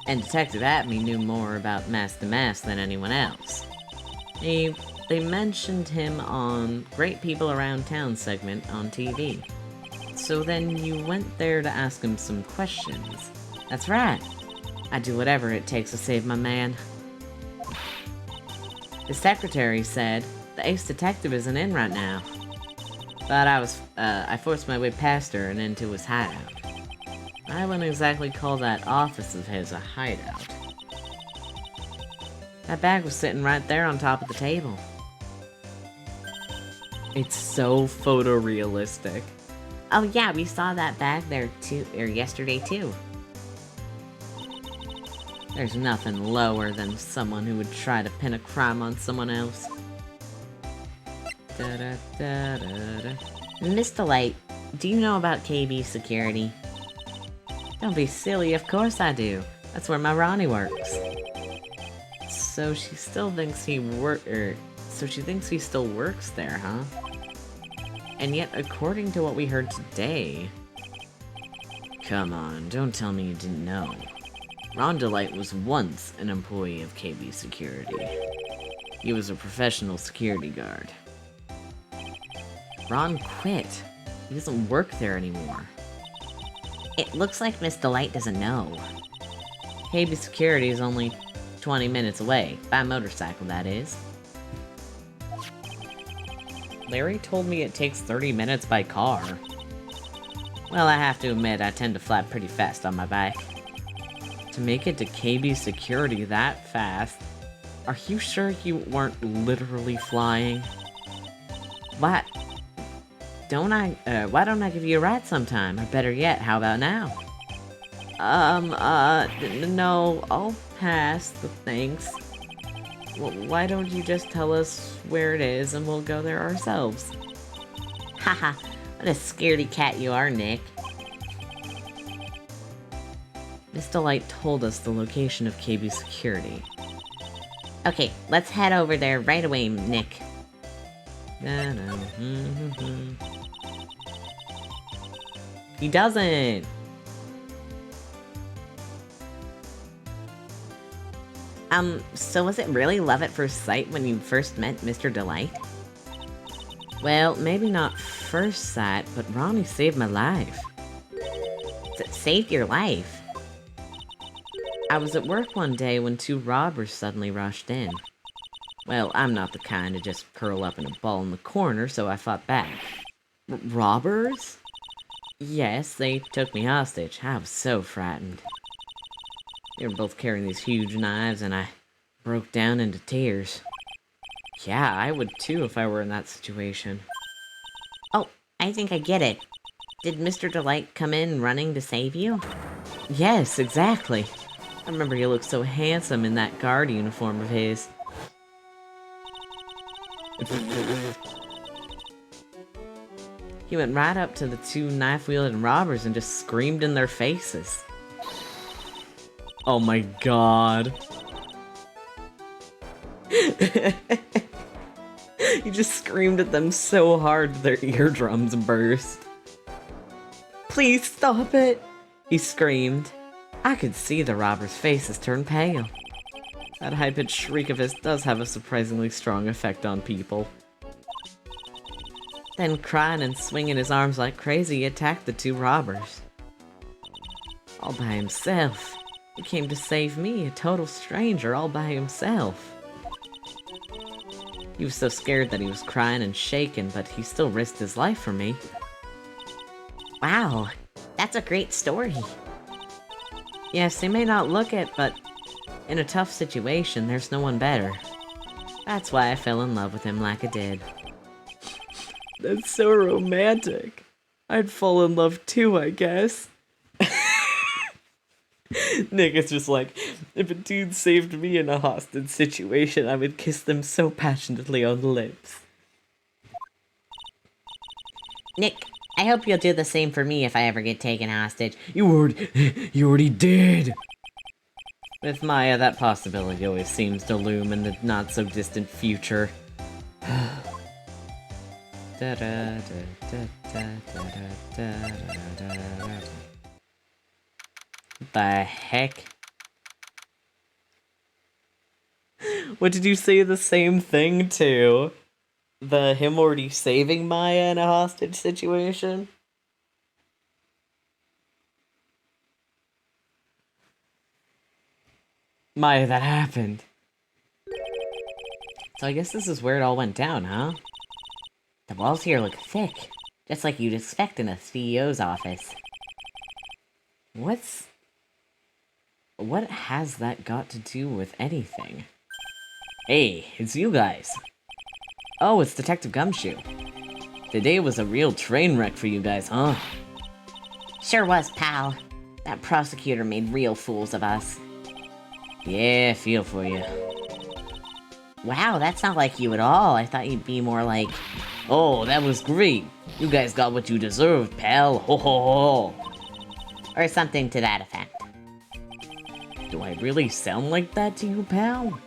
And Detective Atmey knew more about Master Mask than anyone else. They mentioned him on Great People Around Town segment on TV. So then you went there to ask him some questions. That's right. I'd do whatever it takes to save my man. The secretary said the Ace Detective isn't in right now. But I forced my way past her and into his hideout. I wouldn't exactly call that office of his a hideout. That bag was sitting right there on top of the table. It's so photorealistic. Oh yeah, we saw that bag there yesterday too. There's nothing lower than someone who would try to pin a crime on someone else. Miss Delight, do you know about KB Security? Don't be silly, of course I do. That's where my Ronnie works. So she still thinks so she thinks he still works there, huh? And yet, according to what we heard today... Come on, don't tell me you didn't know. Ron Delight was once an employee of KB Security. He was a professional security guard. Ron quit. He doesn't work there anymore. It looks like Miss Delight doesn't know. KB Security is only 20 minutes away. By motorcycle, that is. Larry told me it takes 30 minutes by car. Well, I have to admit, I tend to fly pretty fast on my bike. To make it to KB Security that fast, are you sure you weren't literally flying? Why don't I give you a ride sometime? Or better yet, how about now? No, I'll pass, but thanks. Why don't you just tell us where it is and we'll go there ourselves? Haha, what a scaredy cat you are, Nick. Miss Delight told us the location of KB Security. Okay, let's head over there right away, Nick. He doesn't! So was it really love at first sight when you first met Mr. Delight? Well, maybe not first sight, but Ronnie saved my life. Saved your life? I was at work one day when 2 robbers suddenly rushed in. Well, I'm not the kind to just curl up in a ball in the corner, so I fought back. Robbers? Yes, they took me hostage. I was so frightened. They were both carrying these huge knives, and I broke down into tears. Yeah, I would too if I were in that situation. Oh, I think I get it. Did Mr. Delight come in running to save you? Yes, exactly. I remember he looked so handsome in that guard uniform of his. He went right up to the 2 knife-wielding robbers and just screamed in their faces. Oh my god. He just screamed at them so hard that their eardrums burst. Please stop it, he screamed. I could see the robbers' faces turn pale. That high-pitched shriek of his does have a surprisingly strong effect on people. Then, crying and swinging his arms like crazy, he attacked the two robbers. All by himself. He came to save me, a total stranger, all by himself. He was so scared that he was crying and shaking, but he still risked his life for me. Wow, that's a great story. Yes, they may not look it, but in a tough situation, there's no one better. That's why I fell in love with him like I did. That's so romantic. I'd fall in love too, I guess. Nick is just like, if a dude saved me in a hostage situation, I would kiss them so passionately on the lips. Nick, I hope you'll do the same for me if I ever get taken hostage. You already did! With Maya, that possibility always seems to loom in the not-so-distant future. The heck? What did you say the same thing to? Him already saving Maya in a hostage situation? Maya, that happened. So I guess this is where it all went down, huh? The walls here look thick, just like you'd expect in a CEO's office. What has that got to do with anything? Hey, it's you guys. Oh, it's Detective Gumshoe. Today was a real train wreck for you guys, huh? Sure was, pal. That prosecutor made real fools of us. Yeah, feel for you. Wow, that's not like you at all. I thought you'd be more like... Oh, that was great. You guys got what you deserved, pal. Ho ho ho. Or something to that effect. Do I really sound like that to you, pal?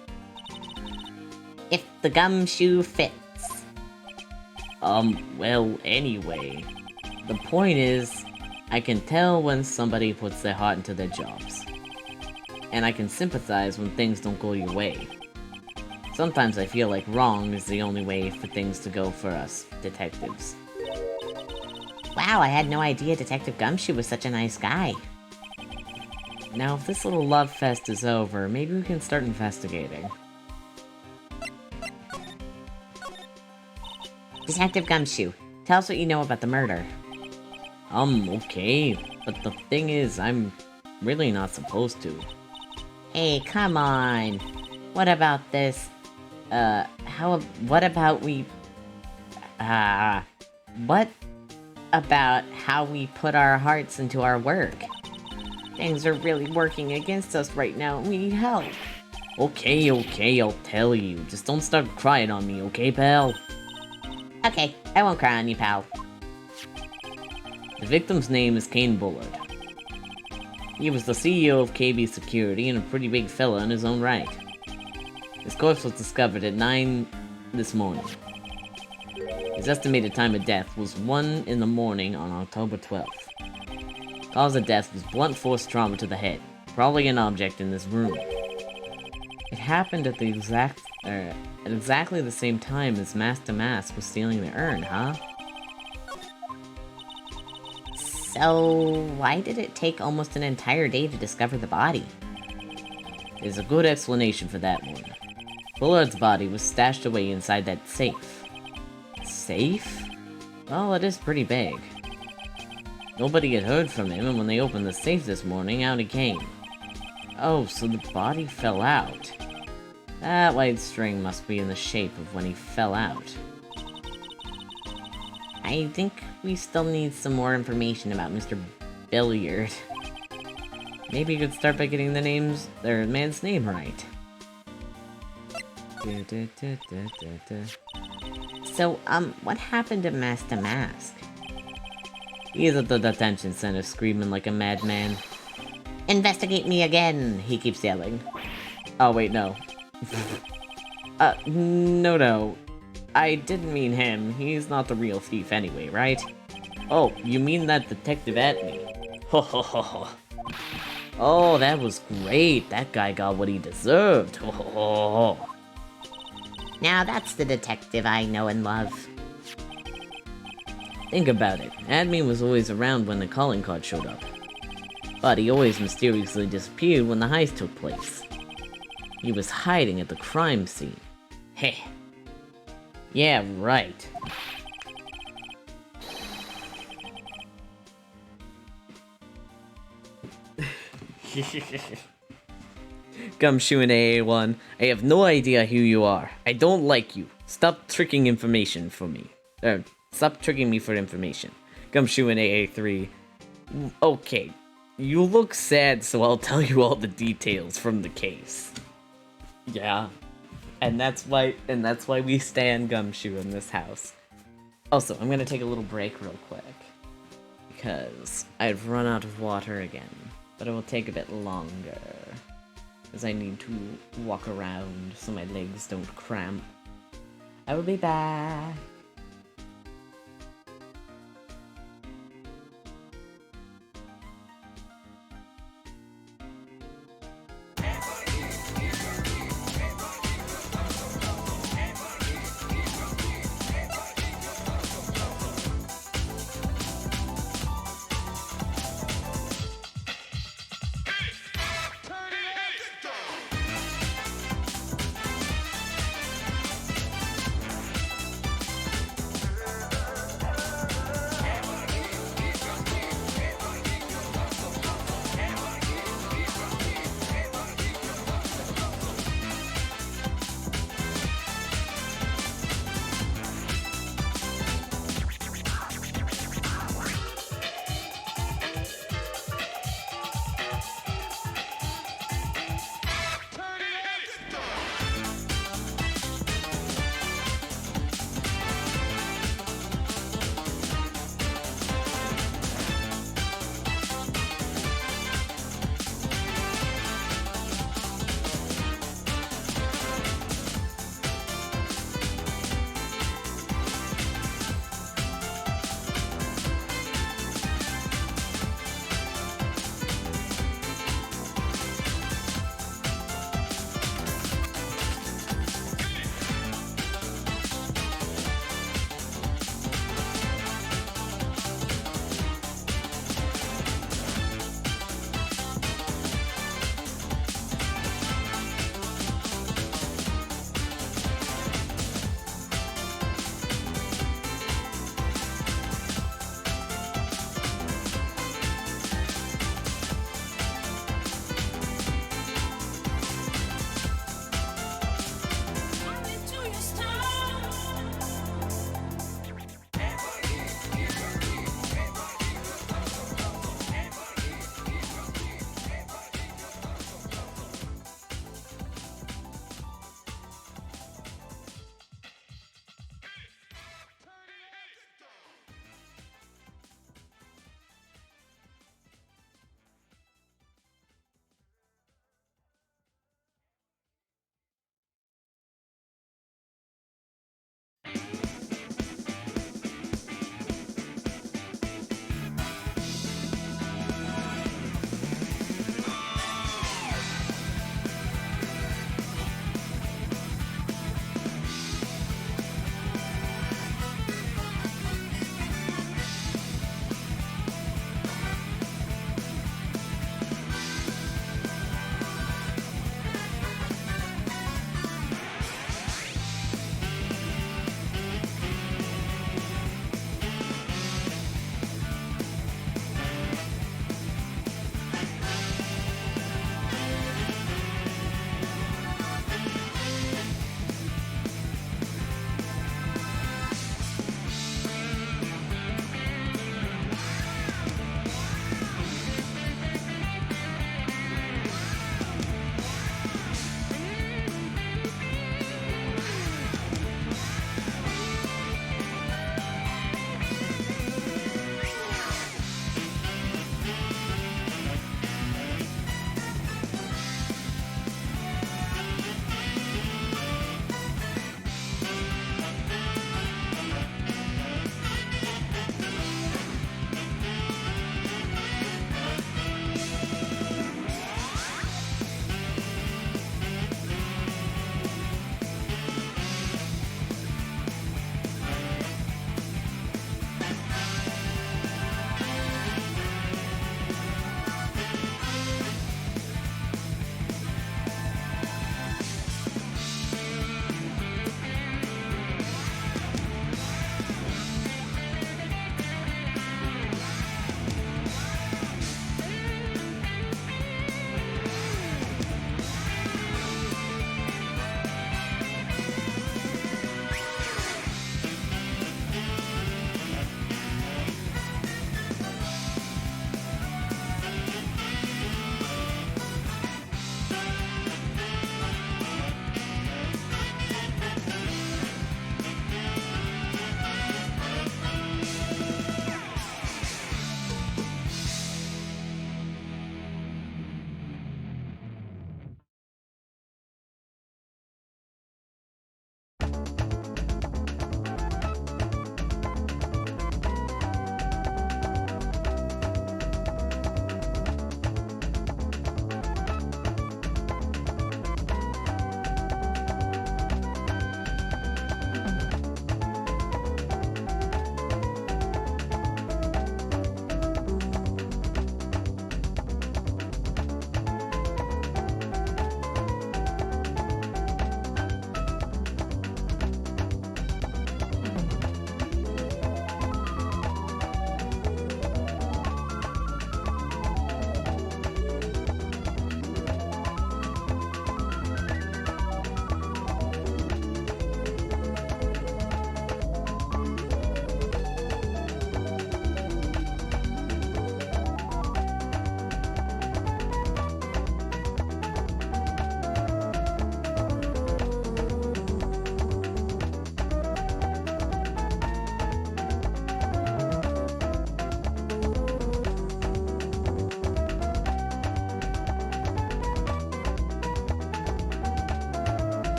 If the gumshoe fits. Well, anyway. The point is, I can tell when somebody puts their heart into their jobs. And I can sympathize when things don't go your way. Sometimes I feel like wrong is the only way for things to go for us, detectives. Wow, I had no idea Detective Gumshoe was such a nice guy. Now, if this little love fest is over, maybe we can start investigating. Detective Gumshoe, tell us what you know about the murder. Okay, but the thing is, I'm really not supposed to. Hey, come on. What about this? What about how we put our hearts into our work? Things are really working against us right now, and we need help. Okay, I'll tell you. Just don't start crying on me, okay, pal? Okay, I won't cry on you, pal. The victim's name is Kane Bullard. He was the CEO of KB Security and a pretty big fella in his own right. His corpse was discovered at 9 this morning. His estimated time of death was 1 in the morning on October 12th. Cause of death was blunt force trauma to the head, probably an object in this room. It happened at exactly the same time as Master Mask was stealing the urn, huh? So, why did it take almost an entire day to discover the body? There's a good explanation for that one. Bullard's body was stashed away inside that safe. Safe? Well, it is pretty big. Nobody had heard from him, and when they opened the safe this morning, out he came. Oh, so the body fell out. That white string must be in the shape of when he fell out. I think we still need some more information about Mr. Billiard. Maybe you could start by getting the man's name right. So, what happened to Master Mask? He's at the detention center screaming like a madman. Investigate me again, he keeps yelling. Oh, wait, no. No. I didn't mean him. He's not the real thief anyway, right? Oh, you mean that detective at me? Ho ho ho ho. Oh, that was great. That guy got what he deserved. Oh. Now that's the detective I know and love. Think about it. Admin was always around when the calling card showed up. But he always mysteriously disappeared when the heist took place. He was hiding at the crime scene. Heh. Yeah, right. Gumshoe and AA1, I have no idea who you are. I don't like you. Stop tricking information for me. Stop tricking me for information. Gumshoe and AA3, okay. You look sad, so I'll tell you all the details from the case. Yeah. And that's why we stand Gumshoe in this house. Also, I'm gonna take a little break real quick. Because I've run out of water again. But it will take a bit longer. As I need to walk around so my legs don't cramp. I will be back.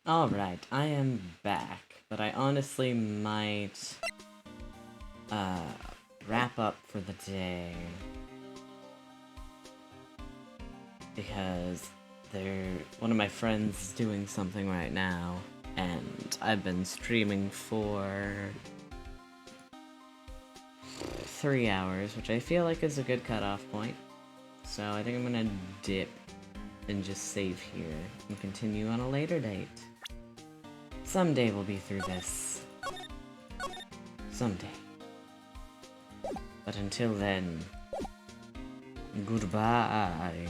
Alright, I am back, but I honestly might wrap up for the day. Because one of my friends is doing something right now, and I've been streaming for 3 hours, which I feel like is a good cutoff point. So I think I'm gonna dip and just save here and continue on a later date. Someday we'll be through this. Someday. But until then, goodbye.